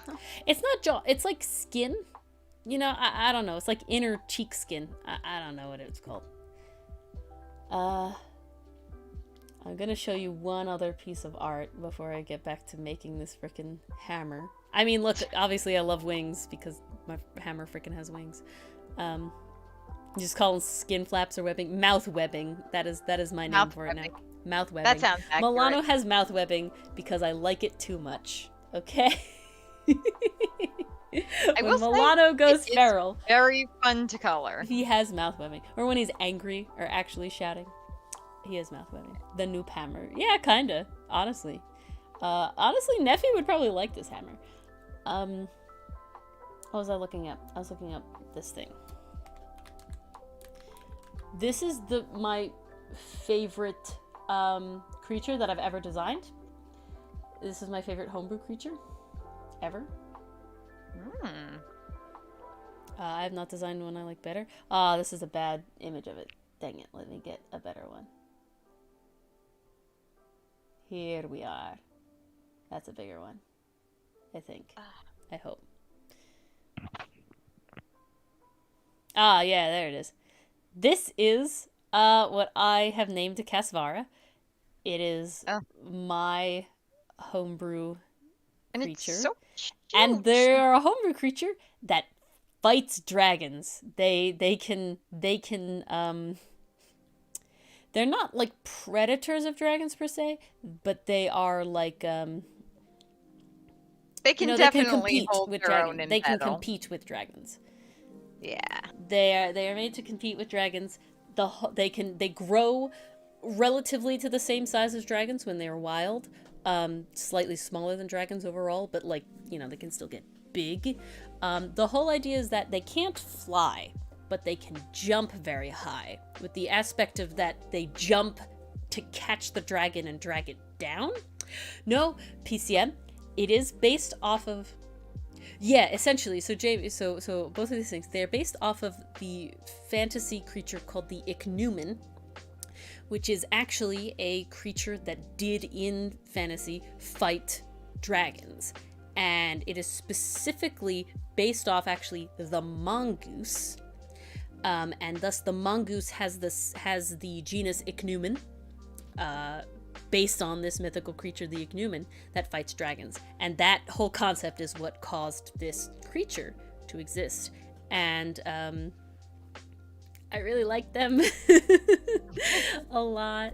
It's not jaw. It's like skin. You know, I don't know. It's like inner cheek skin. I don't know what it's called. I'm gonna show you one other piece of art before I get back to making this frickin' hammer. I mean, look, obviously I love wings because my hammer frickin' has wings. Just call them skin flaps or webbing. Mouth webbing. That is my name for it now. Mouth webbing. That sounds accurate. Milano has mouth webbing because I like it too much. Okay? When Milano goes feral, very fun to color. he has mouth webbing. Or when he's angry or actually shouting, he has mouth webbing. The new hammer. Yeah, kinda. Honestly. Honestly, Neffy would probably like this hammer. What was I looking up? I was looking up this thing. This is my favorite creature that I've ever designed. This is my favorite homebrew creature ever. I have not designed one I like better. This is a bad image of it. Dang it, let me get a better one. Here we are. That's a bigger one, I think. I hope. Yeah, there it is. This is what I have named a Casvara. It is my homebrew creature. It's so cute. And they're a homebrew creature that fights dragons. They can they're not like predators of dragons per se, but they are like they can definitely hold with their dragons. own in They can battle. compete with dragons. Yeah. They are made to compete with dragons. They grow relatively to the same size as dragons when they are wild. Slightly smaller than dragons overall, but like, you know, they can still get big. The whole idea is that they can't fly, but they can jump very high, with the aspect of that they jump to catch the dragon and drag it down. No, PCM, it is based off of, yeah, essentially. So Jamie, so both of these things, they're based off of the fantasy creature called the Ichneumon, which is actually a creature that did in fantasy fight dragons. And it is specifically based off actually the mongoose. And thus the mongoose has the genus Ichneumon, based on this mythical creature, the Ichneumon, that fights dragons. And that whole concept is what caused this creature to exist. And I really like them a lot.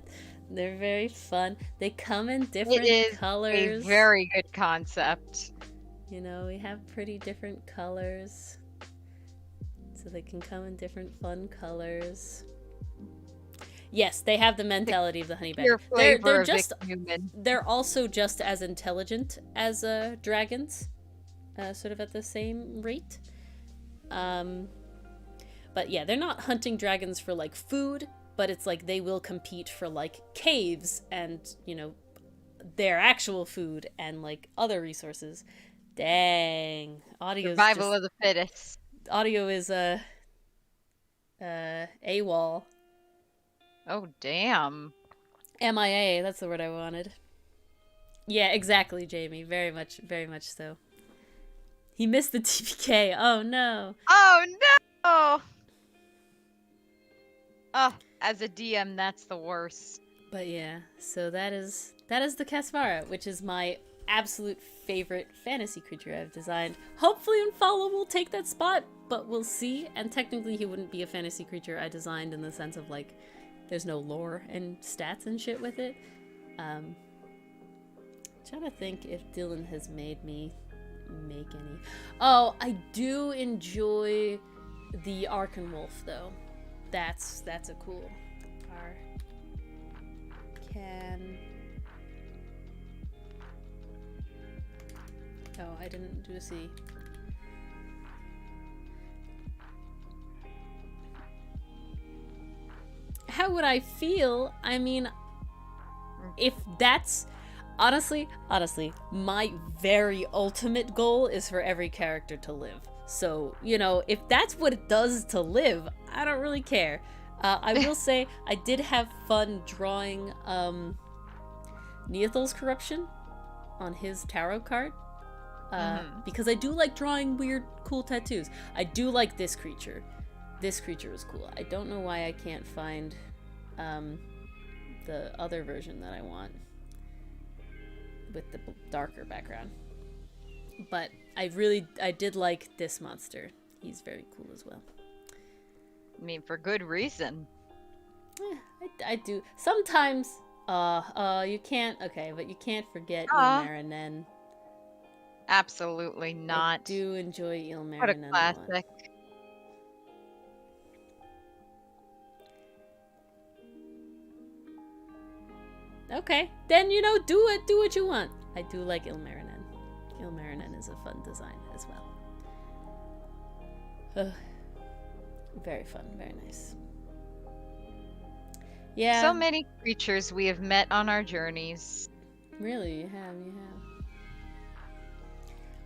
They're very fun. They come in different colors. It is a very good concept. You know, we have pretty different colors. So they can come in different fun colors. Yes, they have the mentality of the honey badger. They're also just as intelligent as dragons, sort of at the same rate. But yeah, they're not hunting dragons for like food, but it's like they will compete for like caves and, you know, their actual food and like other resources. Dang, audio. Survival of the fittest. Audio is AWOL. Oh damn. MIA, that's the word I wanted. Yeah, exactly, Jamie. Very much so. He missed the TPK. Oh no. Oh no. Oh, as a DM, that's the worst. But yeah, so that is the Casvara, which is my absolute favorite fantasy creature I've designed. Hopefully Unfollow will take that spot, but we'll see. And technically he wouldn't be a fantasy creature I designed in the sense of like there's no lore and stats and shit with it. Trying to think if Dylan has made me make any. Oh, I do enjoy the Arkenwolf though. That's a cool Oh, I didn't do a C. How would I feel? I mean, if that's... Honestly, my very ultimate goal is for every character to live. So, you know, if that's what it does to live, I don't really care. I will say I did have fun drawing Neothel's corruption on his tarot card. Because I do like drawing weird, cool tattoos. I do like this creature. This creature is cool. I don't know why I can't find the other version that I want with the darker background. But I did like this monster. He's very cool as well. I mean, for good reason. I do. Sometimes, you can't, okay, but you can't forget Ilmarinen. Absolutely not. I do enjoy Ilmarinen. What a classic. Okay, then, you know, do what you want. I do like Ilmarinen. Ilmarinen is a fun design as well. Very fun, very nice. Yeah. So many creatures we have met on our journeys. Really, you have.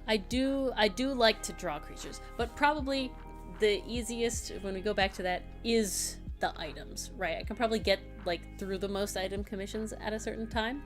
I do like to draw creatures, but probably the easiest, when we go back to that, is the items, right? I can probably get like through the most item commissions at a certain time,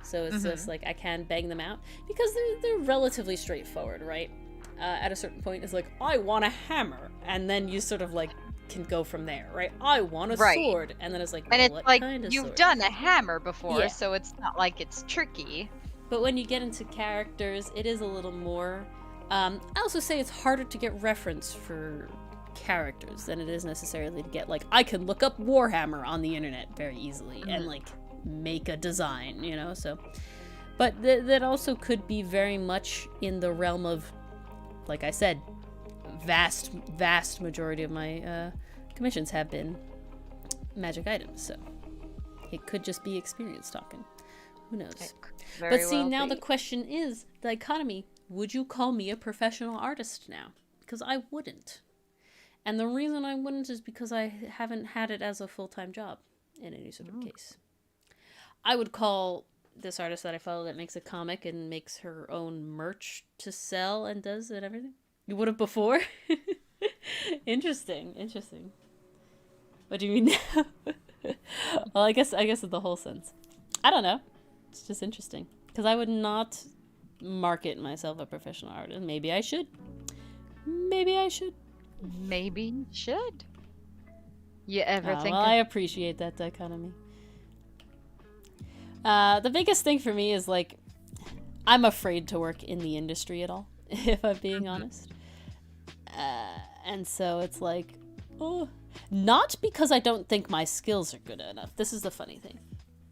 so it's just like I can bang them out because they're relatively straightforward, right? At a certain point, it's like I want a hammer, and then you sort of like can go from there, right? I want a sword, and then it's like, and well, it's what like kind of you've sword? done a hammer before, Yeah. so it's not like it's tricky. But when you get into characters, it is a little more. I also say it's harder to get reference for characters than it is necessarily to get, like, I can look up Warhammer on the internet very easily and like make a design, you know. So, but that also could be very much in the realm of, like I said, vast majority of my commissions have been magic items. So it could just be experience talking. Who knows? But see, now the question is, dichotomy, would you call me a professional artist now? Because I wouldn't. And the reason I wouldn't is because I haven't had it as a full-time job in any sort of case. I would call this artist that I follow that makes a comic and makes her own merch to sell and does it everything. You would have before? Interesting. What do you mean now? Well, I guess in the whole sense. I don't know. It's just interesting. Because I would not market myself a professional artist. Maybe I should. Maybe you should. You ever think well, I appreciate that dichotomy. The biggest thing for me is, like, I'm afraid to work in the industry at all, if I'm being honest. And so it's like, oh, not because I don't think my skills are good enough. This is the funny thing.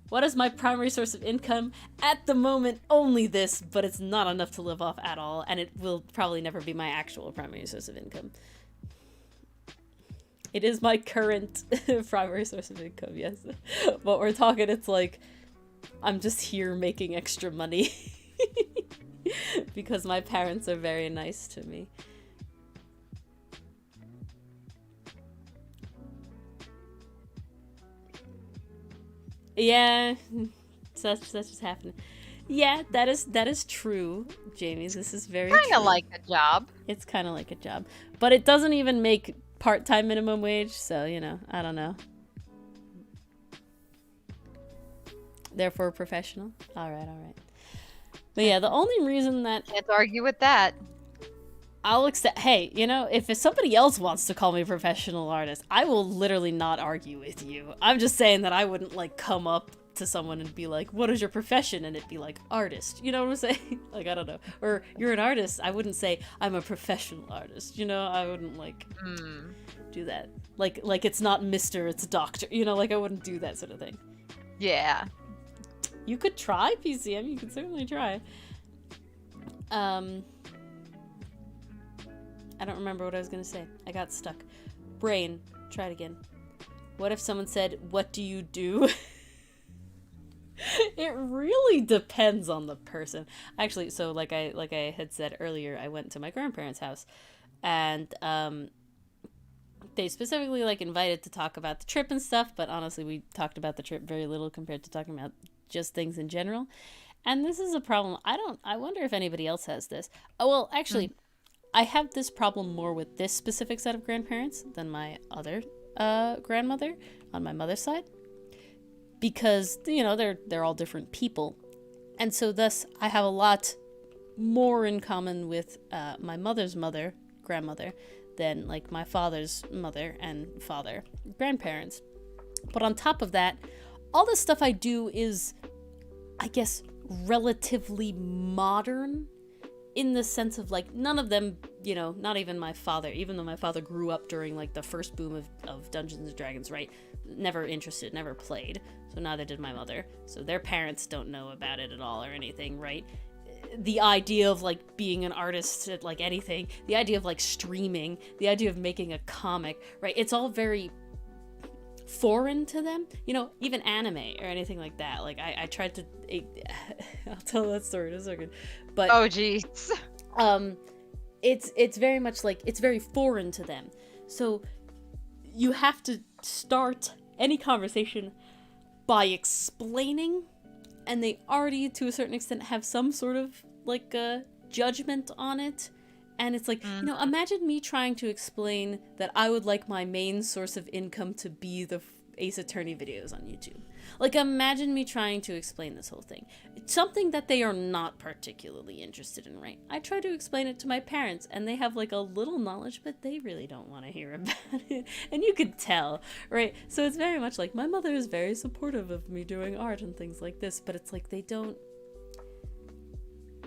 What is my primary source of income? At the moment, only this, but it's not enough to live off at all, and it will probably never be my actual primary source of income. It is my current primary source of income, yes. But we're talking, it's like, I'm just here making extra money. Because my parents are very nice to me. Yeah, so that's just happening. Yeah, that is true, Jamie. This is very kind true. of like a job? It's kind of like a job, but it doesn't even make part-time minimum wage. So, you know, I don't know. Therefore, professional. All right. But yeah, the only reason that Can't argue with that. I'll accept. Hey, you know, if somebody else wants to call me a professional artist, I will literally not argue with you. I'm just saying that I wouldn't, like, come up to someone and be like, what is your profession? And it'd be like, artist. You know what I'm saying? Like, I don't know. Or, you're an artist. I wouldn't say, I'm a professional artist. You know, I wouldn't, like, do that. Like it's not Mr., it's Doctor. You know, like, I wouldn't do that sort of thing. Yeah. You could try, PCM. You could certainly try. I don't remember what I was going to say. I got stuck. Brain, try it again. What if someone said, what do you do? It really depends on the person. Actually, so like I had said earlier, I went to my grandparents' house, and they specifically, like, invited to talk about the trip and stuff, but honestly, we talked about the trip very little compared to talking about just things in general. And this is a problem. I wonder if anybody else has this. Oh, well, actually, I have this problem more with this specific set of grandparents than my other grandmother on my mother's side. Because, you know, they're all different people. And so thus I have a lot more in common with my mother's mother, grandmother, than like my father's mother and father, grandparents. But on top of that, all the stuff I do is, I guess, relatively modern in the sense of like none of them, you know, not even my father, even though my father grew up during like the first boom of Dungeons and Dragons, right? Never interested, never played. So neither did my mother. So their parents don't know about it at all or anything, right? The idea of like being an artist at like anything, the idea of like streaming, the idea of making a comic, right? It's all very foreign to them, you know, even anime or anything like that. Like I tried to I'll tell that story in a second, but Oh geez. it's very much like it's very foreign to them, so you have to start any conversation by explaining, and they already to a certain extent have some sort of like a judgment on it. And it's like, you know, imagine me trying to explain that I would like my main source of income to be the Ace Attorney videos on YouTube. Like, imagine me trying to explain this whole thing. It's something that they are not particularly interested in, right? I try to explain it to my parents, and they have, like, a little knowledge, but they really don't want to hear about it. And you could tell, right? So it's very much like, my mother is very supportive of me doing art and things like this, but it's like they don't...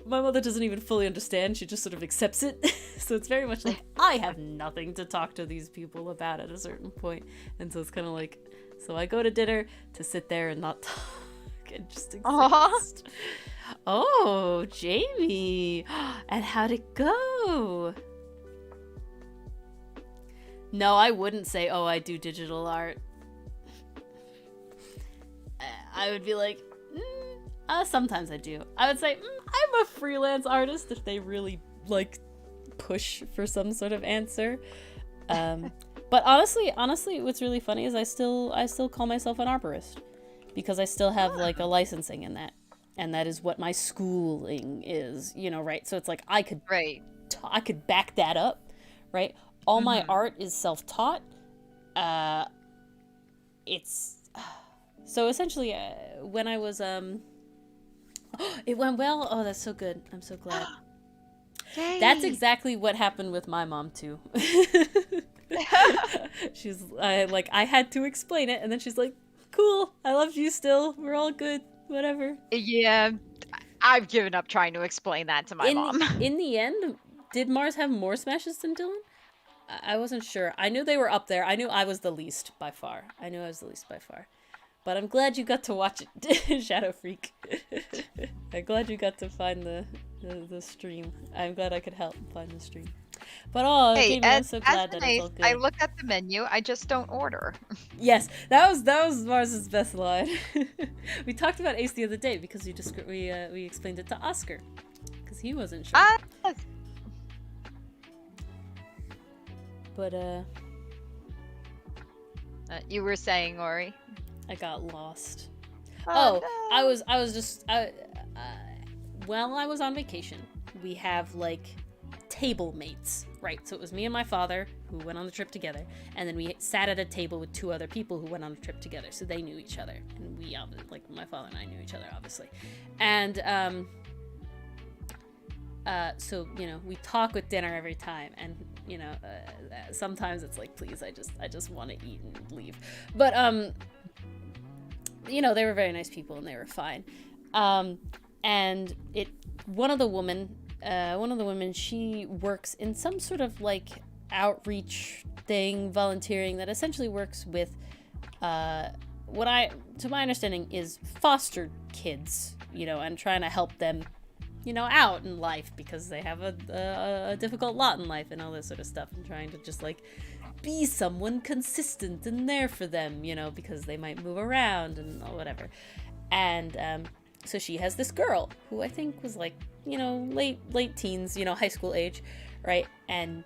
My mother doesn't even fully understand, she just sort of accepts it. So it's very much like, I have nothing to talk to these people about at a certain point. And so it's kind of like, so I go to dinner to sit there and not talk and just exist. Oh, Jamie! And how'd it go? No, I wouldn't say, oh, I do digital art. I would be like, sometimes I do. I would say, I'm a freelance artist if they really, like, push for some sort of answer. But honestly, what's really funny is I still call myself an arborist. Because I still have, like, a licensing in that. And that is what my schooling is, you know, right? So it's like, I could back that up, right? All my art is self-taught. It's... So essentially, when I was, it went well. Oh, that's so good. I'm so glad. That's exactly what happened with my mom too. She's like, I had to explain it, and then she's like, "Cool, I love you still. We're all good. Whatever." Yeah, I've given up trying to explain that to my mom. In the end, did Mars have more smashes than Dylan? I wasn't sure. I knew they were up there. I knew I was the least by far. But I'm glad you got to watch it, Shadow Freak. I'm glad you got to find the stream. I'm glad I could help find the stream. But Hey, Jamie, I'm so glad that it's all good. I look at the menu. I just don't order. Yes, that was Mars's best line. We talked about Ace the other day because we explained it to Oscar because he wasn't sure. But you were saying, Ori? I got lost. No. I was just while I was on vacation, we have like table mates, right? So it was me and my father who went on the trip together, and then we sat at a table with two other people who went on a trip together, so they knew each other, and we like my father and I knew each other obviously, and so you know we talk with dinner every time, and you know sometimes it's like, please, I just want to eat and leave, but you know, they were very nice people and they were fine. And one of the women, she works in some sort of like outreach thing, volunteering that essentially works with to my understanding is foster kids, you know, and trying to help them, you know, out in life because they have a difficult lot in life and all this sort of stuff, and trying to just like be someone consistent and there for them, you know, because they might move around and whatever. And so she has this girl who I think was like, you know, late teens, you know, high school age, right? And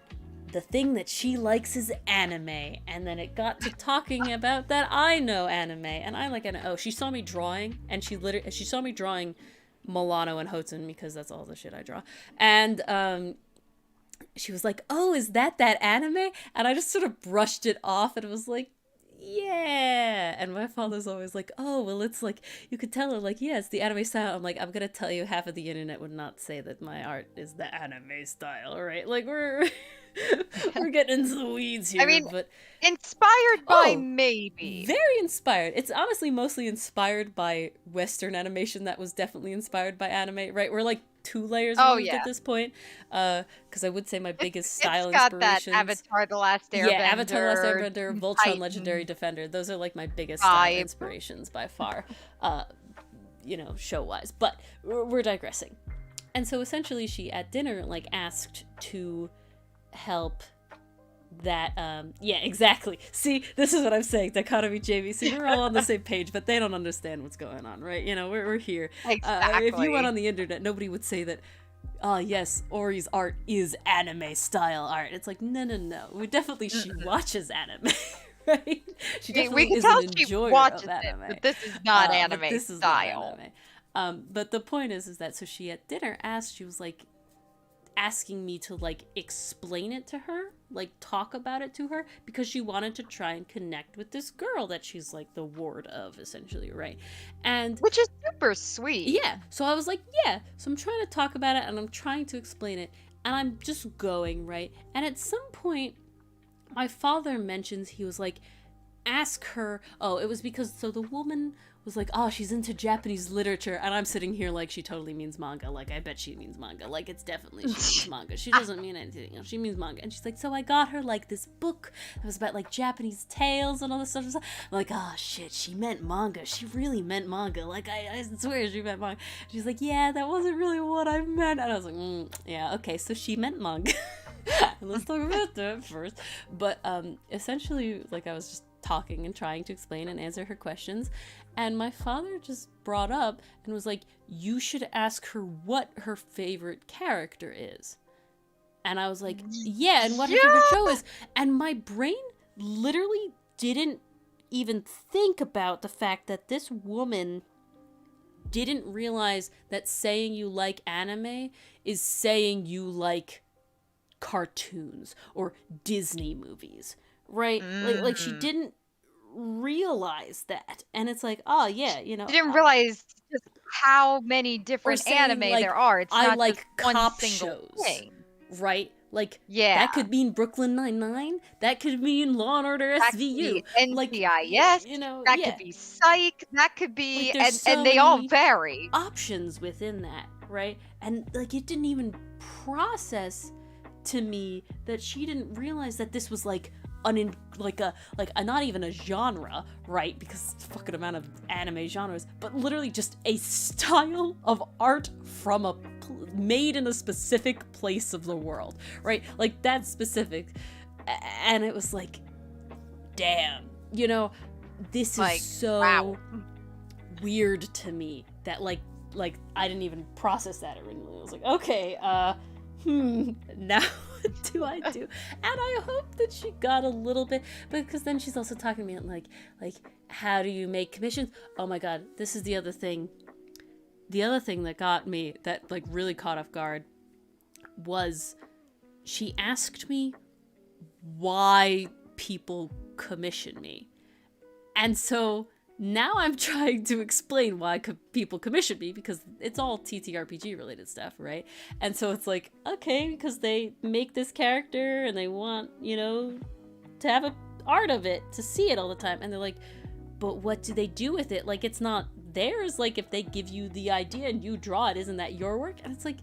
the thing that she likes is anime. And then it got to talking about that I know anime and I like anime. Oh, she saw me drawing, and she saw me drawing Milano and Houghton, because that's all the shit I draw. And she was like, oh, is that anime? And I just sort of brushed it off and was like, yeah. And my father's always like, oh, well, it's like, you could tell her, like, yeah, it's the anime style. I'm like, I'm gonna tell you, half of the internet would not say that my art is the anime style, right? Like, we're getting into the weeds here. I mean, but inspired by maybe. very inspired. It's honestly mostly inspired by Western animation that was definitely inspired by anime, right? We're like 2 layers removed at this point. Because I would say my biggest style it's got inspirations. That Avatar: The Last Airbender. Yeah, Avatar: The Last Airbender, Voltron: Titan. Legendary Defender. Those are like my biggest style inspirations by far. Show wise. But we're digressing. And so essentially, she at dinner like asked to help that yeah, exactly. See, this is what I'm saying, dichotomy JV. See, we're all on the same page, but they don't understand what's going on, right? We're here. Exactly. If you went on the internet, nobody would say that, yes, Ori's art is anime style art. It's like, no. She watches anime. Right? She definitely we can is tell an she enjoyer watches of anime. it, but this is not But anime this is style. not anime. But the point is that, so she at dinner she was like asking me to like explain it to her, like talk about it to her, because she wanted to try and connect with this girl that she's like the ward of, essentially, right? And which is super sweet. yeah, so I was like, yeah, so I'm trying to talk about it and I'm trying to explain it, and I'm just going, right? And at some point my father mentions, he was like, ask her, it was because, so the woman was like, oh, she's into Japanese literature, and I'm sitting here like, she totally means manga, like, I bet she means manga, like, it's definitely, she means manga, she doesn't mean anything else, she means manga. And she's like, so I got her like this book that was about like Japanese tales and all this stuff. I'm like, oh shit, she meant manga, she really meant manga, like, I swear she meant manga. She's like, yeah, that wasn't really what I meant. And I was like, yeah, okay, so she meant manga. Let's talk about that first. But essentially, like, I was just talking and trying to explain and answer her questions, and my father just brought up and was like, you should ask her what her favorite character is. And I was like, yeah, and what her favorite show is. And my brain literally didn't even think about the fact that this woman didn't realize that saying you like anime is saying you like cartoons or Disney movies, right? Like she didn't realize that. And it's like, oh yeah, You didn't realize just how many different saying, anime like, there are. It's I not like just one cop single shows, thing. right? Like, Yeah. that could mean Brooklyn Nine-Nine, that could mean Law and Order That could SVU, be like, NCIS, that yeah, could be Psych, that could be, Like, there's and so they all many vary. options within that, right? And like, it didn't even process to me that she didn't realize that this was like not even a genre, right? Because it's a fucking amount of anime genres, but literally just a style of art from made in a specific place of the world, right? Like, that's specific. And it was like, damn, this is so weird to me that like I didn't even process that originally. I was like, okay, now what do I do? And I hope that she got a little bit, because then she's also talking to me like how do you make commissions? Oh my god, this is the other thing that got me, that like really caught off guard, was she asked me why people commission me. And so now I'm trying to explain why people commission me, because it's all TTRPG related stuff, right? And so it's like, okay, because they make this character and they want, to have a art of it, to see it all the time. And they're like, but what do they do with it? Like, it's not theirs. Like, if they give you the idea and you draw it, isn't that your work? And it's like,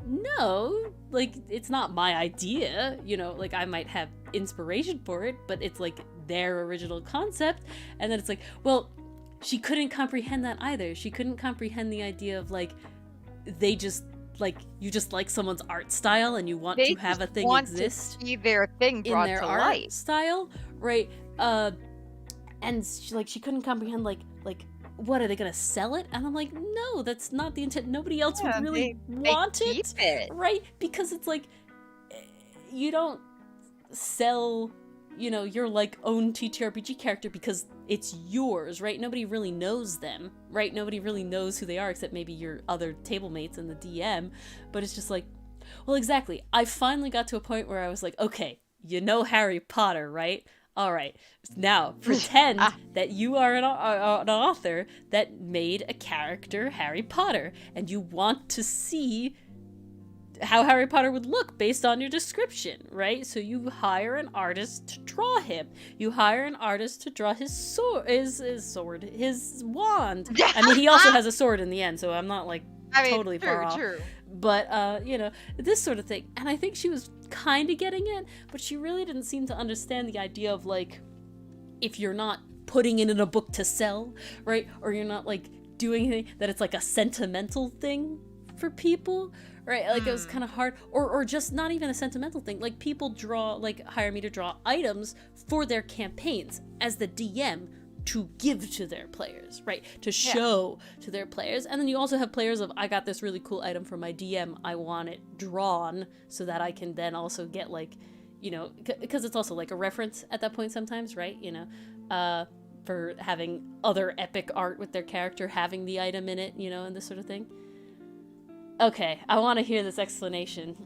no, like, it's not my idea, like, I might have inspiration for it, but it's like their original concept. And then it's like, well, she couldn't comprehend that either. She couldn't comprehend the idea of like, they just like, you just like someone's art style and you want to have a thing exist to see their thing brought in their to art life. style, right? And she couldn't comprehend like what, are they gonna sell it? And I'm like, no, that's not the intent. Nobody else would really want it, right? Because it's like, you don't sell you know, your like own TTRPG character because it's yours, right? Nobody really knows them, right? Nobody really knows who they are except maybe your other table mates and the DM. But it's just like, well, exactly. I finally got to a point where I was like, okay, you know Harry Potter, right? All right, now pretend that you are an author that made a character Harry Potter, and you want to see how Harry Potter would look based on your description, right? So you hire an artist to draw him. You hire an artist to draw his sword, his wand. I mean, he also has a sword in the end, so I'm not like totally far off. True. But you know, this sort of thing. And I think she was kind of getting it, but she really didn't seem to understand the idea of like, if you're not putting it in a book to sell, right? Or you're not like doing anything, that it's like a sentimental thing for people, right? Like it was kind of hard, or just not even a sentimental thing. Like people hire me to draw items for their campaigns as the DM to give to their players, right? To show to their players. And then you also have players of, I got this really cool item for my DM, I want it drawn so that I can then also get like, you know, because it's also like a reference at that point sometimes, right? You know, for having other epic art with their character having the item in it, you know, and this sort of thing. Okay, I want to hear this explanation.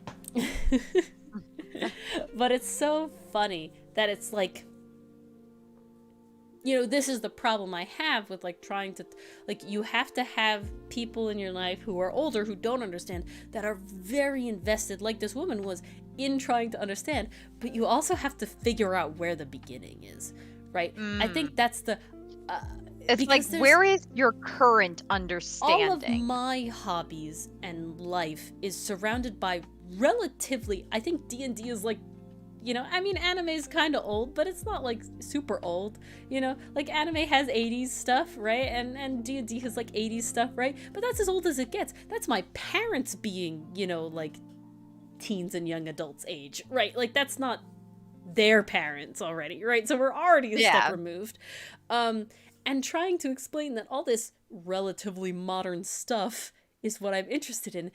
But it's so funny that it's like, you know, this is the problem I have with like trying to, like, you have to have people in your life who are older, who don't understand, that are very invested, like this woman was, in trying to understand, but you also have to figure out where the beginning is, right? I think that's the... it's like, where is your current understanding? All of my hobbies and life is surrounded by relatively, I think D&D is like, you know, I mean, anime is kind of old, but it's not like super old, you know, like anime has 80s stuff, right? And D&D has like 80s stuff, right? But that's as old as it gets. That's my parents being, you know, like teens and young adults age, right? Like that's not their parents already, right? So we're already a step removed. And trying to explain that all this relatively modern stuff is what I'm interested in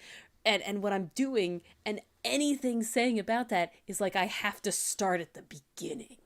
and what I'm doing, and anything saying about that is like I have to start at the beginning.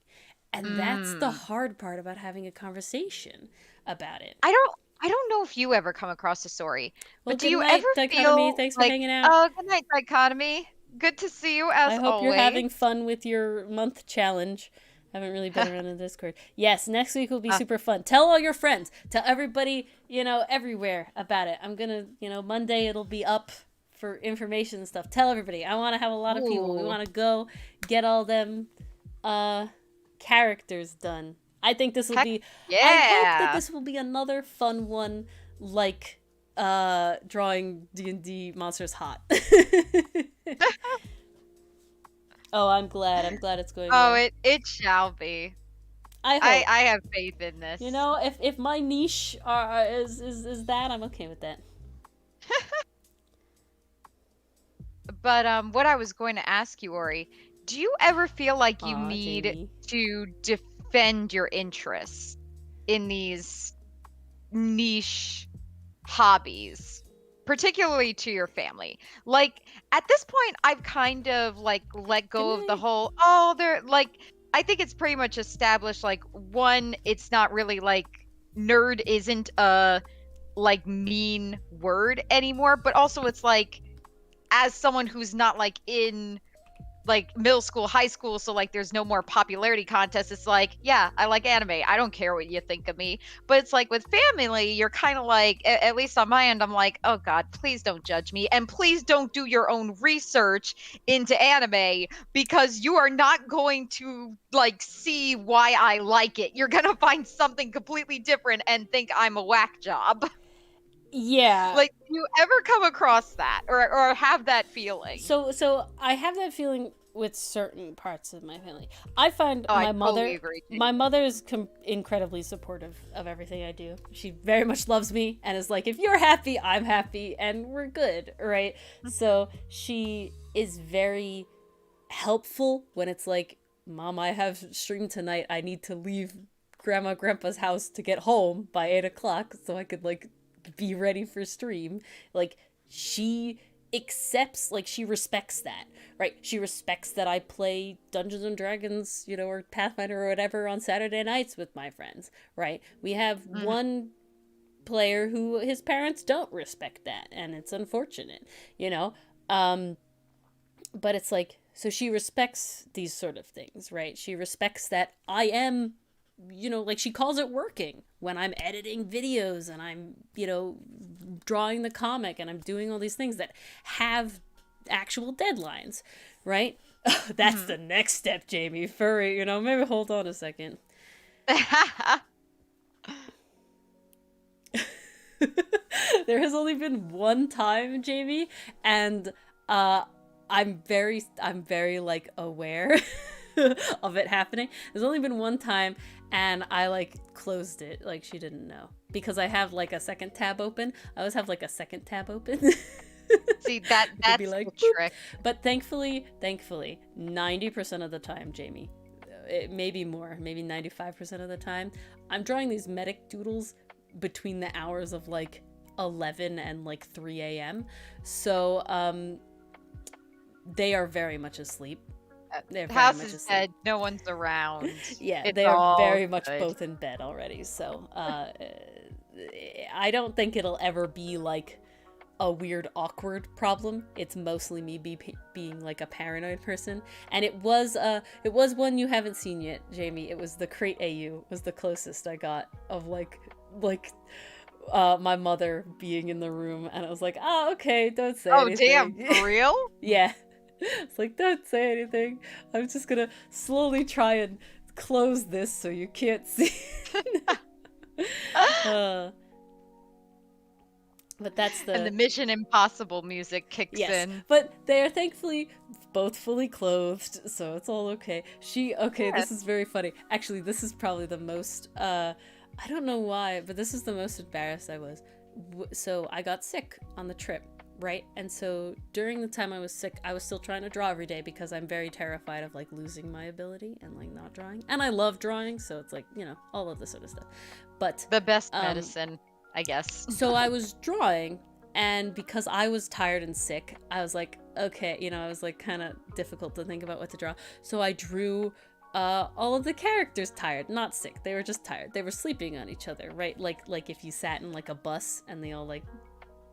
And that's the hard part about having a conversation about it. I don't know if you ever come across a story, Well, but do you good night, ever Dichotomy. feel Thanks for like, hanging out. oh, good night, Dichotomy. Good to see you as I hope always. you're having fun with your month challenge. Haven't really been around the Discord. Yes, next week will be super fun. Tell all your friends. Tell everybody, you know, everywhere about it. I'm gonna, you know, Monday it'll be up for information and stuff. Tell everybody. I want to have a lot of people. We want to go get all them characters done. I think this will be... Yeah. I hope that this will be another fun one, like drawing D&D monsters hot. Oh, I'm glad it's going well. Oh, it shall be. I hope. I have faith in this. You know, if my niche is that, I'm okay with that. But what I was going to ask you, Ori, do you ever feel like you need Jamie. to defend your interests in these niche hobbies, particularly to your family? Like, at this point, I've kind of like let go of the whole, they're like, I think it's pretty much established, like, one, it's not really like, nerd isn't a like mean word anymore, but also it's like, as someone who's not like in like middle school, high school, so like there's no more popularity contests, it's like, yeah, I like anime, I don't care what you think of me. But it's like with family, you're kind of like, at least on my end, I'm like, oh god, please don't judge me, and please don't do your own research into anime, because you are not going to like see why I like it. You're gonna find something completely different and think I'm a whack job. Yeah. Like, do you ever come across that or have that feeling? So I have that feeling with certain parts of my family. I find I my totally agree. my mother is incredibly supportive of everything I do. She very much loves me and is like, if you're happy, I'm happy, and we're good, right? So she is very helpful when it's like, Mom, I have stream tonight. I need to leave Grandpa's house to get home by 8 o'clock so I could like be ready for stream. Like, she accepts, like, she respects that, right? She respects that I play Dungeons and Dragons, you know, or Pathfinder or whatever on Saturday nights with my friends, right? We have one player who his parents don't respect that, and it's unfortunate, you know? But it's like, so she respects these sort of things, right? She respects that I am, you know, like, she calls it working when I'm editing videos and I'm, you know, drawing the comic and I'm doing all these things that have actual deadlines, right? That's the next step, Jamie. Furry, you know, maybe hold on a second. There has only been one time, Jamie, and I'm very like aware of it happening. There's only been one time, and I like closed it, like she didn't know, because I have like a second tab open. I always have like a second tab open. See, that's like, the boop. trick. But thankfully, 90% of the time, Jamie, it may be more, maybe 95% of the time, I'm drawing these medic doodles between the hours of like 11 and like 3 a.m. So they are very much asleep. They're The very house much is asleep. dead. No one's around. Yeah, It's they are all very much good. both in bed already. So I don't think it'll ever be like a weird awkward problem. It's mostly me being like a paranoid person. And it was one you haven't seen yet, Jamie. It was the Crate AU was the closest I got of like my mother being in the room, and I was like, oh, okay, don't say anything. Damn, for real? Yeah. It's like, don't say anything. I'm just gonna slowly try and close this so you can't see. But that's And the Mission Impossible music kicks yes, in. but they are thankfully both fully clothed, so it's all okay. This is very funny. Actually, this is probably the most, I don't know why, but this is the most embarrassed I was. So I got sick on the trip, right? And so during the time I was sick, I was still trying to draw every day because I'm very terrified of like losing my ability and like not drawing. And I love drawing, so it's like, you know, all of this sort of stuff. But The best medicine, I guess. so I was drawing, and because I was tired and sick, I was like, okay, you know, I was like kind of difficult to think about what to draw. So I drew all of the characters tired, not sick. They were just tired. They were sleeping on each other, right? Like if you sat in like a bus and they all like,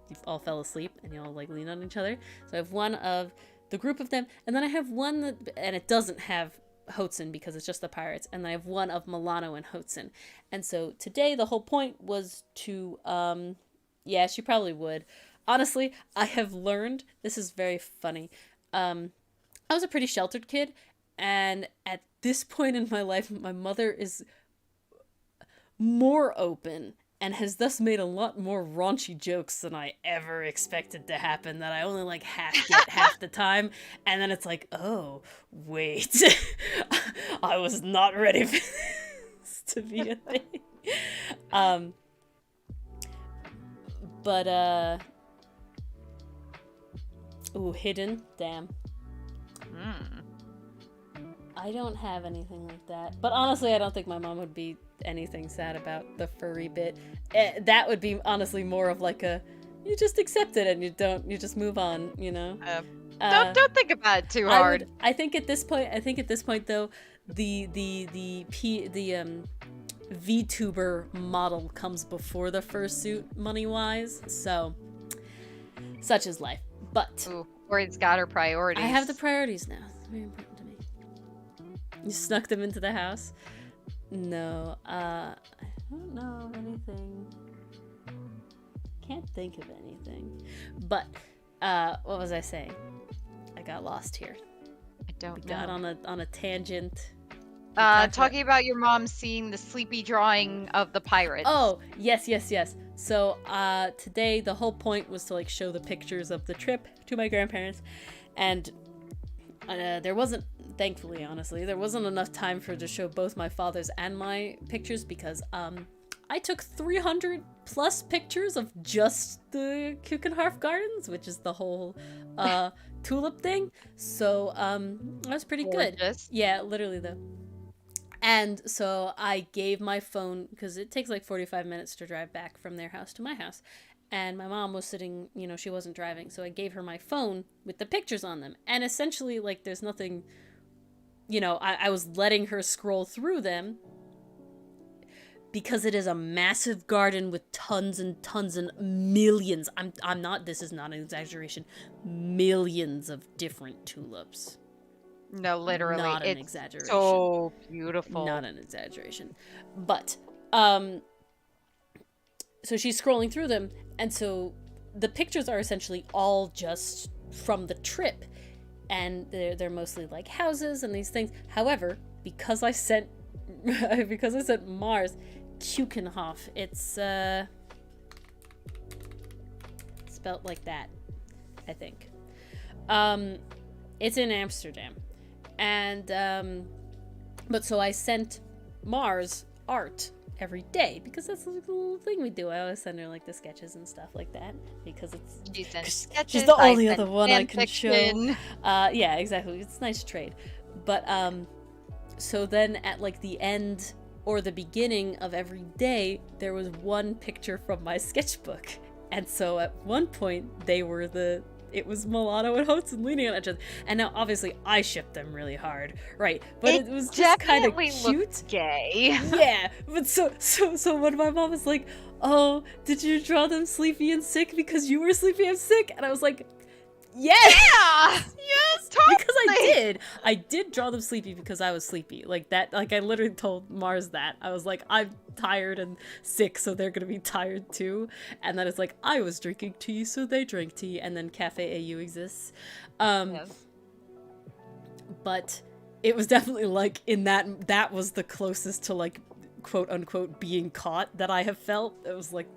you all fell asleep and you all like lean on each other. So I have one of the group of them, and then I have one that, and it doesn't have Hotson because it's just the pirates, and then I have one of Milano and Hotson. And so today the whole point was to yeah, she probably would. Honestly, I have learned, this is very funny. I was a pretty sheltered kid, and at this point in my life, my mother is more open and has thus made a lot more raunchy jokes than I ever expected to happen, that I only like half get half the time, and then it's like, oh, wait, I was not ready for this to be a thing. But ooh, hidden, damn. I don't have anything like that. But honestly, I don't think my mom would be anything sad about the furry bit. That would be honestly more of like a, you just accept it and you just move on, you know? Don't think about it too hard. I think at this point though, the VTuber model comes before the fursuit money-wise, so such is life. But Ooh, Corey's got her priorities. I have the priorities now. It's very important to me. You snuck them into the house? No, I don't know of anything. Can't think of anything. But what was I saying? I got lost here. I don't We know. got on a tangent. Talking about your mom seeing the sleepy drawing of the pirates. Oh, yes. So, today the whole point was to like show the pictures of the trip to my grandparents, and there wasn't, thankfully, honestly, there wasn't enough time to show both my father's and my pictures because I took 300 plus pictures of just the Kuchenharf Gardens, which is the whole tulip thing. So that was pretty good. Gorgeous. Yeah, literally though. And so I gave my phone, because it takes like 45 minutes to drive back from their house to my house. and my mom was sitting, she wasn't driving, so I gave her my phone with the pictures on them. And essentially, like, there's nothing, I was letting her scroll through them because it is a massive garden with tons and tons and millions. This is not an exaggeration, millions of different tulips. No, literally. Not an it's exaggeration. so beautiful. Not an exaggeration. But, so she's scrolling through them, and so the pictures are essentially all just from the trip, and they're mostly like houses and these things. However, because I sent Mars Kukenhof, it's spelt like that, I think. It's in Amsterdam, and but so I sent Mars art every day because that's like the little thing we do. I always send her like the sketches and stuff like that because she's the only other one I can show. Yeah, exactly. It's a nice trade. But so then at like the end or the beginning of every day, there was one picture from my sketchbook, and so at one point it was Milano and Hudson leaning on each other. And now, obviously, I shipped them really hard, right? But it was just kind of cute. Gay. Yeah, but so when my mom was like, "Oh, did you draw them sleepy and sick because you were sleepy and sick?" And I was like, "Yes, yes, totally. Because I did draw them sleepy because I was sleepy, like that. Like I literally told Mars that I was like, I'm tired and sick, so they're gonna be tired too. And then it's like I was drinking tea, so they drank tea, and then Cafe AU exists. Yes. But it was definitely like in that was the closest to like quote unquote being caught that I have felt. It was like.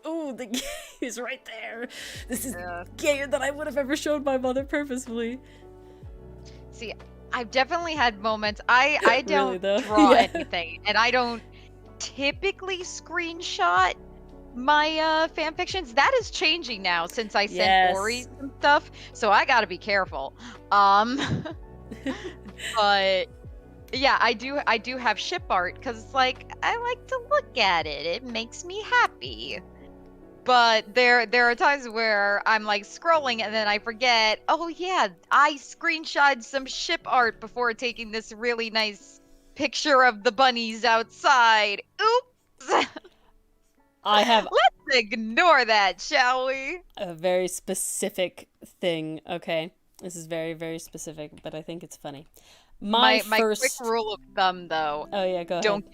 Oh, the gay is right there. This is gayer than I would have ever showed my mother purposefully. See, I've definitely had moments. I don't really, draw anything, and I don't typically screenshot my fan fictions. That is changing now since I sent Ori and stuff, so I gotta be careful. But yeah, I do have ship art because like I like to look at it. It makes me happy. But there are times where I'm like scrolling and then I forget, oh yeah, I screenshotted some ship art before taking this really nice picture of the bunnies outside. Oops. Let's ignore that, shall we? A very specific thing, okay? This is very, very specific, but I think it's funny. My quick rule of thumb, though. Oh yeah, go ahead.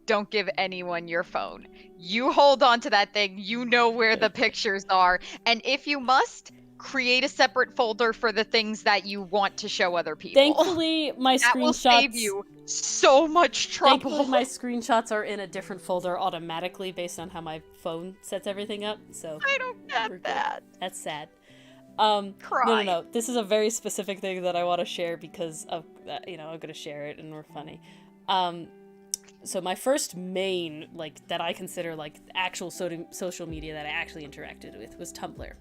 Don't give anyone your phone. You hold on to that thing. You know where the pictures are, and if you must, create a separate folder for the things that you want to show other people. Thankfully, my that screenshots will save you so much trouble. Thankfully, my screenshots are in a different folder automatically based on how my phone sets everything up. So I don't get that. That's sad. Cry. No. This is a very specific thing that I want to share because of, I'm gonna share it and we're funny. So my first main, like, that I consider, like, actual social media that I actually interacted with was Tumblr.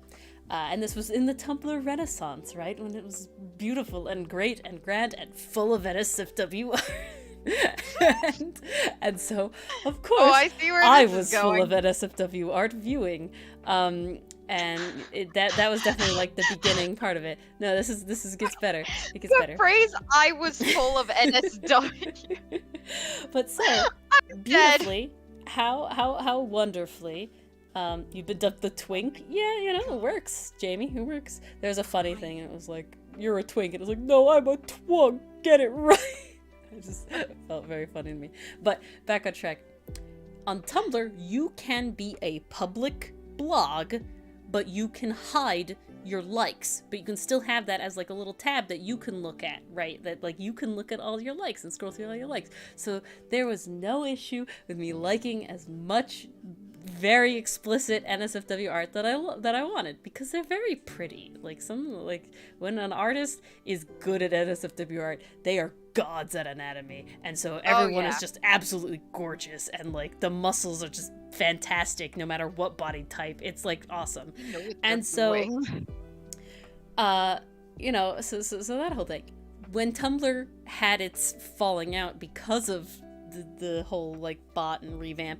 And this was in the Tumblr Renaissance, right? When it was beautiful and great and grand and full of NSFW art. and so, of course, I was full of NSFW art viewing. And that was definitely like the beginning part of it. No, this gets better. It gets better. The phrase "I was full of NSW." But so beautifully, how wonderfully, you've been dubbed the twink. Yeah, it works, Jamie. It works. There's a funny thing, and it was like, "You're a twink," and it was like, "No, I'm a twunk. Get it right." It just felt very funny to me. But back on track. On Tumblr, you can be a public blog, but you can hide your likes, but you can still have that as like a little tab that you can look at, right? That like you can look at all your likes and scroll through all your likes. So there was no issue with me liking as much very explicit NSFW art that I wanted, because they're very pretty. Like when an artist is good at NSFW art, they are gods at anatomy, and so everyone is just absolutely gorgeous, and like the muscles are just fantastic no matter what body type. It's like awesome. And so so that whole thing, when Tumblr had its falling out because of the whole like bot and revamp